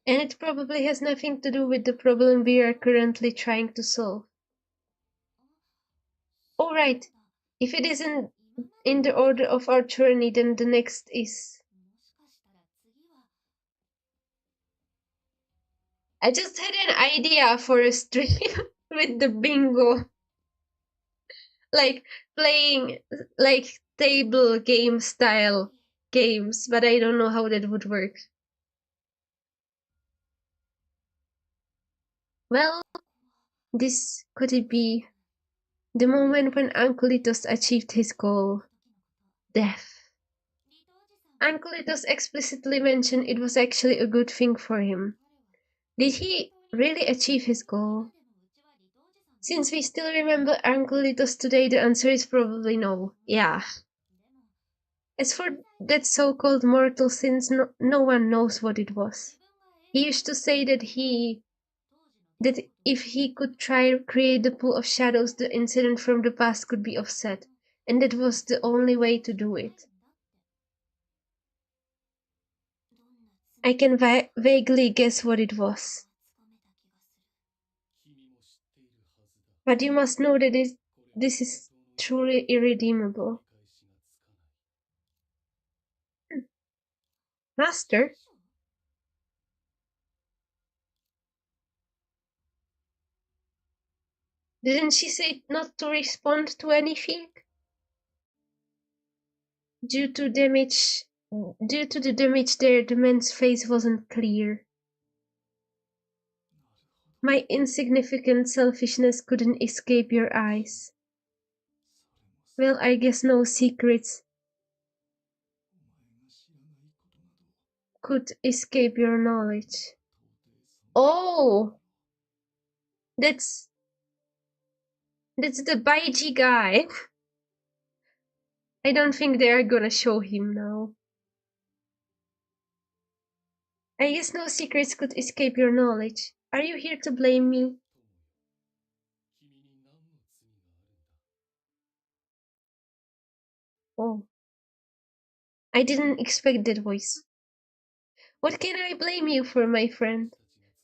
And it probably has nothing to do with the problem we are currently trying to solve. Alright, if it isn't in the order of our journey, then the next is... I just had an idea for a stream with the bingo. Like playing like table game style games, but I don't know how that would work. Well, this could it be the moment when Uncle Litos achieved his goal, death. Uncle Litos explicitly mentioned it was actually a good thing for him. Did he really achieve his goal? Since we still remember Uncle Litos today, the answer is probably no. Yeah. As for that so-called mortal sins, no one knows what it was. He used to say that if he could try to create the pool of shadows, the incident from the past could be offset, and that was the only way to do it. I can vaguely guess what it was. But you must know that this is truly irredeemable. Master? Didn't she say not to respond to anything? Due to the damage there, the man's face wasn't clear. My insignificant selfishness couldn't escape your eyes. Well, I guess no secrets could escape your knowledge. Oh! That's the Baiji guy. I don't think they are gonna show him now. I guess no secrets could escape your knowledge. Are you here to blame me? Oh. I didn't expect that voice. What can I blame you for, my friend?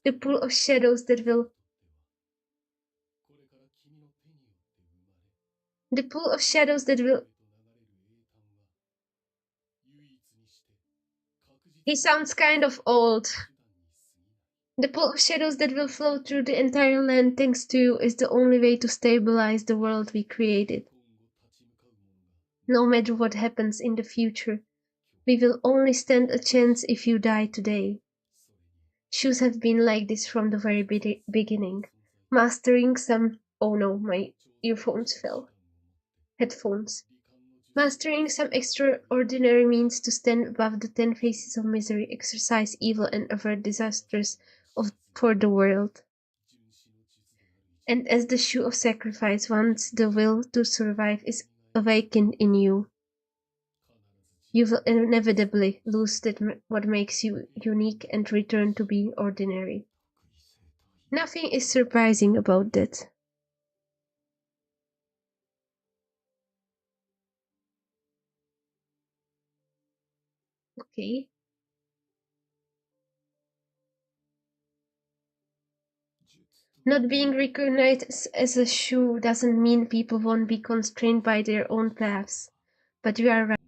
The pool of shadows that will... The pool of shadows that will... He sounds kind of old. The pool of shadows that will flow through the entire land thanks to you is the only way to stabilize the world we created. No matter what happens in the future, we will only stand a chance if you die today. Shoes have been like this from the very beginning. Mastering some... Oh no, my earphones fell. Headphones. Mastering some extraordinary means to stand above the 10 faces of misery, exorcise evil, and avert disasters for the world. And as the shoe of sacrifice, once the will to survive is awakened in you, you will inevitably lose what makes you unique and return to being ordinary. Nothing is surprising about that. Okay. Not being recognized as a shoe doesn't mean people won't be constrained by their own paths. But you are right.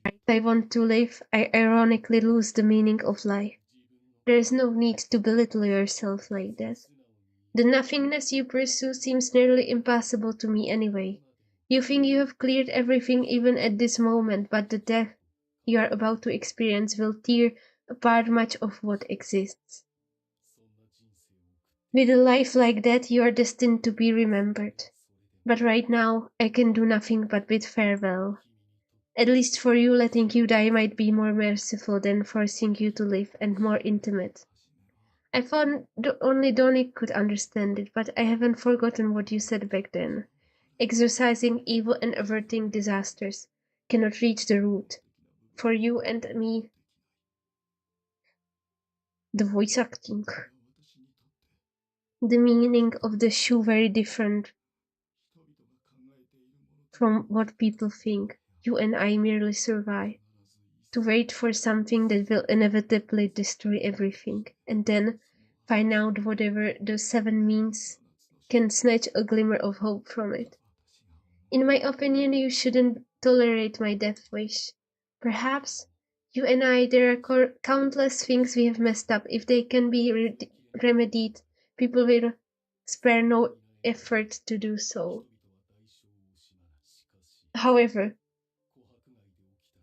If I want to live, I ironically lose the meaning of life. There is no need to belittle yourself like that. The nothingness you pursue seems nearly impossible to me anyway. You think you have cleared everything even at this moment, but the death you are about to experience will tear apart much of what exists. With a life like that, you are destined to be remembered. But right now, I can do nothing but bid farewell. At least for you, letting you die might be more merciful than forcing you to live and more intimate. I thought only Donnie could understand it, but I haven't forgotten what you said back then. Exorcising evil and averting disasters cannot reach the root. For you and me, the voice acting. The meaning of the shoe very different from what people think. You and I merely survive. To wait for something that will inevitably destroy everything, and then find out whatever the 7 means can snatch a glimmer of hope from it. In my opinion, you shouldn't tolerate my death wish. Perhaps you and I, there are countless things we have messed up. If they can be remedied, people will spare no effort to do so. However,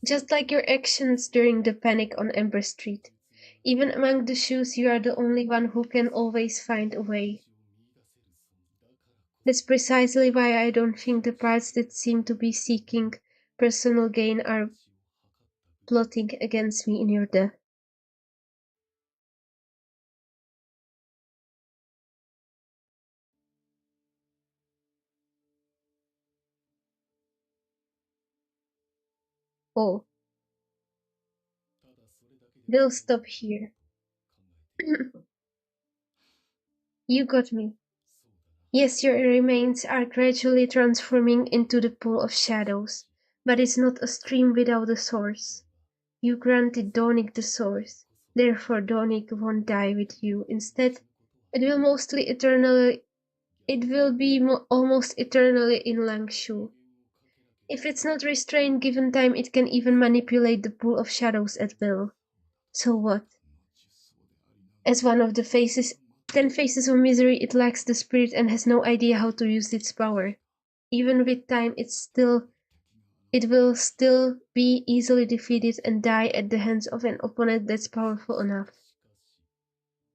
just like your actions during the panic on Ember Street, even among the shoes you are the only one who can always find a way. That's precisely why I don't think the parts that seem to be seeking personal gain are plotting against me in your death. Oh, we'll stop here. You got me. Yes, your remains are gradually transforming into the pool of shadows, but it's not a stream without a source. You granted Donic the source, therefore Donic won't die with you. Instead, it will mostly eternally it will be almost eternally in Langshu. If it's not restrained given time, it can even manipulate the pool of shadows at will. So what? As one of the faces, 10 faces of misery, it lacks the spirit and has no idea how to use its power. Even with time, it will still be easily defeated and die at the hands of an opponent that's powerful enough.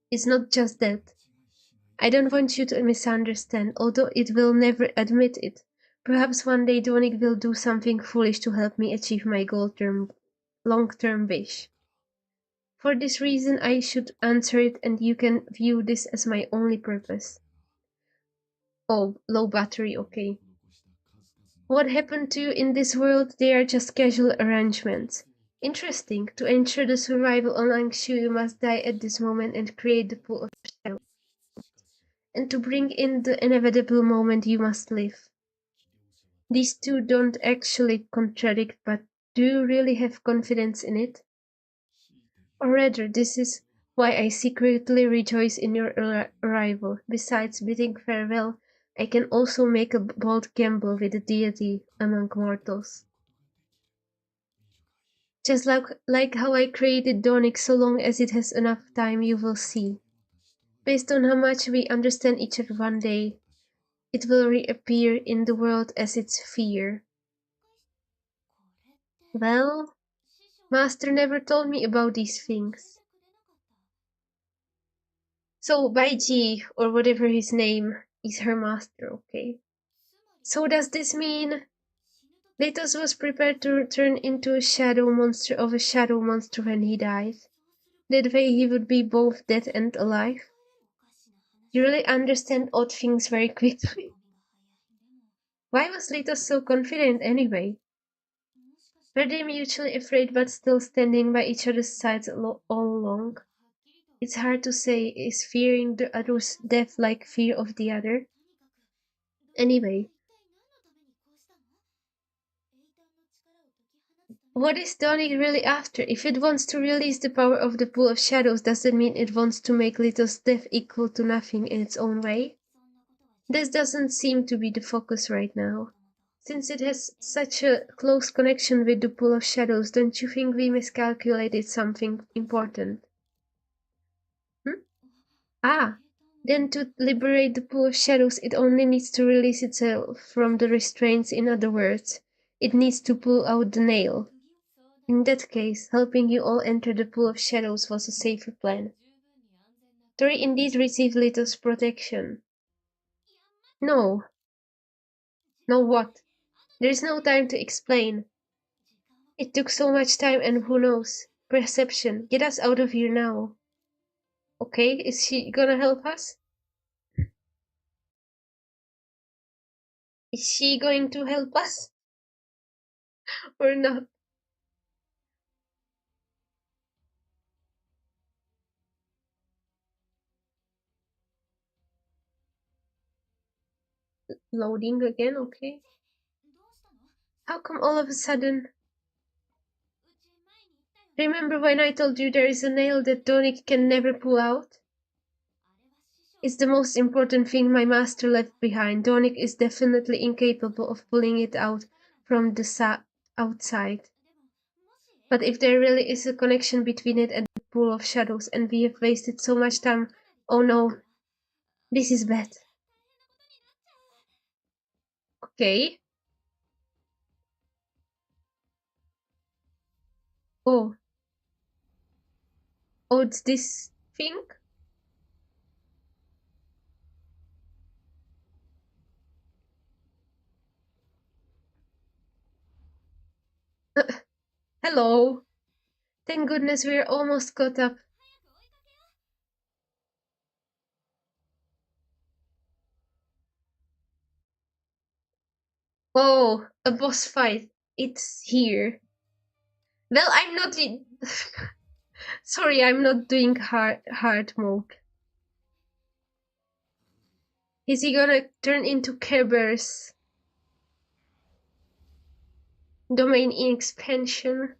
It's not just that. I don't want you to misunderstand, although it will never admit it. Perhaps one day Donik will do something foolish to help me achieve my long-term wish. For this reason, I should answer it, and you can view this as my only purpose. Oh, low battery, okay. What happened to you in this world? They are just casual arrangements. Interesting. To ensure the survival of Langshu, you must die at this moment and create the pool of shadow. And to bring in the inevitable moment, you must live. These two don't actually contradict, but do you really have confidence in it? Or rather, this is why I secretly rejoice in your arrival. Besides bidding farewell, I can also make a bold gamble with the deity among mortals. Just like how I created Donic, so long as it has enough time, you will see. Based on how much we understand each other one day, it will reappear in the world as its fear. Well, Master never told me about these things. So Baiji, or whatever his name, is her master, okay? So does this mean Letos was prepared to turn into a shadow monster of a shadow monster when he died? That way he would be both dead and alive? You really understand odd things very quickly. Why was Letos so confident anyway? Were they mutually afraid but still standing by each other's sides all along? It's hard to say, is fearing the other's death like fear of the other? Anyway, what is Donnie really after? If it wants to release the power of the pool of shadows, does that mean it wants to make Little's death equal to nothing in its own way? This doesn't seem to be the focus right now. Since it has such a close connection with the pool of shadows, don't you think we miscalculated something important? Ah, then to liberate the pool of shadows, it only needs to release itself from the restraints. In other words, it needs to pull out the nail. In that case, helping you all enter the pool of shadows was a safer plan. Tori indeed received Little's protection. No. No what? There is no time to explain. It took so much time and who knows? Perception. Get us out of here now. Okay, is she gonna help us? Is she going to help us? Or not? Loading again, okay. How come all of a sudden? Remember when I told you there is a nail that Donic can never pull out? It's the most important thing my master left behind. Donic is definitely incapable of pulling it out from the outside. But if there really is a connection between it and the pool of shadows, and we have wasted so much time Oh no, this is bad. Okay. Oh. Oh, it's this thing? Hello. Thank goodness we're almost caught up. Oh, a boss fight. It's here. Well, I'm not sorry, I'm not doing hard mode. Is he gonna turn into Kerberos? Domain expansion.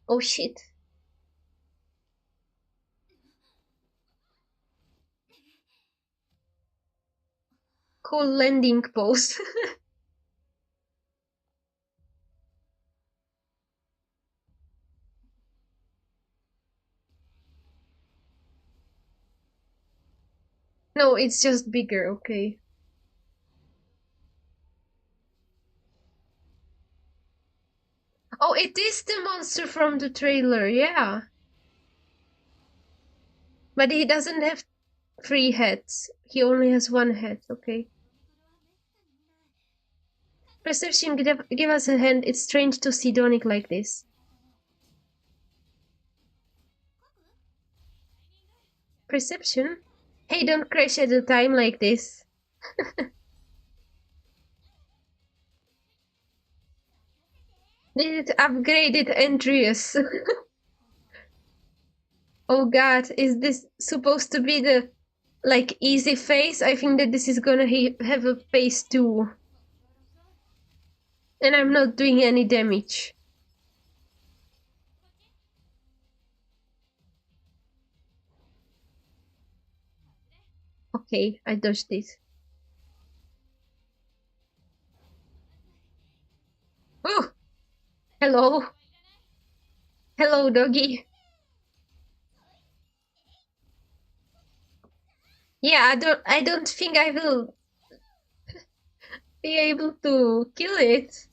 Oh shit. Cool landing pose. No, it's just bigger, okay. Oh, it is the monster from the trailer, yeah. But he doesn't have 3 heads. He only has 1 head, okay. Perception, give us a hand. It's strange to see Donic like this. Perception? Hey, don't crash at a time like this. Did it upgraded Andreas? Oh god, is this supposed to be the, like, easy phase? I think that this is gonna have a phase 2. And I'm not doing any damage. Okay, I dodged this. Oh! Hello! Hello, doggy. Yeah, I don't think I will be able to kill it.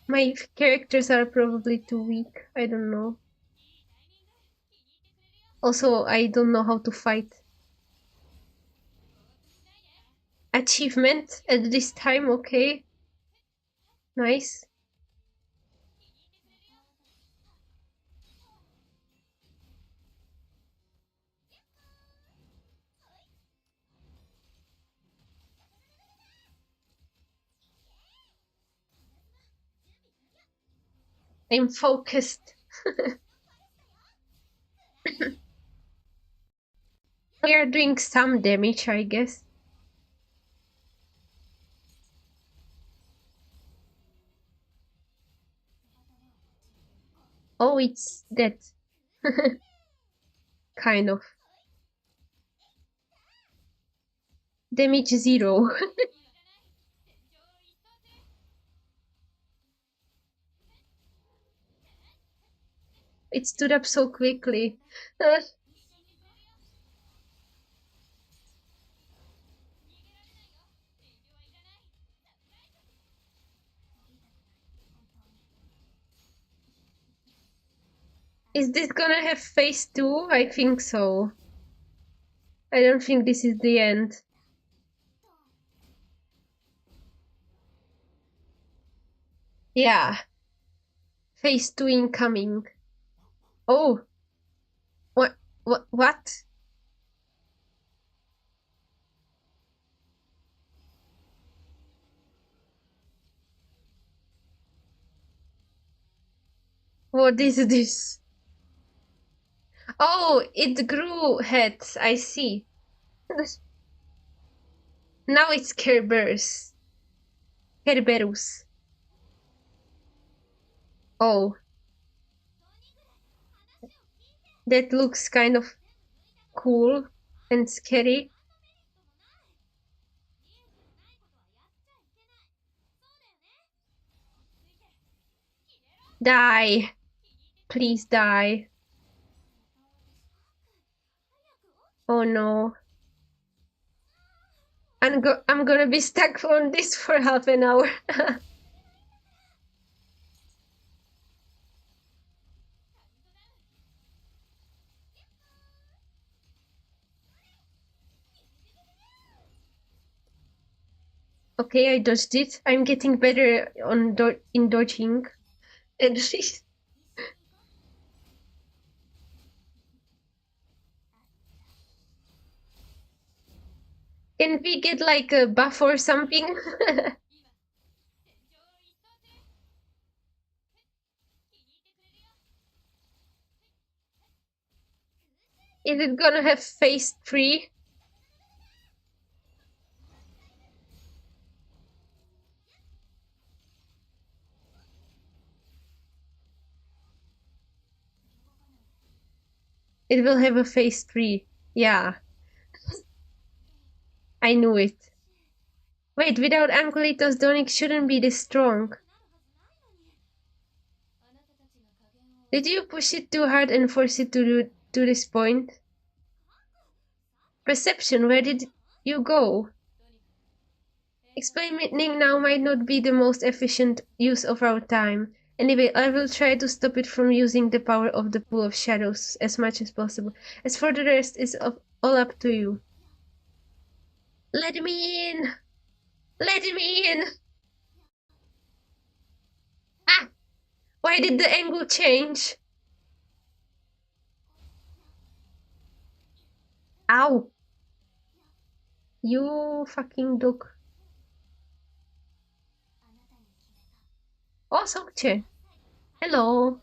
My characters are probably too weak. I don't know. Also, I don't know how to fight. Achievement at this time, okay. Nice. I'm focused. We are doing some damage, I guess. Oh, it's that. Kind of. Damage 0. It stood up so quickly. Is this gonna have phase 2? I think so. I don't think this is the end. Yeah. Phase 2 incoming. Oh. What? What? What is this? Oh, it grew heads. I see. Now it's Kerberos. Kerberos. Oh. That looks kind of cool and scary. Die. Please die. Oh no. I'm gonna be stuck on this for half an hour. Okay, I dodged it. I'm getting better on in dodging. And can we get like a buff or something? Is it gonna have phase 3? It will have a phase 3. Yeah. I knew it. Wait, without Ankylotos, Donic shouldn't be this strong. Did you push it too hard and force it to this point? Perception, where did you go? Explaining now might not be the most efficient use of our time. Anyway, I will try to stop it from using the power of the pool of shadows as much as possible. As for the rest, it's all up to you. Let me in! Let me in! Ah! Why did the angle change? Ow! You fucking dog. Oh, Songche. Hello.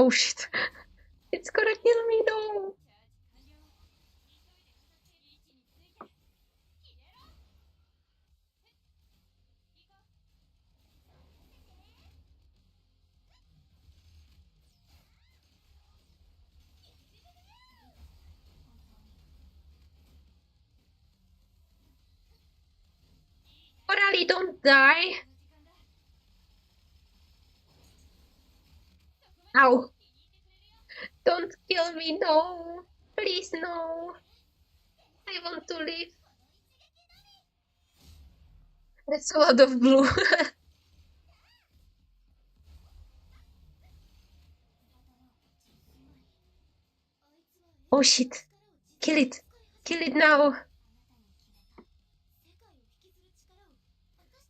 Oh shit. It's gonna kill me, no! Coralie, don't die! Ow! Don't kill me, no! Please, no! I want to live. That's a lot of blue. Oh shit. Kill it. Kill it now.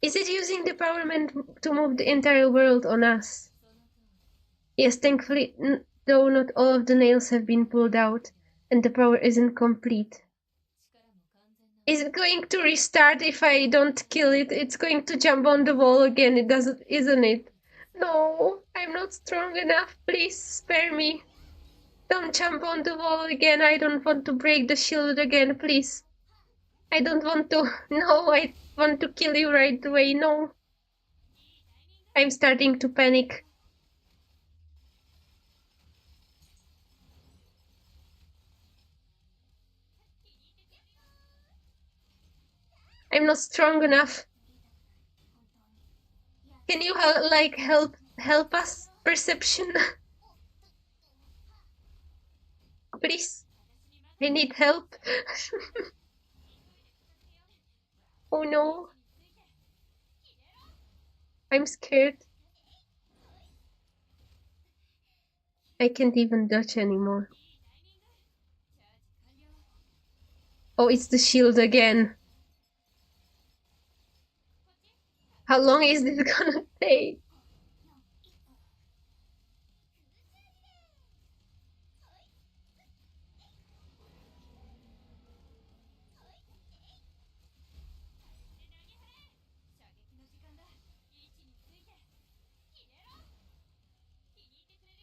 Is it using the power meant to move the entire world on us? Yes, thankfully, though not all of the nails have been pulled out, and the power isn't complete. Is it going to restart if I don't kill it? It's going to jump on the wall again, it doesn't, isn't it? No, I'm not strong enough. Please spare me. Don't jump on the wall again. I don't want to break the shield again, please. I don't want to. No, I want to kill you right away. No. I'm starting to panic. I'm not strong enough. Can you help us? Perception. Please. I need help. Oh no. I'm scared. I can't even dodge anymore. Oh, it's the shield again. How long is this gonna take?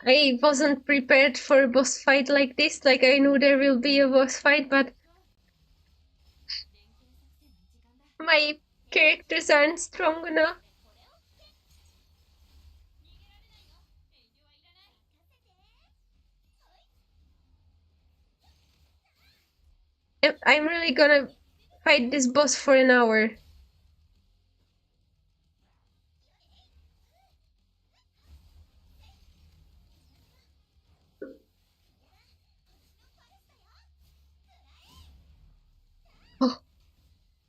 I wasn't prepared for a boss fight like this. Like, I knew there will be a boss fight, but my characters aren't strong enough. I'm really gonna fight this boss for an hour.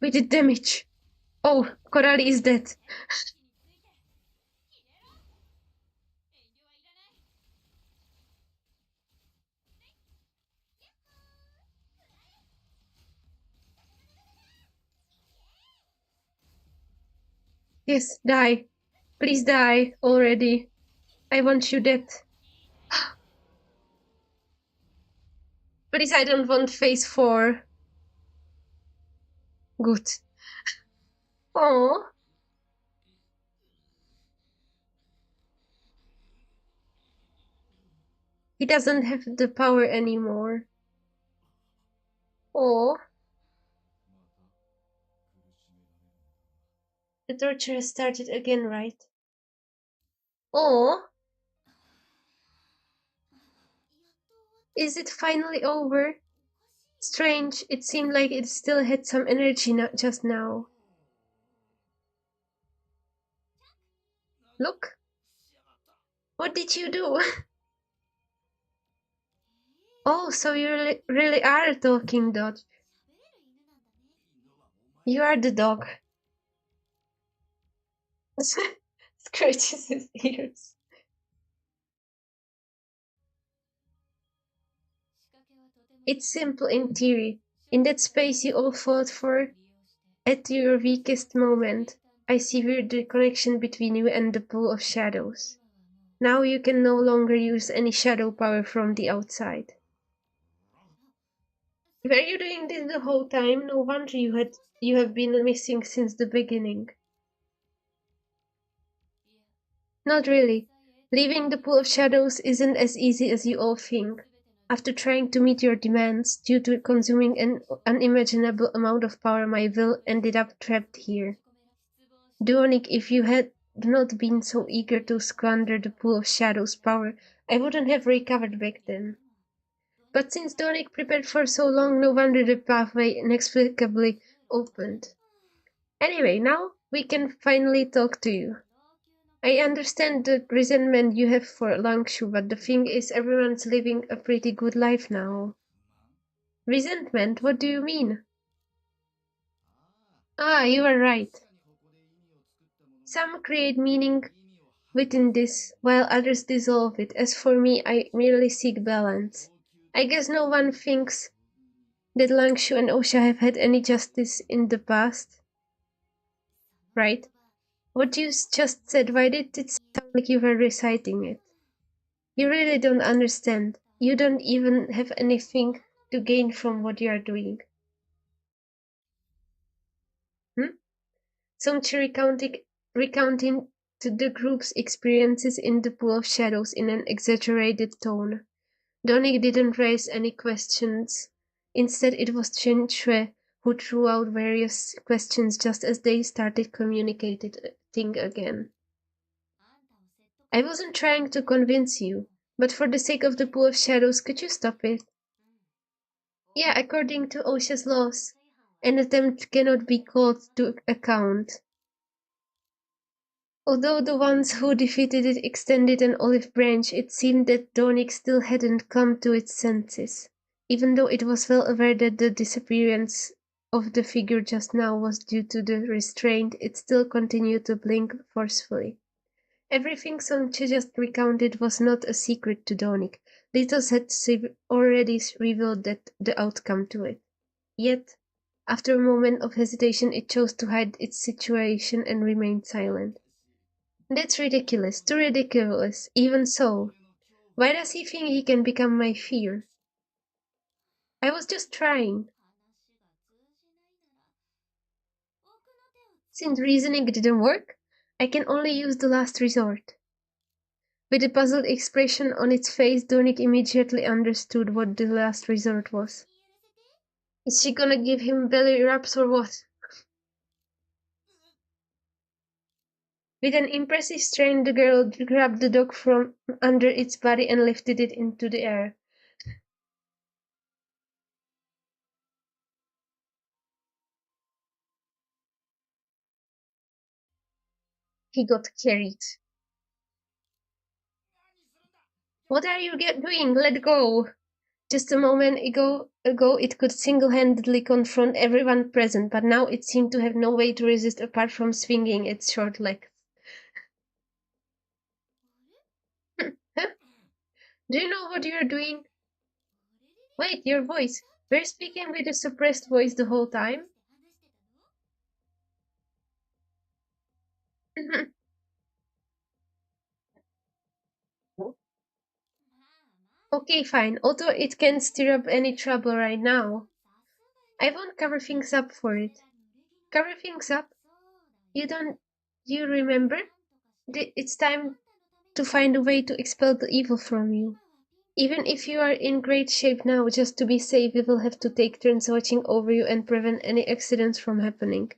We did damage. Oh, Coralie is dead. Yes, die. Please die already. I want you dead. Please, I don't want phase 4. Good. Oh, he doesn't have the power anymore. Oh, the torture has started again, right? Oh, is it finally over? Strange, it seemed like it still had some energy just now. Look, what did you do? Oh, so you really are a talking dog. You are the dog. Scratches his ears. It's simple in theory. In that space you all fought for, at your weakest moment, I severed the connection between you and the pool of shadows. Now you can no longer use any shadow power from the outside. Were you doing this the whole time? No wonder you have been missing since the beginning. Not really. Leaving the pool of shadows isn't as easy as you all think. After trying to meet your demands, due to consuming an unimaginable amount of power, my will ended up trapped here. Duonik, if you had not been so eager to squander the pool of shadows power, I wouldn't have recovered back then. But since Duonik prepared for so long, no wonder the pathway inexplicably opened. Anyway, now we can finally talk to you. I understand the resentment you have for Langshu, but the thing is everyone's living a pretty good life now. Resentment? What do you mean? Ah, you are right. Some create meaning within this, while others dissolve it. As for me, I merely seek balance. I guess no one thinks that Langshu and Osha have had any justice in the past. Right? What you just said, why did it sound like you were reciting it? You really don't understand. You don't even have anything to gain from what you are doing. Hmm? Songchi recounting to the group's experiences in the pool of shadows in an exaggerated tone. Donik didn't raise any questions. Instead, it was Chen Shui who threw out various questions just as they started communicating again. I wasn't trying to convince you, but for the sake of the pool of shadows, could you stop it? Yeah, according to OSHA's laws, an attempt cannot be called to account. Although the ones who defeated it extended an olive branch, it seemed that Donik still hadn't come to its senses. Even though it was well aware that the disappearance of the figure just now was due to the restraint, it still continued to blink forcefully. Everything Songche just recounted was not a secret to Donik. Litos had already revealed the outcome to it. Yet, after a moment of hesitation, it chose to hide its situation and remained silent. That's ridiculous, too ridiculous. Even so, why does he think he can become my fear? I was just trying. Since reasoning didn't work, I can only use the last resort. With a puzzled expression on its face, Donik immediately understood what the last resort was. Is she gonna give him belly rubs or what? With an impressive strain, the girl grabbed the dog from under its body and lifted it into the air. He got carried. What are you doing? Let go! Just a moment ago, it could single-handedly confront everyone present, but now it seemed to have no way to resist apart from swinging its short legs. Huh? Do you know what you're doing? Wait, your voice. We're speaking with a suppressed voice the whole time? Okay, fine. Although it can't stir up any trouble right now. I won't cover things up for it. Cover things up? You don't... You remember? It's time to find a way to expel the evil from you. Even if you are in great shape now, just to be safe, we will have to take turns watching over you and prevent any accidents from happening.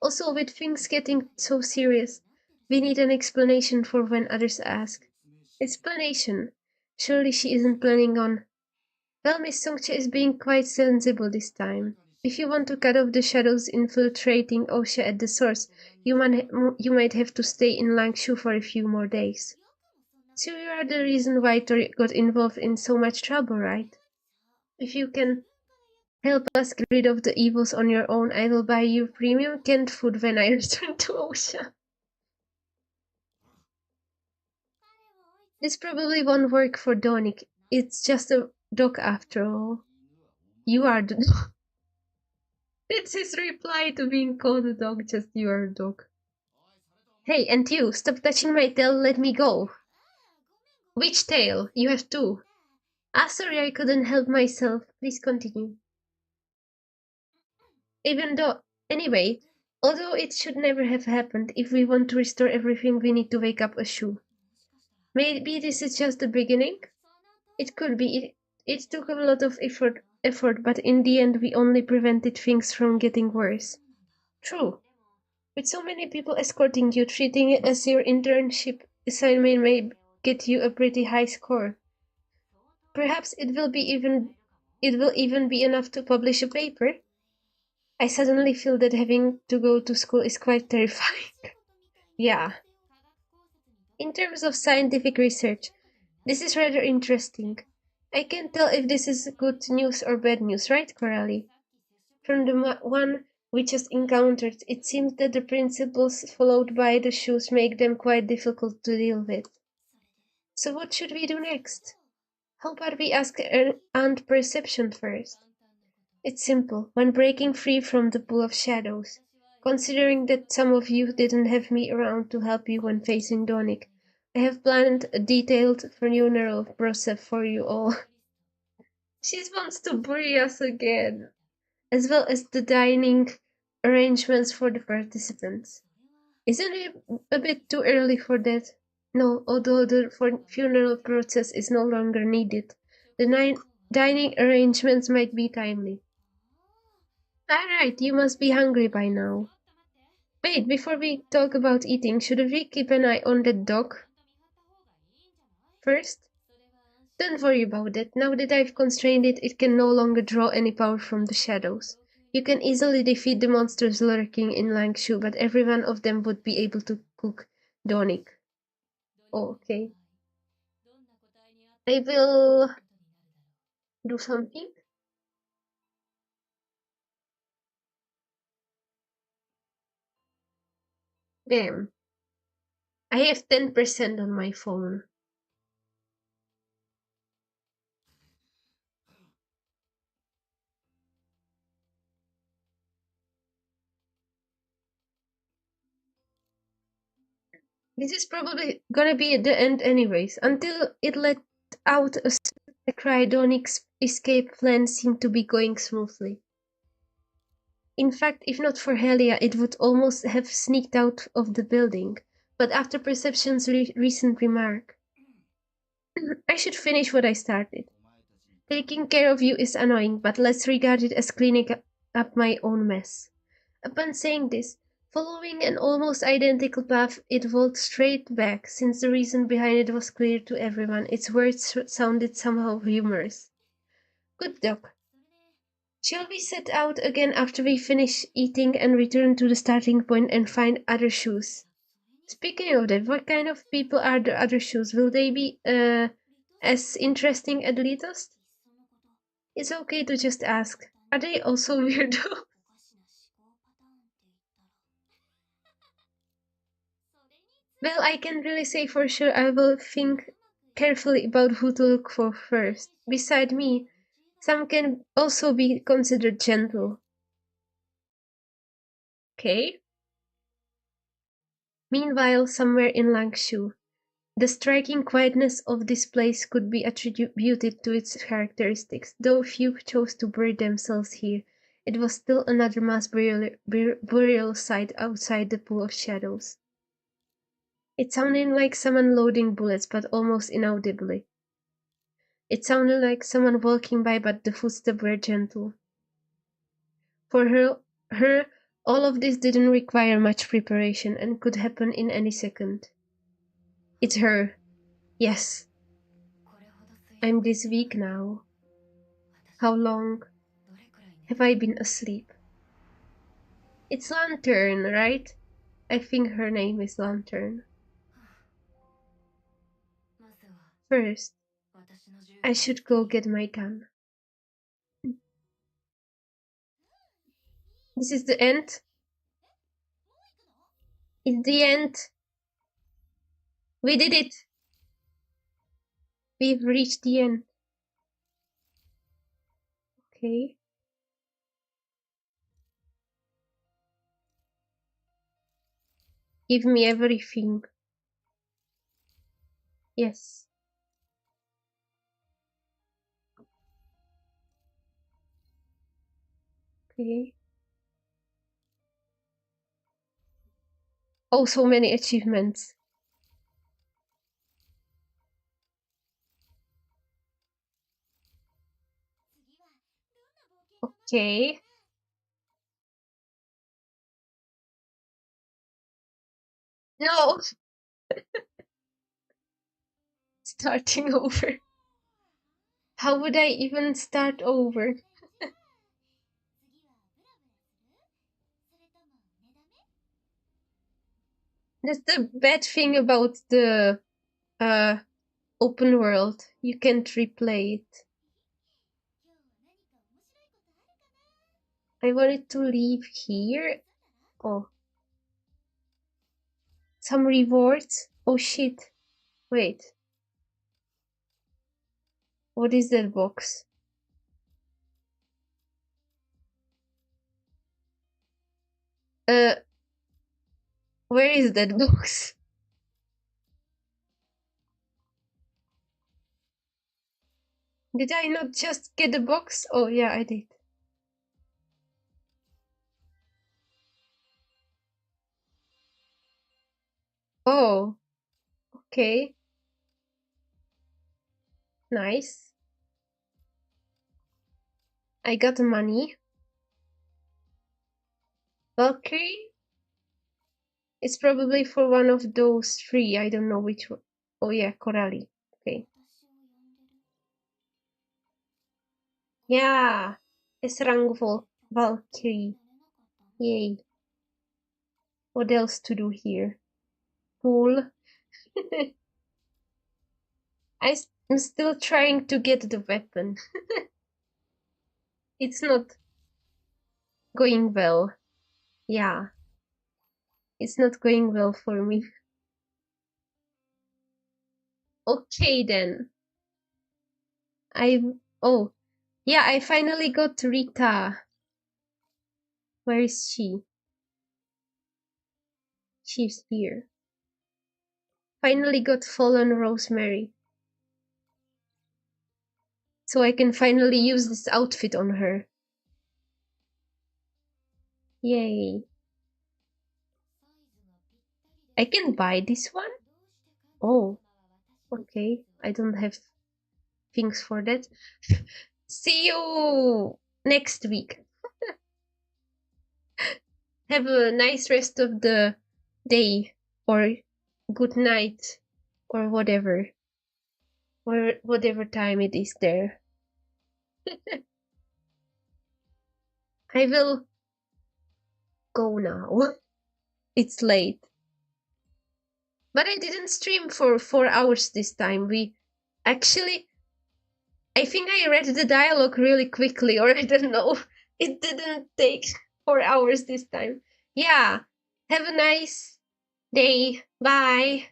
Also, with things getting so serious, we need an explanation for when others ask. Explanation? Surely she isn't planning on... Well, Miss Songche is being quite sensible this time. If you want to cut off the shadows infiltrating Osha at the source, you might have to stay in Langshu for a few more days. So you are the reason why Tori got involved in so much trouble, right? If you can help us get rid of the evils on your own, I will buy you premium canned food when I return to Osha. This probably won't work for Donik. It's just a dog after all. You are the dog. It's his reply to being called a dog, just you are a dog. Hey, and you, stop touching my tail, let me go. Which tail? You have two. Ah, sorry, I couldn't help myself. Please continue. Even though, anyway, although it should never have happened, if we want to restore everything, we need to wake up a shoe. Maybe this is just the beginning? It could be. It took a lot of effort, but in the end, we only prevented things from getting worse. True. With so many people escorting you, treating it as your internship assignment may get you a pretty high score. Perhaps it will even be enough to publish a paper. I suddenly feel that having to go to school is quite terrifying. Yeah. In terms of scientific research, this is rather interesting. I can't tell if this is good news or bad news, right, Coralie? From the one we just encountered, it seems that the principles followed by the shoes make them quite difficult to deal with. So what should we do next? How about we ask Aunt Perception first? It's simple. When breaking free from the pool of shadows, considering that some of you didn't have me around to help you when facing Donik, I have planned a detailed funeral process for you all. She wants to bury us again, as well as the dining arrangements for the participants. Isn't it a bit too early for that? No, although the funeral process is no longer needed, the dining arrangements might be timely. Alright, you must be hungry by now. Wait, before we talk about eating, should we keep an eye on that dog first? Don't worry about it. Now that I've constrained it, it can no longer draw any power from the shadows. You can easily defeat the monsters lurking in Langshu, but every one of them would be able to cook Donik. Oh, okay. I will do something. Damn. I have 10% on my phone. This is probably gonna be the end anyways. Until it let out a cry, Donik's escape plan seemed to be going smoothly. In fact, if not for Helia, it would almost have sneaked out of the building. But after Perception's recent remark, I should finish what I started. Taking care of you is annoying, but let's regard it as cleaning up my own mess. Upon saying this, following an almost identical path, it walked straight back, since the reason behind it was clear to everyone. Its words sounded somehow humorous. Good dog. Shall we set out again after we finish eating and return to the starting point and find other shoes? Speaking of that, what kind of people are the other shoes? Will they be as interesting as Litos? It's okay to just ask. Are they also weirdo? Well, I can really say for sure I will think carefully about who to look for first. Beside me, some can also be considered gentle. Okay? Meanwhile, somewhere in Langshu, the striking quietness of this place could be attributed to its characteristics. Though few chose to bury themselves here, it was still another mass burial site outside the pool of shadows. It sounded like someone loading bullets, but almost inaudibly. It sounded like someone walking by, but the footsteps were gentle. For her, all of this didn't require much preparation and could happen in any second. It's her. Yes. I'm this weak now. How long have I been asleep? It's Lantern, right? I think her name is Lantern. First, I should go get my gun. This is the end. It's the end. We did it. We've reached the end. Okay. Give me everything. Yes. Okay. Oh, so many achievements. Okay. No! Starting over. How would I even start over? That's the bad thing about the open world. You can't replay it. I wanted to leave here. Oh. Some rewards? Oh shit. Wait. What is that box? Where is that box? Did I not just get a box? Oh yeah, I did. Oh. Okay. Nice. I got the money. Valkyrie? It's probably for one of those three. I don't know which one. Oh yeah, Coralie. Okay. Yeah. It's rank for Valkyrie. Yay. What else to do here? Pool. I'm still trying to get the weapon. It's not going well. Yeah. It's not going well for me. Okay then. Oh. Yeah, I finally got Rita. Where is she? She's here. Finally got Fallen Rosemary. So I can finally use this outfit on her. Yay. I can buy this one? Oh. Okay. I don't have things for that. See you next week. Have a nice rest of the day or good night or whatever. Or whatever time it is there. I will go now. It's late. But I didn't stream for 4 hours this time. We actually I think I read the dialogue really quickly, or I don't know. It didn't take 4 hours this time. Yeah. Have a nice day. Bye.